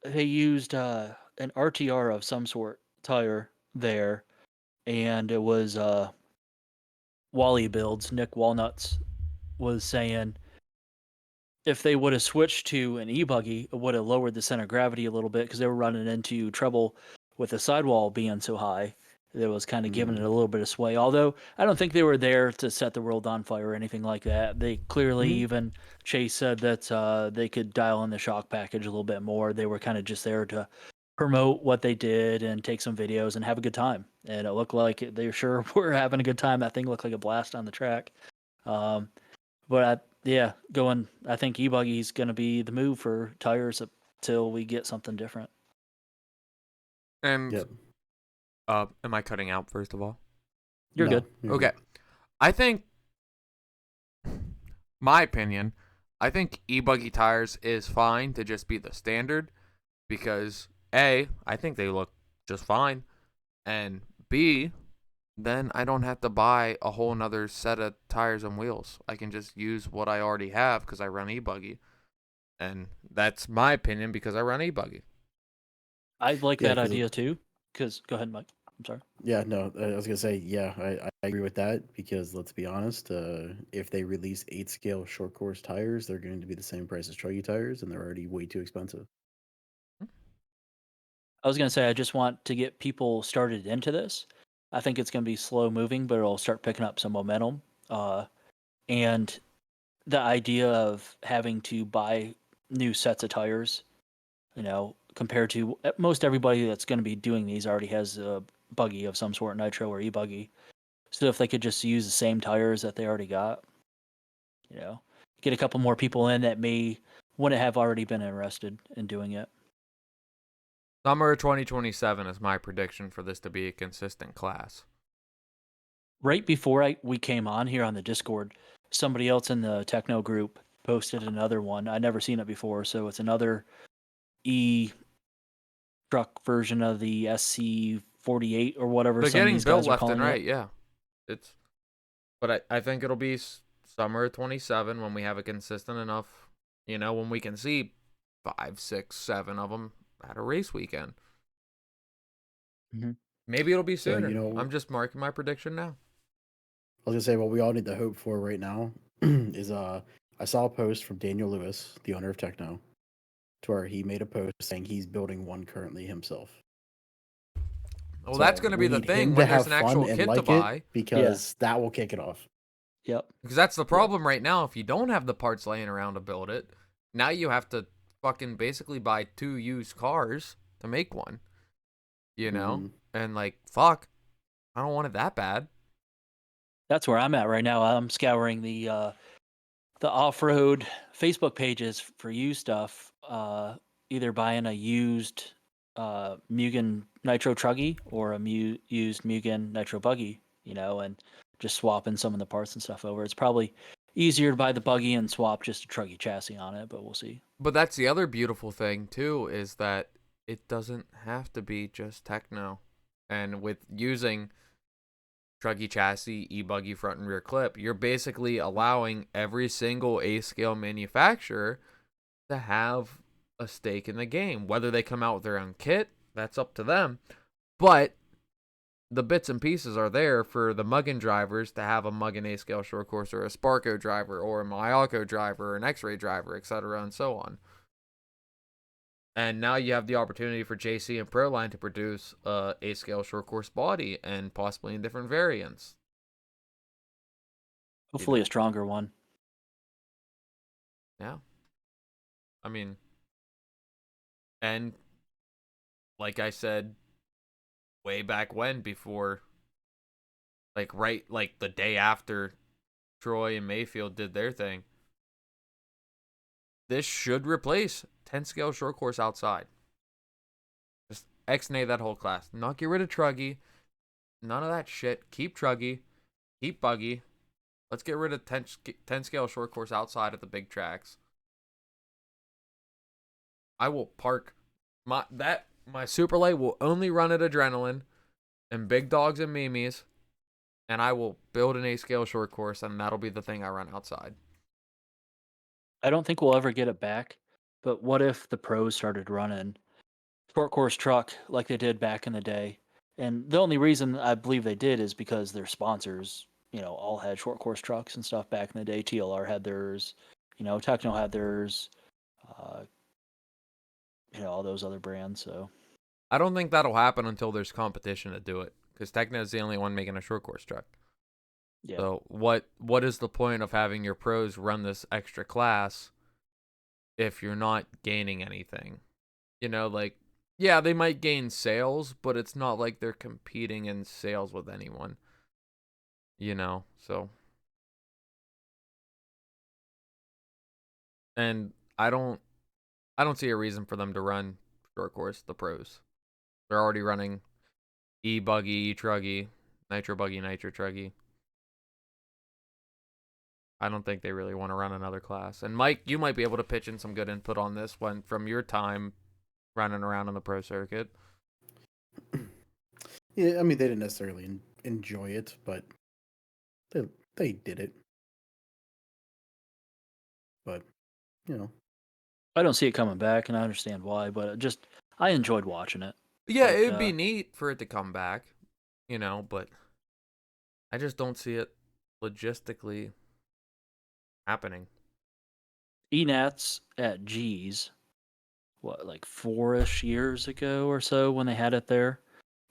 they used an RTR of some sort tire there, and it was Wally Builds. Nick Walnuts was saying if they would have switched to an e-buggy, it would have lowered the center of gravity a little bit because they were running into trouble with the sidewall being so high. That was kind of giving it a little bit of sway. Although I don't think they were there to set the world on fire or anything like that. They clearly, even Chase said that they could dial in the shock package a little bit more. They were kind of just there to promote what they did and take some videos and have a good time. And it looked like they sure were having a good time. That thing looked like a blast on the track. But I think e-buggy's going to be the move for tires until we get something different. And Yep. am I cutting out first of all? You're No, good. you're Okay. I think, my opinion, I think e-buggy tires is fine to just be the standard because A, I think they look just fine, and B, then I don't have to buy a whole nother set of tires and wheels. I can just use what I already have because I run e-buggy. And that's my opinion because I run e-buggy. I like Yeah, that 'cause idea too. Because go ahead, Mike. I'm sorry. Yeah, no, I was gonna say, yeah, I agree with that because let's be honest, if they release 8 scale short course tires, they're going to be the same price as truggy tires, and they're already way too expensive. I was going to say I just want to get people started into this. I think it's going to be slow moving, but it'll start picking up some momentum. And the idea of having to buy new sets of tires, compared to most everybody that's going to be doing these already has a buggy of some sort, nitro or e-buggy. So if they could just use the same tires that they already got, get a couple more people in that wouldn't have already been interested in doing it. Summer 2027 is my prediction for this to be a consistent class. Right before we came on here on the Discord, somebody else in the techno group posted another one. I'd never seen it before, so it's another truck version of the SC48 or whatever They're some of getting these built guys are left calling and right, it. yeah. But I think it'll be summer 27 when we have a consistent enough, when we can see 5, 6, 7 of them at a race weekend. Mm-hmm. Maybe it'll be So, sooner. I'm just marking my prediction now. I was gonna say what we all need to hope for right now is I saw a post from Daniel Lewis, the owner of Techno, to where he made a post saying he's building one currently himself. Well, So that's going to be we the need thing him when to there's have an fun actual and kit to like buy. it because that will kick it off. Yep. Because that's the problem right now. If you don't have the parts laying around to build it, now you have to fucking basically buy 2 used cars to make one. And fuck, I don't want it that bad. That's where I'm at right now. I'm scouring the off-road Facebook pages for used stuff. Either buying a used Mugen Nitro Truggy or a used Mugen Nitro Buggy, and just swapping some of the parts and stuff over. It's probably easier to buy the buggy and swap just a Truggy chassis on it, but we'll see. But that's the other beautiful thing, too, is that it doesn't have to be just techno. And with using Truggy chassis, e-buggy front and rear clip, you're basically allowing every single A-scale manufacturer to have a stake in the game. Whether they come out with their own kit, that's up to them. But the bits and pieces are there for the Muggin drivers to have a Muggin A-scale short course or a Sparko driver or a Myalco driver or an X-Ray driver, etc. and so on. And now you have the opportunity for JC and Proline to produce a A-scale short course body and possibly in different variants. Hopefully a stronger one. Yeah. I mean, and like I said, way back when, before, the day after Troy and Mayfield did their thing, this should replace 10 scale short course outside. Just X-nay that whole class. Not get rid of Truggy. None of that shit. Keep Truggy. Keep Buggy. Let's get rid of 10 scale short course outside at the big tracks. I will park my super light will only run at Adrenaline and Big Dogs and Mimis, and I will build an A-scale short course, and that'll be the thing I run outside. I don't think we'll ever get it back, but what if the pros started running short course truck like they did back in the day. And the only reason I believe they did is because their sponsors, all had short course trucks and stuff back in the day. TLR had theirs, Techno had theirs, uh, all those other brands. So I don't think that'll happen until there's competition to do it, because Tecna is the only one making a short course truck. yeah, So what is the point of having your pros run this extra class if you're not gaining anything? Yeah, they might gain sales, but it's not like they're competing in sales with anyone. So. And I don't see a reason for them to run short course, the pros. They're already running E-Buggy, E-Truggy, Nitro Buggy, Nitro Truggy. I don't think they really want to run another class. And Mike, you might be able to pitch in some good input on this one from your time running around on the pro circuit. Yeah, I mean, they didn't necessarily enjoy it, but they did it. But, I don't see it coming back, and I understand why. But I enjoyed watching it. Yeah, Like, it'd be neat for it to come back, but I just don't see it logistically happening. ENATS at G's, like 4-ish years ago or so when they had it there.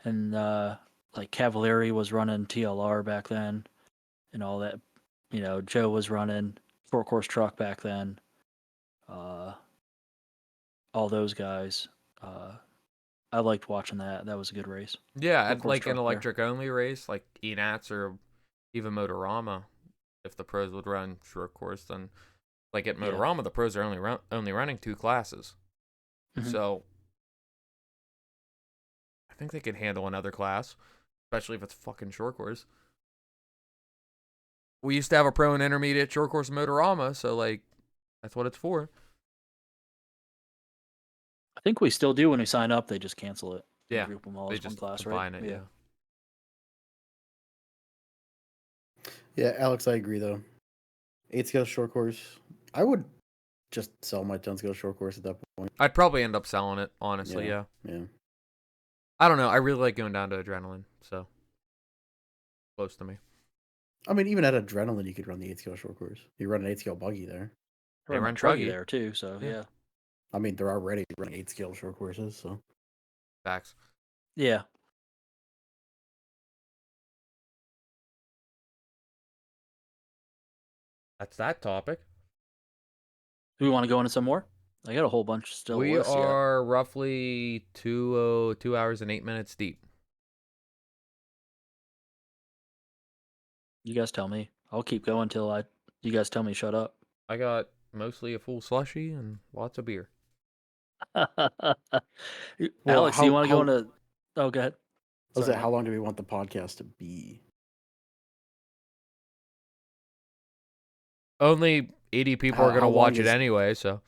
And like Cavalieri was running TLR back then and all that. Joe was running four course truck back then. All those guys. I liked watching that. That was a good race. Yeah, Of I'd course, like an truck there. electric only race like ENATS or even Motorama. If the pros would run short course, then like at Yeah. Motorama, the pros are only running 2 classes. Mhm. So I think they could handle another class, especially if it's fucking short course. We used to have a pro and intermediate short course Motorama, so like that's what it's for. I think we still do when we sign up. They just cancel it. Yeah, Group them all they as one just class, combine right? it. Yeah. yeah, Alex, I agree though. 8-scale short course. I would just sell my 10-scale short course at that point. I'd probably end up selling it, honestly. Yeah. Yeah. I don't know. I really like going down to Adrenaline, so close to me. I mean, even at Adrenaline, you could run the 8-scale short course. You run an 8-scale buggy there. They Run run Truggy Truggy. there too. So Yeah. yeah. I mean, they're already running 8-scale short courses, so. Facts. Yeah. That's that topic. Do we want to go into some more? I got a whole bunch still. We list yet. are roughly 2 hours and 8 minutes deep. You guys tell me. I'll keep going till you guys tell me shut up. I got mostly a full slushy and lots of beer. Alex, do you want to go into? Oh, go ahead. Sorry, How Mike. long do we want the podcast to be? Only 80 people are going to how long watch it is- anyway, so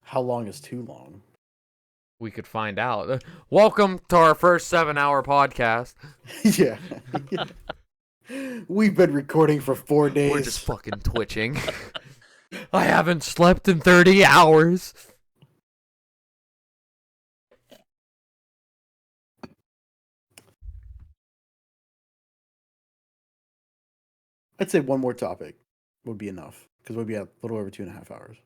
How long is too long? we could find out. Welcome to our first 7-hour podcast. Yeah. We've been recording for 4 days. We're just fucking twitching. I haven't slept in 30 hours. I'd say one more topic would be enough because we'll be at a little over 2.5 hours.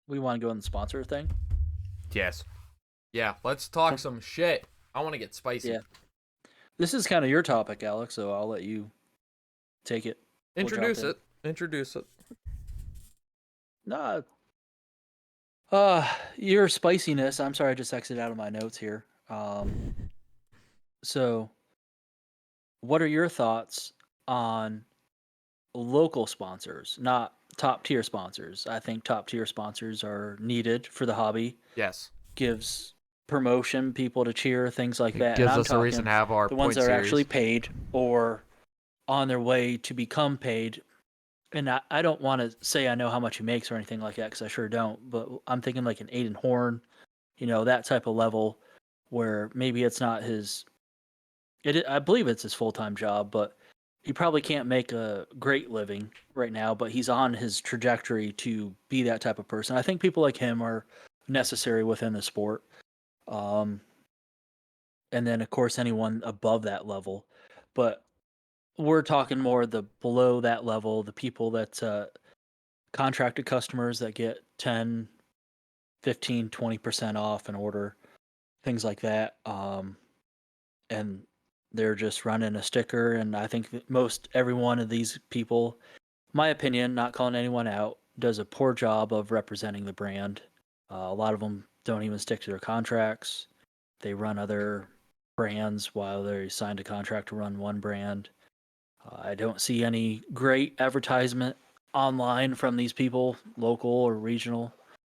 We want to go in the sponsor thing. Yes. Yeah, let's talk some shit. I want to get spicy. Yeah. This is kind of your topic, Alex. So I'll let you take it. We'll jump Introduce in. it. Introduce it. Nah. Your spiciness. I'm sorry, I just exited out of my notes here. So, what are your thoughts on local sponsors, not top tier sponsors? I think top tier sponsors are needed for the hobby. Yes. Gives promotion, people to cheer, things like that. Gives And I'm us a reason to talking have our the ones point that are series. actually paid or on their way to become paid. And I don't want to say I know how much he makes or anything like that because I sure don't. But I'm thinking like an Aiden Horn, that type of level where maybe it's not his. I believe it's his full-time job, but he probably can't make a great living right now. But he's on his trajectory to be that type of person. I think people like him are necessary within the sport. And then of course anyone above that level. But we're talking more the below that level, the people that contracted customers that get 10, 15, 20% off an order, things like that. And they're just running a sticker. And I think that most every one of these people, my opinion, not calling anyone out, does a poor job of representing the brand. A lot of them don't even stick to their contracts. They run other brands while they signed a contract to run one brand. I don't see any great advertisement online from these people, local or regional,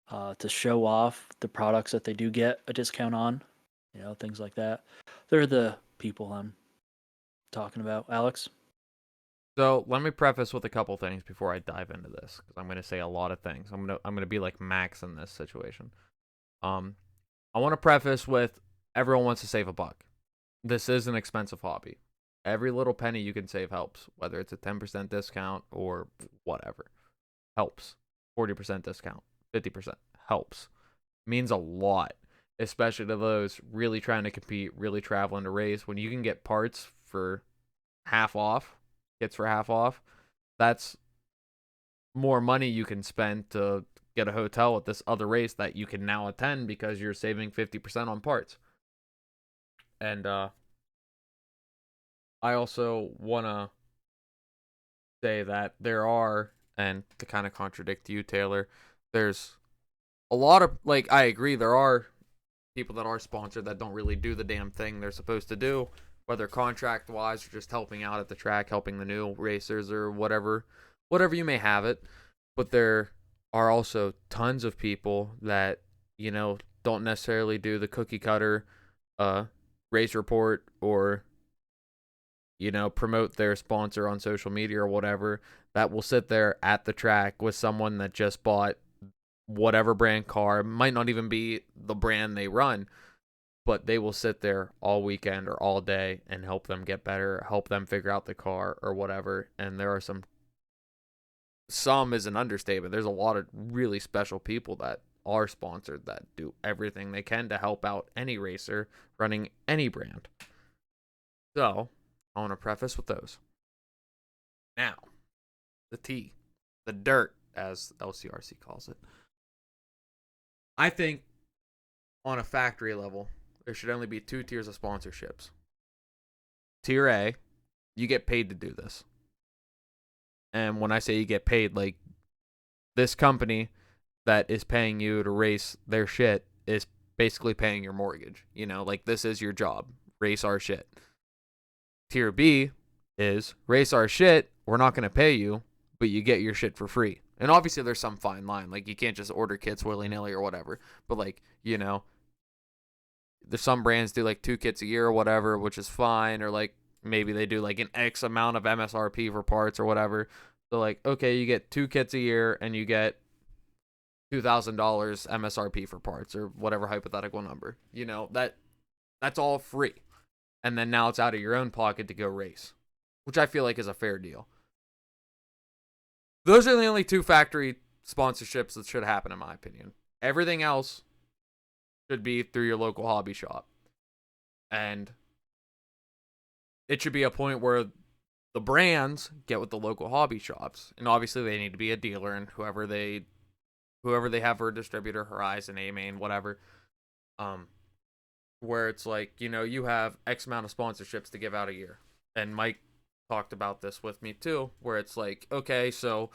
to show off the products that they do get a discount on, things like that. They're the people I'm talking about. Alex? So let me preface with a couple things before I dive into this, because I'm going to say a lot of things. I'm gonna be like Max in this situation. I want to preface with everyone wants to save a buck. This is an expensive hobby. Every little penny you can save helps, whether it's a 10% discount or whatever. Helps. 40% discount, 50% helps. Means a lot, especially to those really trying to compete, really traveling to race. When you can get parts for half off, kits for half off, that's more money you can spend to get a hotel at this other race that you can now attend because you're saving 50% on parts. And I also want to say that there are, and to kind of contradict you, Taylor, there's a lot of, like, I agree, there are people that are sponsored that don't really do the damn thing they're supposed to do, whether contract-wise or just helping out at the track, helping the new racers or whatever you may have it. But there are also tons of people that, don't necessarily do the cookie cutter race report or, promote their sponsor on social media or whatever, that will sit there at the track with someone that just bought whatever brand car. It might not even be the brand they run, but they will sit there all weekend or all day and help them get better, help them figure out the car or whatever. And there are some is an understatement. There's a lot of really special people that are sponsored that do everything they can to help out any racer running any brand. So I want to preface with those. Now, the tea, the dirt, as LCRC calls it. I think on a factory level, there should only be 2 tiers of sponsorships. Tier A, you get paid to do this. And when I say you get paid, like, this company that is paying you to race their shit is basically paying your mortgage. Like, this is your job. Race our shit. Tier B is race our shit. We're not going to pay you, but you get your shit for free. And obviously there's some fine line. Like, you can't just order kits willy-nilly or whatever. But, like, there's some brands do, like, 2 kits a year or whatever, which is fine. Or, like, maybe they do, like, an X amount of MSRP for parts or whatever. So, like, okay, you get 2 kits a year and you get $2,000 MSRP for parts or whatever hypothetical number. That's all free. And then now it's out of your own pocket to go race, which I feel like is a fair deal. Those are the only 2 factory sponsorships that should happen, in my opinion. Everything else should be through your local hobby shop. And it should be a point where the brands get with the local hobby shops. And obviously they need to be a dealer, and whoever they have for a distributor, Horizon, A-Main, whatever. Where it's like, you have X amount of sponsorships to give out a year. And Mike talked about this with me too, where it's like, okay, so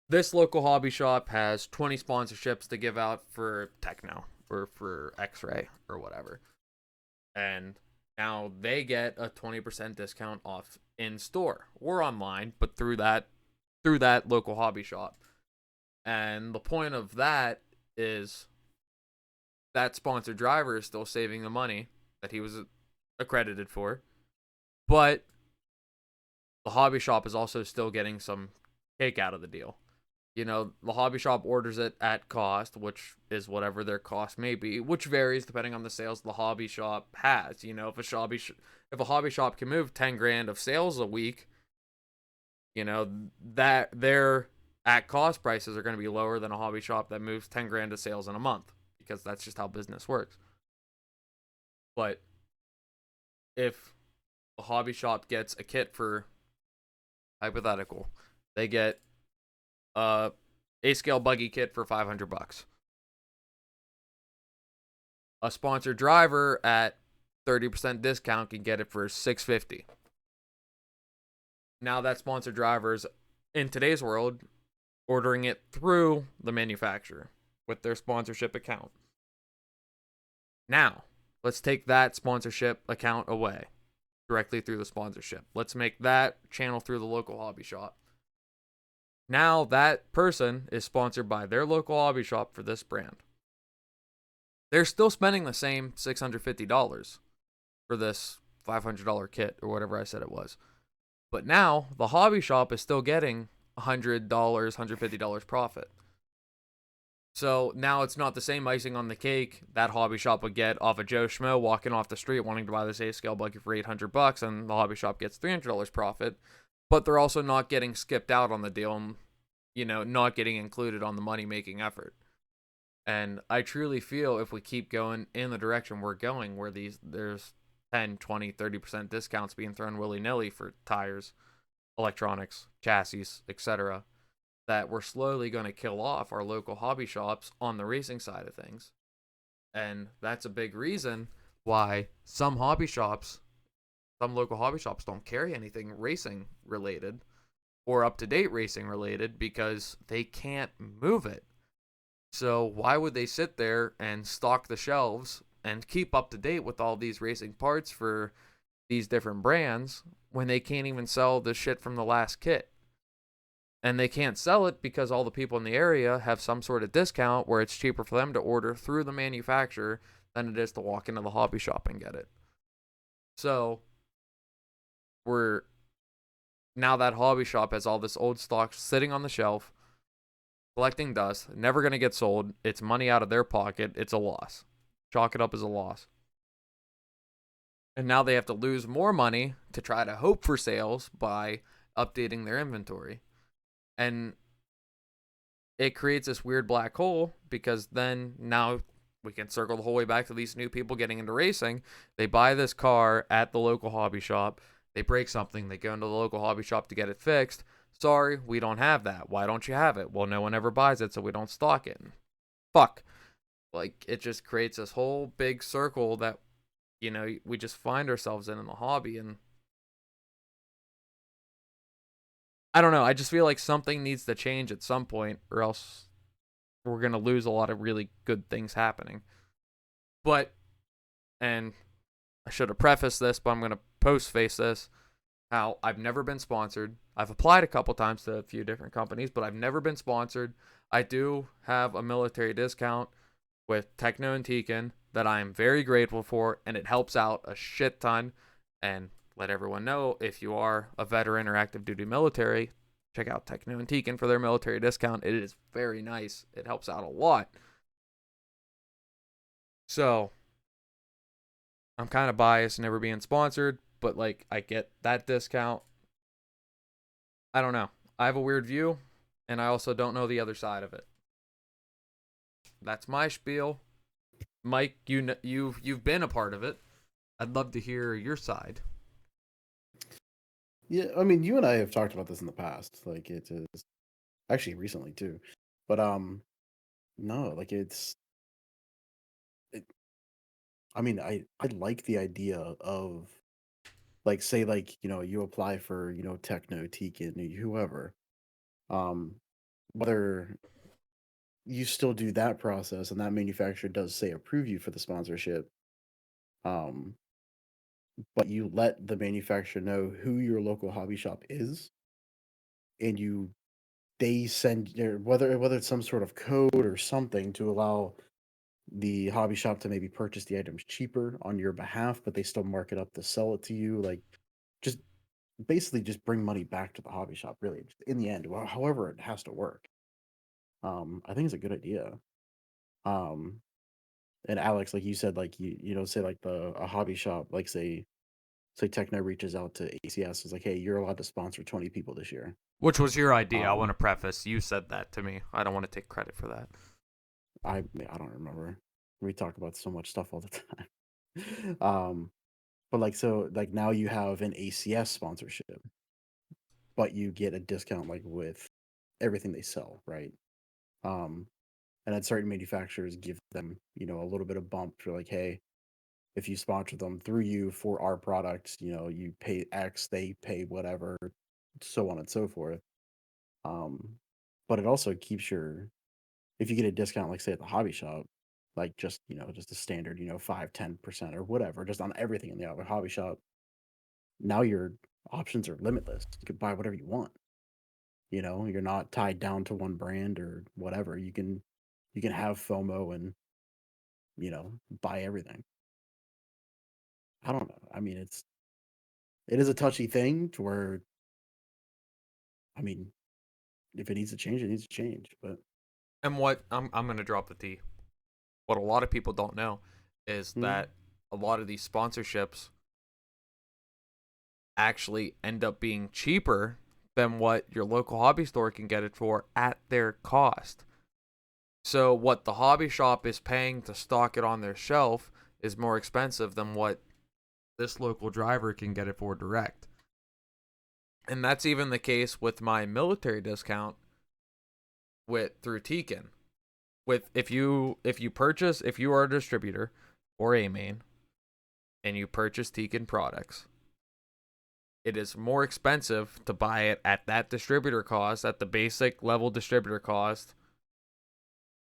this local hobby shop has 20 sponsorships to give out for Techno or for X-Ray or whatever. And now they get a 20% discount off in store or online, but through that local hobby shop. And the point of that is that sponsored driver is still saving the money that he was accredited for, but the hobby shop is also still getting some cake out of the deal. The hobby shop orders it at cost, which is whatever their cost may be, which varies depending on the sales the hobby shop has. If a hobby shop can move 10 grand of sales a week, that their at cost prices are going to be lower than a hobby shop that moves 10 grand of sales in a month, because that's just how business works. But if a hobby shop gets a kit for, hypothetical, they get a scale buggy kit for $500. A sponsored driver at 30% discount can get it for $650. Now that sponsored drivers in today's world ordering it through the manufacturer with their sponsorship account. Now, let's take that sponsorship account away directly through the sponsorship. Let's make that channel through the local hobby shop. Now that person is sponsored by their local hobby shop for this brand. They're still spending the same $650 for this $500 kit or whatever I said it was. But now the hobby shop is still getting $100, $150 profit. So now it's not the same icing on the cake that hobby shop would get off of Joe Schmo walking off the street wanting to buy this A-scale buggy for $800, and the hobby shop gets $300 profit. But they're also not getting skipped out on the deal and, not getting included on the money-making effort. And I truly feel if we keep going in the direction we're going, where there's 10, 20, 30% discounts being thrown willy-nilly for tires, electronics, chassis, etc., that we're slowly going to kill off our local hobby shops on the racing side of things. And that's a big reason why some local hobby shops don't carry anything racing related or up-to-date racing related because they can't move it. So why would they sit there and stock the shelves and keep up to date with all these racing parts for these different brands when they can't even sell the shit from the last kit? And they can't sell it because all the people in the area have some sort of discount where it's cheaper for them to order through the manufacturer than it is to walk into the hobby shop and get it. So now that hobby shop has all this old stock sitting on the shelf, collecting dust, never going to get sold. It's money out of their pocket. It's a loss. Chalk it up as a loss. And now they have to lose more money to try to hope for sales by updating their inventory. And it creates this weird black hole because then now we can circle the whole way back to these new people getting into racing. They buy this car at the local hobby shop. They break something. They go into the local hobby shop to get it fixed. Sorry, we don't have that. Why don't you have it? Well, no one ever buys it, so we don't stock it. Fuck. Like, it just creates this whole big circle that, we just find ourselves in the hobby. And I don't know. I just feel like something needs to change at some point, or else we're going to lose a lot of really good things happening. But, and I should have prefaced this, but I'm going to post-face this, how I've never been sponsored. I've applied a couple times to a few different companies, but I've never been sponsored. I do have a military discount with Techno and Tekin that I am very grateful for, and it helps out a shit ton. And let everyone know, if you are a veteran or active duty military, check out Techno and Tekin for their military discount. It is very nice. It helps out a lot. So I'm kind of biased never being sponsored, but I get that discount. I don't know. I have a weird view, and I also don't know the other side of it. That's my spiel. Mike, you've been a part of it. I'd love to hear your side. Yeah, I mean, you and I have talked about this in the past. It is actually recently too. But no, I mean, I like the idea of say you apply for Techno, Tekin, whoever, whether you still do that process and that manufacturer does say approve you for the sponsorship, but you let the manufacturer know who your local hobby shop is, and they send whether it's some sort of code or something to allow the hobby shop to maybe purchase the items cheaper on your behalf, but they still mark it up to sell it to you. Just basically just bring money back to the hobby shop, really, in the end, however it has to work. I think it's a good idea. And Alex, like you said, say a hobby shop, say Techno reaches out to ACS, is like, hey, you're allowed to sponsor 20 people this year. Which was your idea? I want to preface. You said that to me. I don't want to take credit for that. I don't remember. We talk about so much stuff all the time. But like so like now you have an ACS sponsorship, but you get a discount like with everything they sell, right? Um, and then certain manufacturers give them, a little bit of bump for like, hey, if you sponsor them through you for our products, you pay X, they pay whatever, so on and so forth. Um, but it also keeps if you get a discount, like say at the hobby shop, like just a standard, 5-10% or whatever, just on everything in the hobby shop, now your options are limitless. You can buy whatever you want. You're not tied down to one brand or whatever. You can have FOMO and, buy everything. I don't know. I mean, it is a touchy thing to where, I mean, if it needs to change, it needs to change. But And what I'm gonna drop the T. What a lot of people don't know is mm, that a lot of these sponsorships actually end up being cheaper than what your local hobby store can get it for at their cost. So what the hobby shop is paying to stock it on their shelf is more expensive than what this local driver can get it for direct. And that's even the case with my military discount through Tekin. If you are a distributor or a main and you purchase Tekin products, it is more expensive to buy it at that distributor cost, at the basic level distributor cost,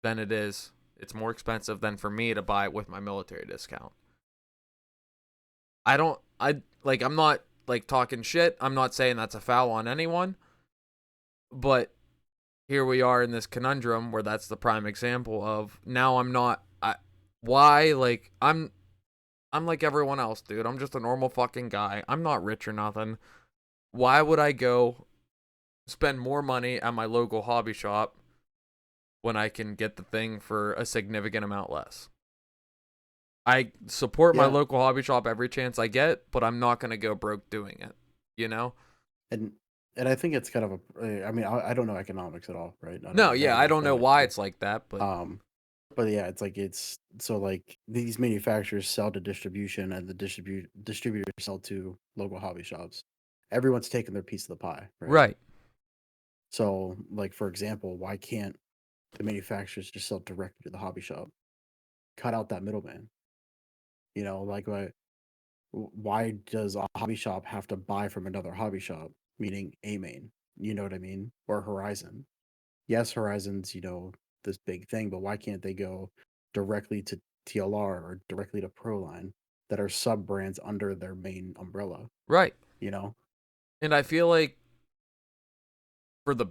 than it's more expensive than for me to buy it with my military discount. I'm not like talking shit. I'm not saying that's a foul on anyone, but here we are in this conundrum where that's the prime example of now why, like, I'm like everyone else, dude. I'm just a normal fucking guy. I'm not rich or nothing. Why would I go spend more money at my local hobby shop when I can get the thing for a significant amount less? I support my yeah, local hobby shop every chance I get, but I'm not going to go broke doing it, you know? and and I think it's kind of I mean, I don't know economics at all, right? I No, know yeah, very I much don't know about why it. it's like that, but But yeah, it's so like these manufacturers sell to distribution and the distributors sell to local hobby shops. Everyone's taking their piece of the pie, right? right. So like for example, why can't the manufacturers just sell directly to the hobby shop? Cut out that middleman. Like why does a hobby shop have to buy from another hobby shop, meaning A main? You know what I mean? Or Horizon. Yes, Horizon's, this big thing, but why can't they go directly to TLR or directly to Proline that are sub brands under their main umbrella, Right. you know? And I feel like for the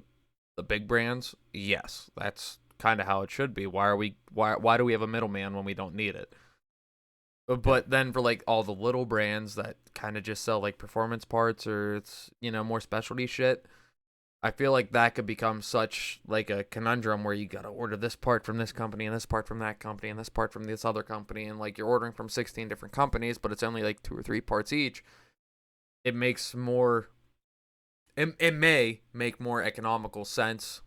big brands, yes, that's kind of how it should be. Why do we have a middleman when we don't need it? Yeah. But then for like all the little brands that kind of just sell like performance parts or it's, more specialty shit, I feel like that could become such like a conundrum where you got to order this part from this company and this part from that company and this part from this other company, and like you're ordering from 16 different companies, but it's only like 2 or 3 parts each. It makes more it may make more economical sense,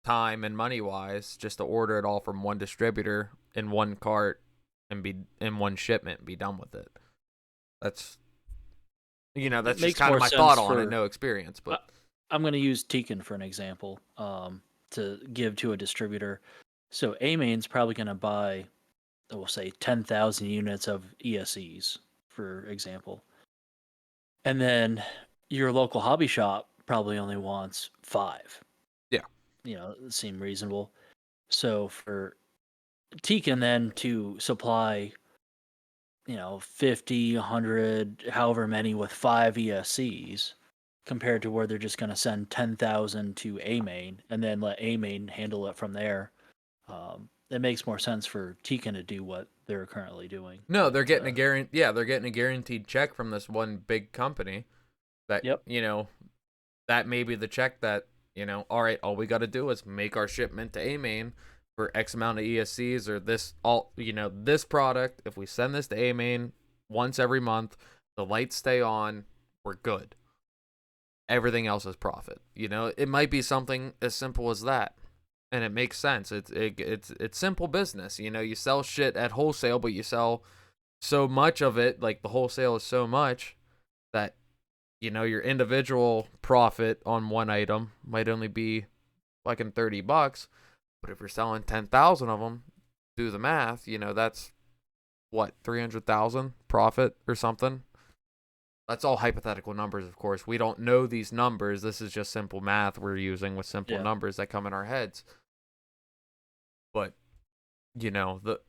time and money wise, just to order it all from one distributor in one cart and be in one shipment and be done with it. That's It that's just makes kind of more my thought sense on it, for. no experience, but I'm going to use Tekin for an example to give to a distributor. So A-Main's probably going to buy, we'll say, 10,000 units of ESEs, for example. And then your local hobby shop probably only wants 5. yeah. Seem reasonable. So for Tekin then to supply, 50, 100, however many with 5 ESCs, compared to where they're just going to send 10,000 to A main and then let A main handle it from there. It makes more sense for Tekin to do what they're currently doing. No, they're But getting a guarantee. Yeah, they're getting a guaranteed check from this one big company. That yep, that may be the check that All right, all we got to do is make our shipment to A main for X amount of ESCs or this product. If we send this to A main once every month, the lights stay on. We're good. Everything else is profit. It might be something as simple as that. And it makes sense. It's simple business. You sell shit at wholesale, but you sell so much of it, like the wholesale is so much that, you know, your individual profit on one item might only be like in $30, but if you're selling 10,000 of them, do the math, you know, that's what, 300,000 profit or something. That's all hypothetical numbers, of course. We don't know these numbers. This is just simple math we're using with simple numbers that come in our heads. But, you know, the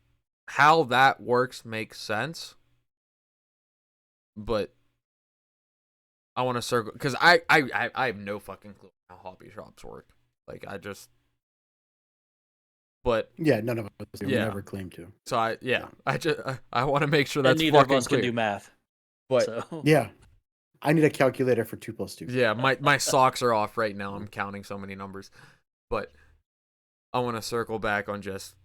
how that works makes sense. But I want to circle, because I have no fucking clue how hobby shops work. Like, but Yeah, none of us do. We Yeah. never claim to. so I want to make sure that's and neither of fucking us clear. can do math. But So Yeah. I need a calculator for 2 + 2. yeah, my socks are off right now. I'm counting so many numbers. But I want to circle back on just,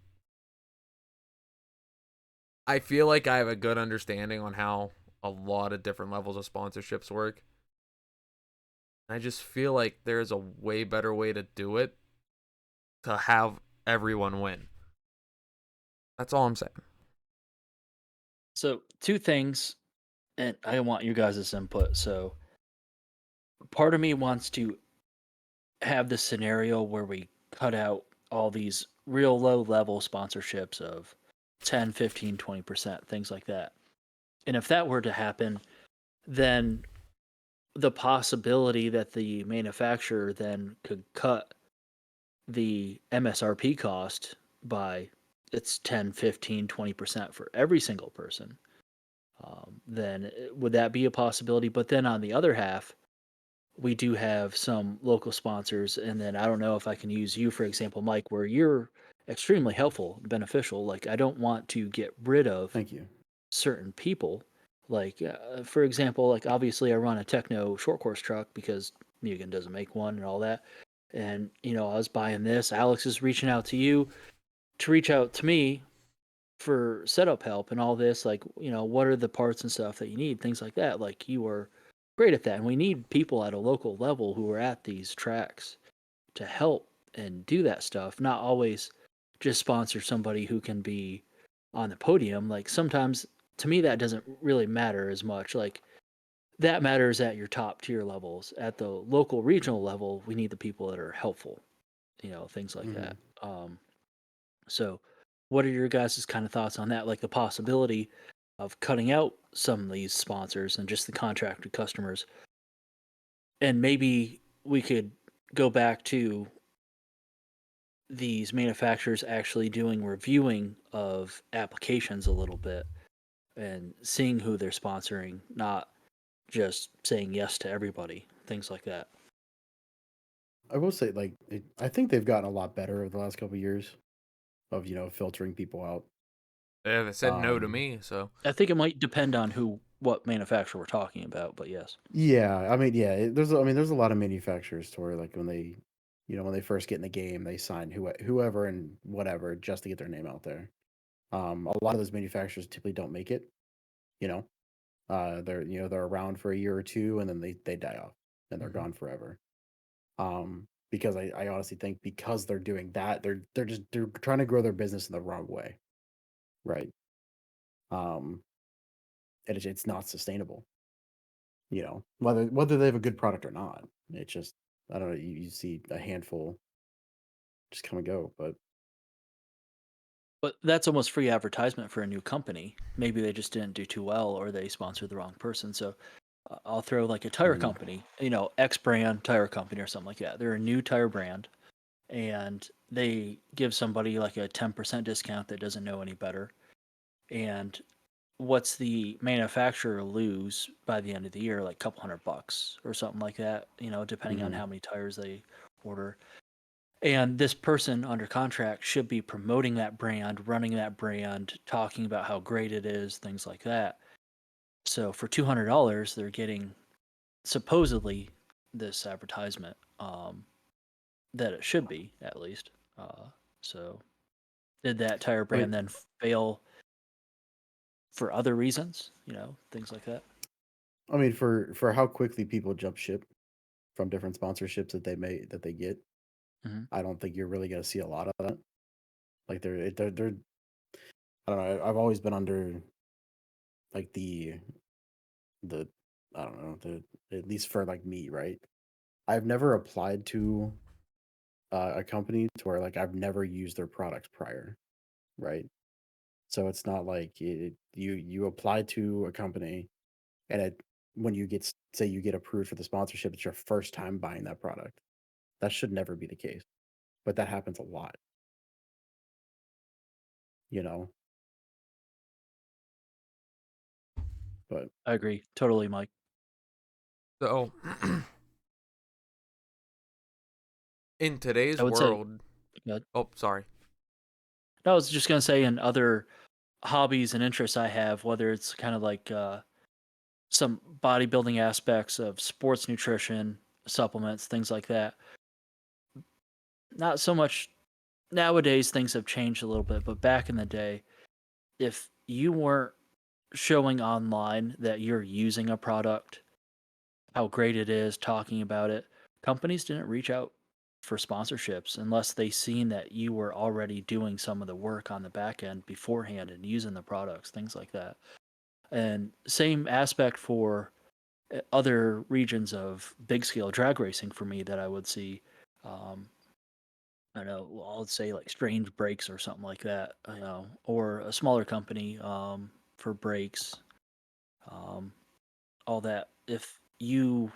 I feel like I have a good understanding on how a lot of different levels of sponsorships work. I just feel like there's a way better way to do it to have everyone win. That's all I'm saying. So, two things, and I want you guys' input. So, part of me wants to have this scenario where we cut out all these real low level sponsorships of 10, 15, 20%, things like that. And if that were to happen, then the possibility that the manufacturer then could cut the MSRP cost by it's 10, 15, 20% for every single person, then would that be a possibility? But then on the other half, we do have some local sponsors, and then I don't know if I can use you for example, Mike, where you're extremely helpful, beneficial. Like, I don't want to get rid of Thank you. certain people. Like, for example, like obviously I run a techno short course truck because Mugen doesn't make one and all that. And, you know, I was buying this. Alex is reaching out to you to reach out to me for setup help and all this. Like, you know, what are the parts and stuff that you need? Things like that. Like, you are great at that. And we need people at a local level who are at these tracks to help and do that stuff, not always just sponsor somebody who can be on the podium. Like, sometimes to me that doesn't really matter as much. Like, that matters at your top tier levels. At the local regional level, we need the people that are helpful, you know, things like that. So what are your guys' kind of thoughts on that? Like the possibility of cutting out some of these sponsors and just the contracted customers. And maybe we could go back to these manufacturers actually doing reviewing of applications a little bit and seeing who they're sponsoring, not just saying yes to everybody, things like that. I will say, like, I think they've gotten a lot better over the last couple of years of, filtering people out. Yeah, they said no to Um, me, so I think it might depend on what manufacturer we're talking about, but yes. Yeah, I mean, yeah, there's a lot of manufacturers to where, like, when they, when they first get in the game, they sign whoever and whatever just to get their name out there. A lot of those manufacturers typically don't make it. You know, they're around for a year or two and then they die off and they're gone forever. Because I honestly think because they're doing that, they're trying to grow their business in the wrong way, right? Um, and it's not sustainable. Whether they have a good product or not. It's just, I don't know, you see a handful just come and go, but But that's almost free advertisement for a new company. Maybe they just didn't do too well or they sponsored the wrong person. So I'll throw like a tire company, you know, X brand tire company or something like that. They're a new tire brand and they give somebody like a 10% discount that doesn't know any better. And what's the manufacturer lose by the end of the year? Like a couple $100 or something like that, you know, depending on how many tires they order. And this person under contract should be promoting that brand, running that brand, talking about how great it is, things like that. So for $200, they're getting supposedly this advertisement that it should be at least. So did that tire I mean, brand then fail for other reasons? You know, things like that. for how quickly people jump ship from different sponsorships that they get, I don't think you're really gonna see a lot of that. Like they're I don't know. I've always been under like the I don't know, the at least for like me, right? I've never applied to a company to where like I've never used their products prior, right? So it's not like you apply to a company and when you say you get approved for the sponsorship, it's your first time buying that product. That should never be the case, but that happens a lot, you know. But I agree totally, Mike. So, in today's I would say, world, uh, oh, sorry. no, I was just gonna say, in other hobbies and interests I have, whether it's kind of like some bodybuilding aspects of sports nutrition, supplements, things like that. Not so much nowadays, things have changed a little bit, but back in the day, if you weren't showing online that you're using a product, how great it is, talking about it, companies didn't reach out for sponsorships unless they seen that you were already doing some of the work on the back end beforehand and using the products, things like that. And same aspect for other regions of big scale drag racing for me that I would see. Um, I don't know, well, I'll say like Strange Breaks or something like that, or a smaller company for brakes, um, all that. If you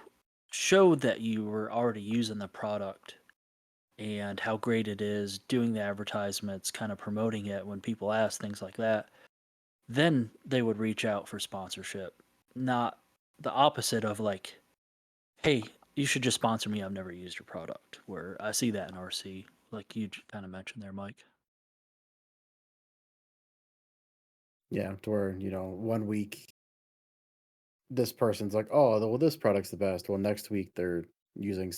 showed that you were already using the product and how great it is, doing the advertisements, kind of promoting it when people ask things like that, then they would reach out for sponsorship. Not the opposite of like, hey, you should just sponsor me. I've never used your product. Where I see that in RC, like you kind of mentioned there, Mike. yeah, to where, you know, one week this person's like, oh, well, this product's the best. Well, next week they're using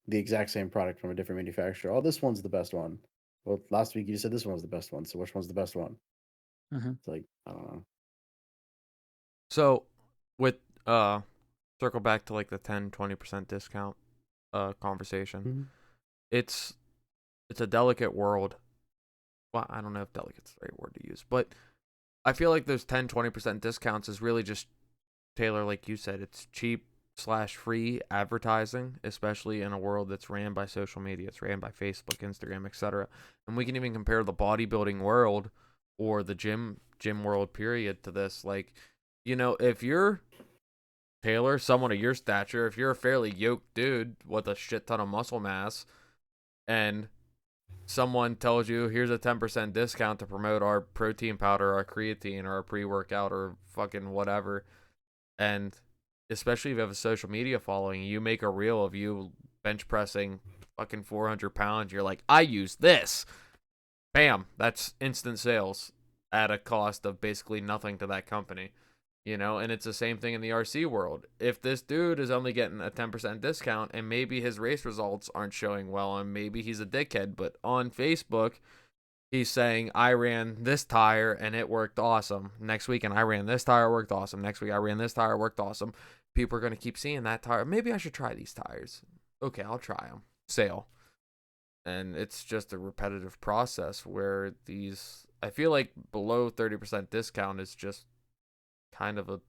the exact same product from a different manufacturer. Oh, this one's the best one. Well, last week you said this one was the best one. So which one's the best one? Mm-hmm. It's like, I don't know. So, with circle back to like the 10-20% discount conversation. Mhm. It's a delicate world. Well, I don't know if delicate's the right word to use, but I feel like those 10-20% discounts is really just, Taylor, like you said, it's cheap / free advertising, especially in a world that's ran by social media. It's ran by Facebook, Instagram, etc. And we can even compare the bodybuilding world or the gym world period to this. Like, you know, if you're Taylor, someone of your stature, if you're a fairly yoked dude with a shit ton of muscle mass, and someone tells you here's a 10% discount to promote our protein powder, our creatine, or our pre-workout, or fucking whatever, and especially if you have a social media following, you make a reel of you bench pressing fucking 400 pounds, you're like, I use this, bam, that's instant sales at a cost of basically nothing to that company. You know, and it's the same thing in the RC world. If this dude is only getting a 10% discount and maybe his race results aren't showing well and maybe he's a dickhead, but on Facebook, he's saying, I ran this tire and it worked awesome. Next week, and I ran this tire, worked awesome. Next week, I ran this tire, worked awesome. People are going to keep seeing that tire. Maybe I should try these tires. Okay, I'll try them. Sale. And it's just a repetitive process where I feel like below 30% discount is just kind of a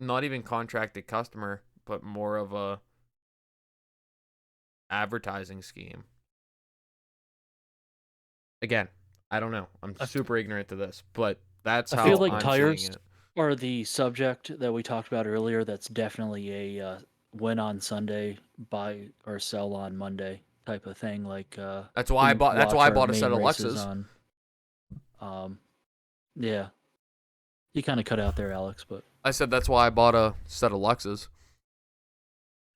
not even contracted customer, but more of a advertising scheme. Again, I don't know. I'm super ignorant to this, but that's I how feel like I'm tires seeing it. are the subject that we talked about earlier. That's definitely a win on Sunday, buy or sell on Monday type of thing. Like That's why we That's watch why I our bought a set main of races Lexus. on. Yeah, you kind of cut out there, Alex, but I said that's why I bought a set of Lexus.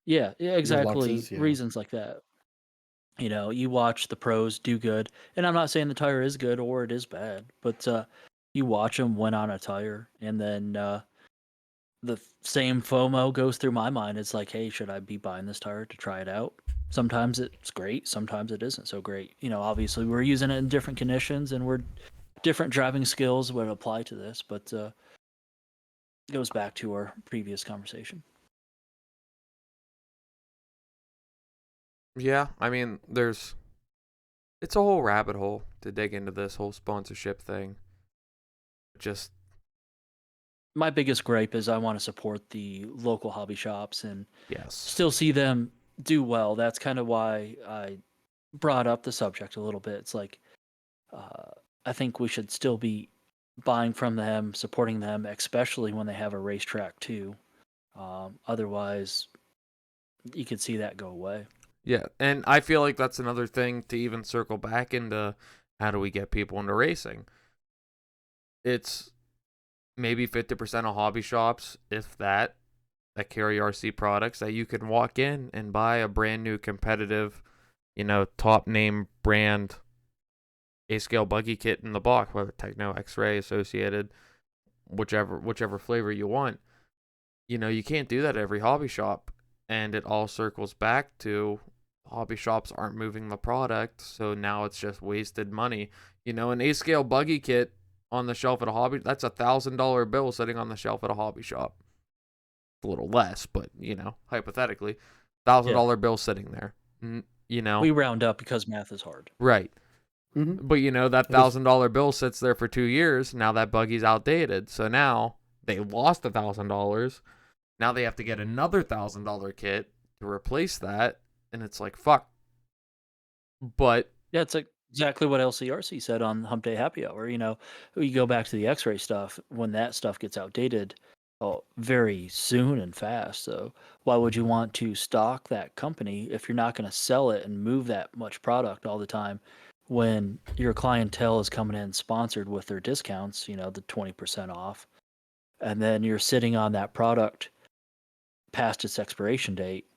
yeah, exactly. Luxes, yeah. Reasons like that. You know, you watch the pros do good, and I'm not saying the tire is good or it is bad, but you watch them win on a tire, and then the same FOMO goes through my mind. It's like, hey, should I be buying this tire to try it out? Sometimes it's great, sometimes it isn't so great. You know, obviously we're using it in different conditions, and we're different driving skills would apply to this, but it goes back to our previous conversation. Yeah, I mean, it's a whole rabbit hole to dig into this whole sponsorship thing. Just my biggest gripe is I want to support the local hobby shops and Yes. still see them do well. That's kind of why I brought up the subject a little bit. It's like I think we should still be buying from them, supporting them, especially when they have a racetrack too. Otherwise, you could see that go away. Yeah, and I feel like that's another thing to even circle back into how do we get people into racing. It's maybe 50% of hobby shops, if that carry RC products, that you can walk in and buy a brand new competitive, top name brand A-scale buggy kit in the box, whether Techno, X-Ray, Associated, whichever flavor you want. You can't do that at every hobby shop, and it all circles back to hobby shops aren't moving the product, so now it's just wasted money. An A-scale buggy kit on the shelf at a hobby, that's $1,000 bill sitting on the shelf at a hobby shop. A little less, but hypothetically, $1,000 bill sitting there. We round up because math is hard. Right. Mm-hmm. But that $1,000 bill sits there for 2 years. Now that buggy's outdated, so now they lost $1,000. Now they have to get another $1,000 kit to replace that, and it's like fuck. But yeah, it's like exactly what LCRC said on Hump Day Happy Hour. You go back to the X-ray stuff when that stuff gets outdated, very soon and fast. So why would you want to stock that company if you're not going to sell it and move that much product all the time? When your clientele is coming in sponsored with their discounts, the 20% off, and then you're sitting on that product past its expiration date,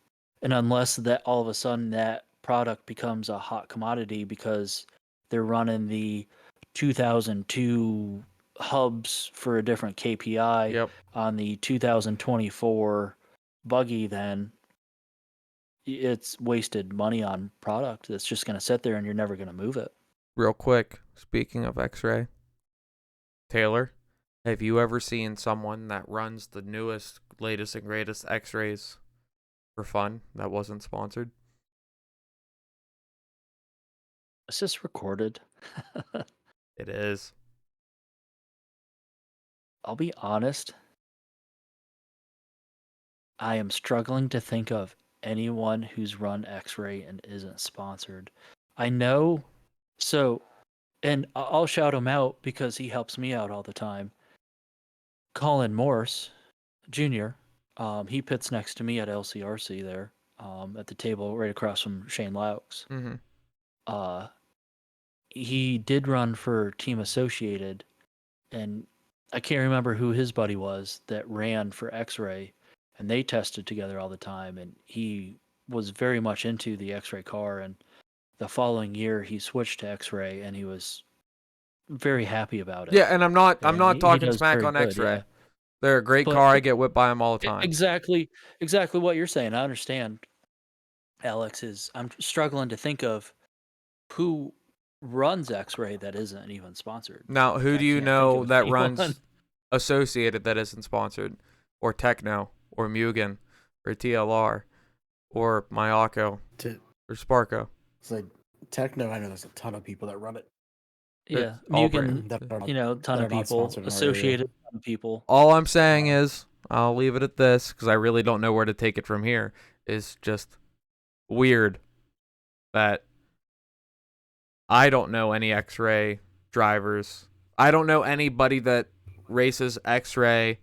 and unless that all of a sudden that product becomes a hot commodity because they're running the 2002 hubs for a different KPI on the 2024 buggy, then it's wasted money on product that's just going to sit there and you're never going to move it. Real quick, speaking of X-Ray, Taylor, have you ever seen someone that runs the newest, latest, and greatest X-Rays for fun that wasn't sponsored? Is this recorded? It is. I'll be honest. I am struggling to think of anyone who's run X-Ray and isn't sponsored. I know. So, and I'll shout him out because he helps me out all the time. Colin Morse Jr. He pits next to me at LCRC there, at the table right across from Shane Laux. Mm-hmm. He did run for Team Associated, and I can't remember who his buddy was that ran for X-Ray, and they tested together all the time, and he was very much into the X-Ray car, and the following year he switched to X-Ray, and he was very happy about it. Yeah, and I'm not he talking does smack very on good, X-Ray. yeah. They're a great But car. I get whipped by them all the time. Exactly what you're saying. I understand, Alex. I'm struggling to think of who runs X-Ray that isn't even sponsored. Now, who do you can't think know of that anyone. runs Associated that isn't sponsored? Or Techno, or Mugen, or TLR, or Mayako, or Sparko? It's like Techno. I know there's a ton of people that run it. Yeah, all Mugen, ton of people. Associated, ton of people. All I'm saying is, I'll leave it at this, because I really don't know where to take it from here, is just weird that I don't know any X-Ray drivers. I don't know anybody that races X-Ray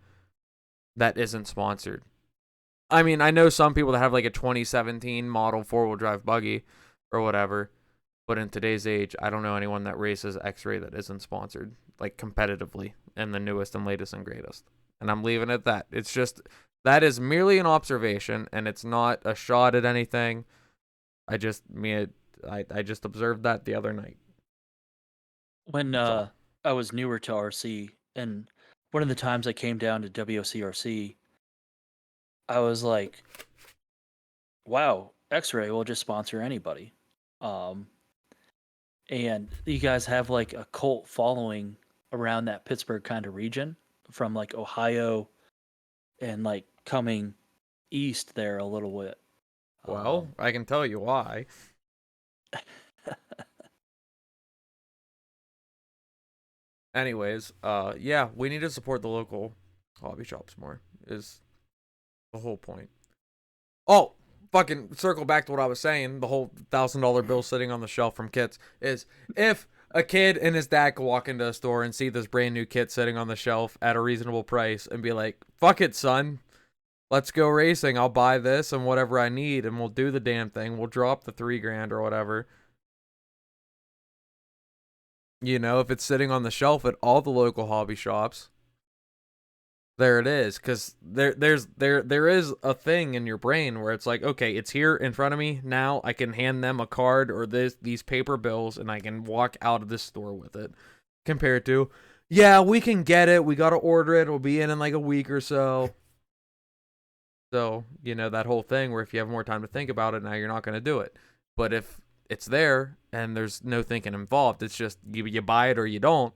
that isn't sponsored. I mean, I know some people that have like a 2017 model four-wheel drive buggy or whatever, but in today's age, I don't know anyone that races X-Ray that isn't sponsored, like competitively, and the newest and latest and greatest. And I'm leaving it at that. It's just, that is merely an observation, and it's not a shot at anything. I just observed that the other night. When I was newer to RC, and one of the times I came down to WOCRC, I was like, wow, X-Ray will just sponsor anybody. And you guys have like a cult following around that Pittsburgh kind of region, from like Ohio and like coming east there a little bit. Well, I can tell you why. Anyways, yeah, we need to support the local hobby shops more is the whole point. Oh, fucking circle back to what I was saying. The whole $1,000 bill sitting on the shelf from kits is if a kid and his dad could walk into a store and see this brand new kit sitting on the shelf at a reasonable price and be like, fuck it, son. Let's go racing. I'll buy this and whatever I need and we'll do the damn thing. We'll drop the $3,000 or whatever. You know, if it's sitting on the shelf at all the local hobby shops, there it is. Because there is a thing in your brain where it's like, okay, it's here in front of me now. I can hand them a card or these paper bills, and I can walk out of this store with it. Compared to, yeah, we can get it. We got to order it. It'll be in like a week or so. So, you know, that whole thing where if you have more time to think about it, now you're not going to do it. But if it's there and there's no thinking involved, it's just you buy it or you don't,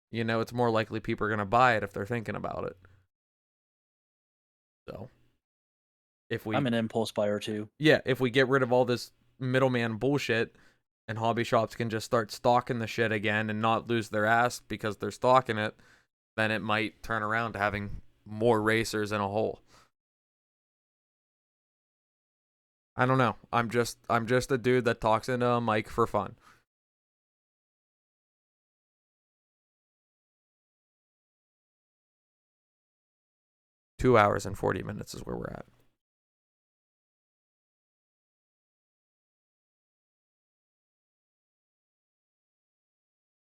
you know, it's more likely people are going to buy it if they're thinking about it. So I'm an impulse buyer too. Yeah, if we get rid of all this middleman bullshit and hobby shops can just start stocking the shit again and not lose their ass because they're stocking it, then it might turn around to having more racers in a whole. I don't know. I'm just a dude that talks into a mic for fun. Two hours and 40 minutes is where we're at.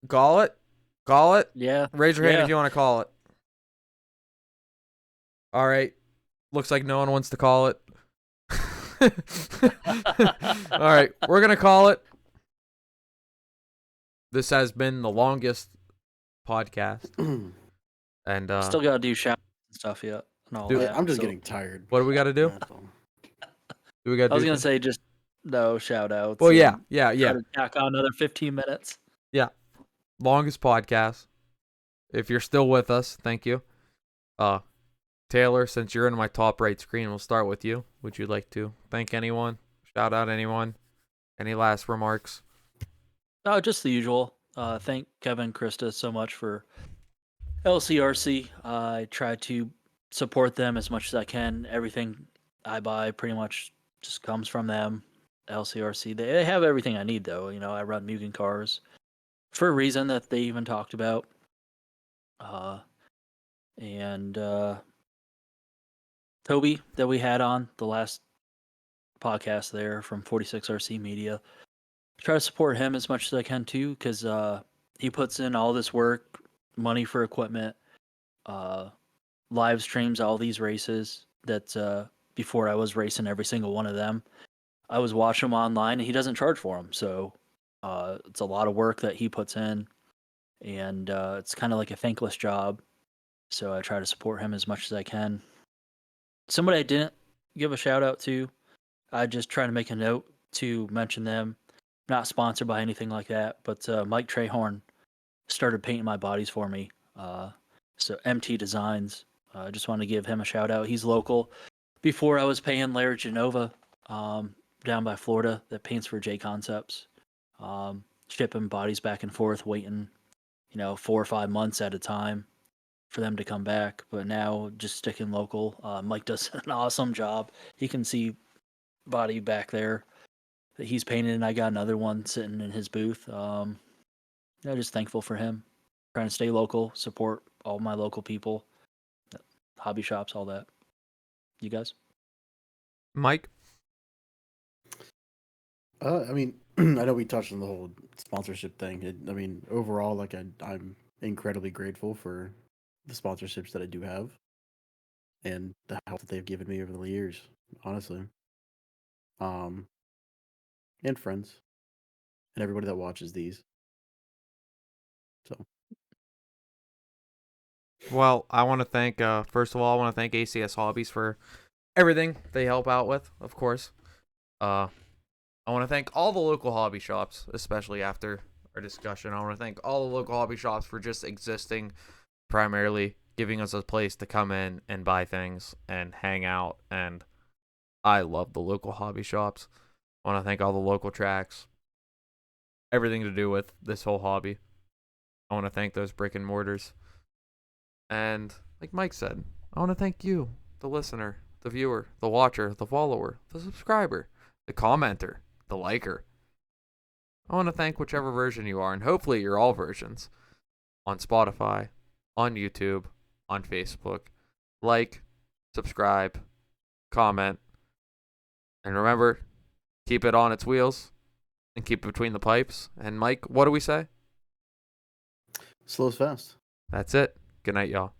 Call it? Call it? Yeah. Raise your hand if you want to call it. All right. Looks like no one wants to call it. All right, we're gonna call it. This has been the longest podcast, and Still gotta do shout and stuff yet. No, I'm just getting tired. What do we got to do? Do we got? I was gonna say just no shout outs. Well, yeah. Try to tack on another 15 minutes. Yeah, longest podcast. If you're still with us, thank you. Taylor, since you're in my top right screen, we'll start with you. Would you like to thank anyone? Shout out anyone? Any last remarks? Oh, just the usual. Thank Kevin Krista so much for LCRC. I try to support them as much as I can. Everything I buy pretty much just comes from them. LCRC. They have everything I need though. You know, I run Mugen cars for a reason that they even talked about. And Toby that we had on the last podcast there from 46RC Media. Try to support him as much as I can too, because he puts in all this work, money for equipment, live streams all these races that before I was racing every single one of them. I was watching them online and he doesn't charge for them. So it's a lot of work that he puts in, and it's kind of like a thankless job. So I try to support him as much as I can. Somebody I didn't give a shout out to, I just try to make a note to mention them. Not sponsored by anything like that, but Mike Trehorn started painting my bodies for me. So MT Designs, I just want to give him a shout out. He's local. Before I was paying Larry Genova down by Florida that paints for J Concepts, shipping bodies back and forth, waiting 4 or 5 months at a time for them to come back. But now just sticking local. Mike does an awesome job. He can see body back there that he's painted, and I got another one sitting in his booth. I'm just thankful for him. Trying to stay local, support all my local people, hobby shops, all that. You guys? Mike? I mean, I know we touched on the whole sponsorship thing. I mean, overall, like I'm incredibly grateful for the sponsorships that I do have and the help that they've given me over the years, honestly. And friends and everybody that watches these. So, Well, I want to thank, first of all, I want to thank ACS Hobbies for everything they help out with, of course. I want to thank all the local hobby shops, especially after our discussion. I want to thank all the local hobby shops for just existing, primarily giving us a place to come in and buy things and hang out. And I love the local hobby shops. I want to thank all the local tracks, everything to do with this whole hobby. I want to thank those brick and mortars. And like Mike said, I want to thank you, the listener, the viewer, the watcher, the follower, the subscriber, the commenter, the liker. I want to thank whichever version you are, and hopefully you're all versions, on Spotify, on YouTube, on Facebook. Like, subscribe, comment, and remember, keep it on its wheels and keep it between the pipes. And Mike, what do we say? Slow is fast. That's it. Good night, y'all.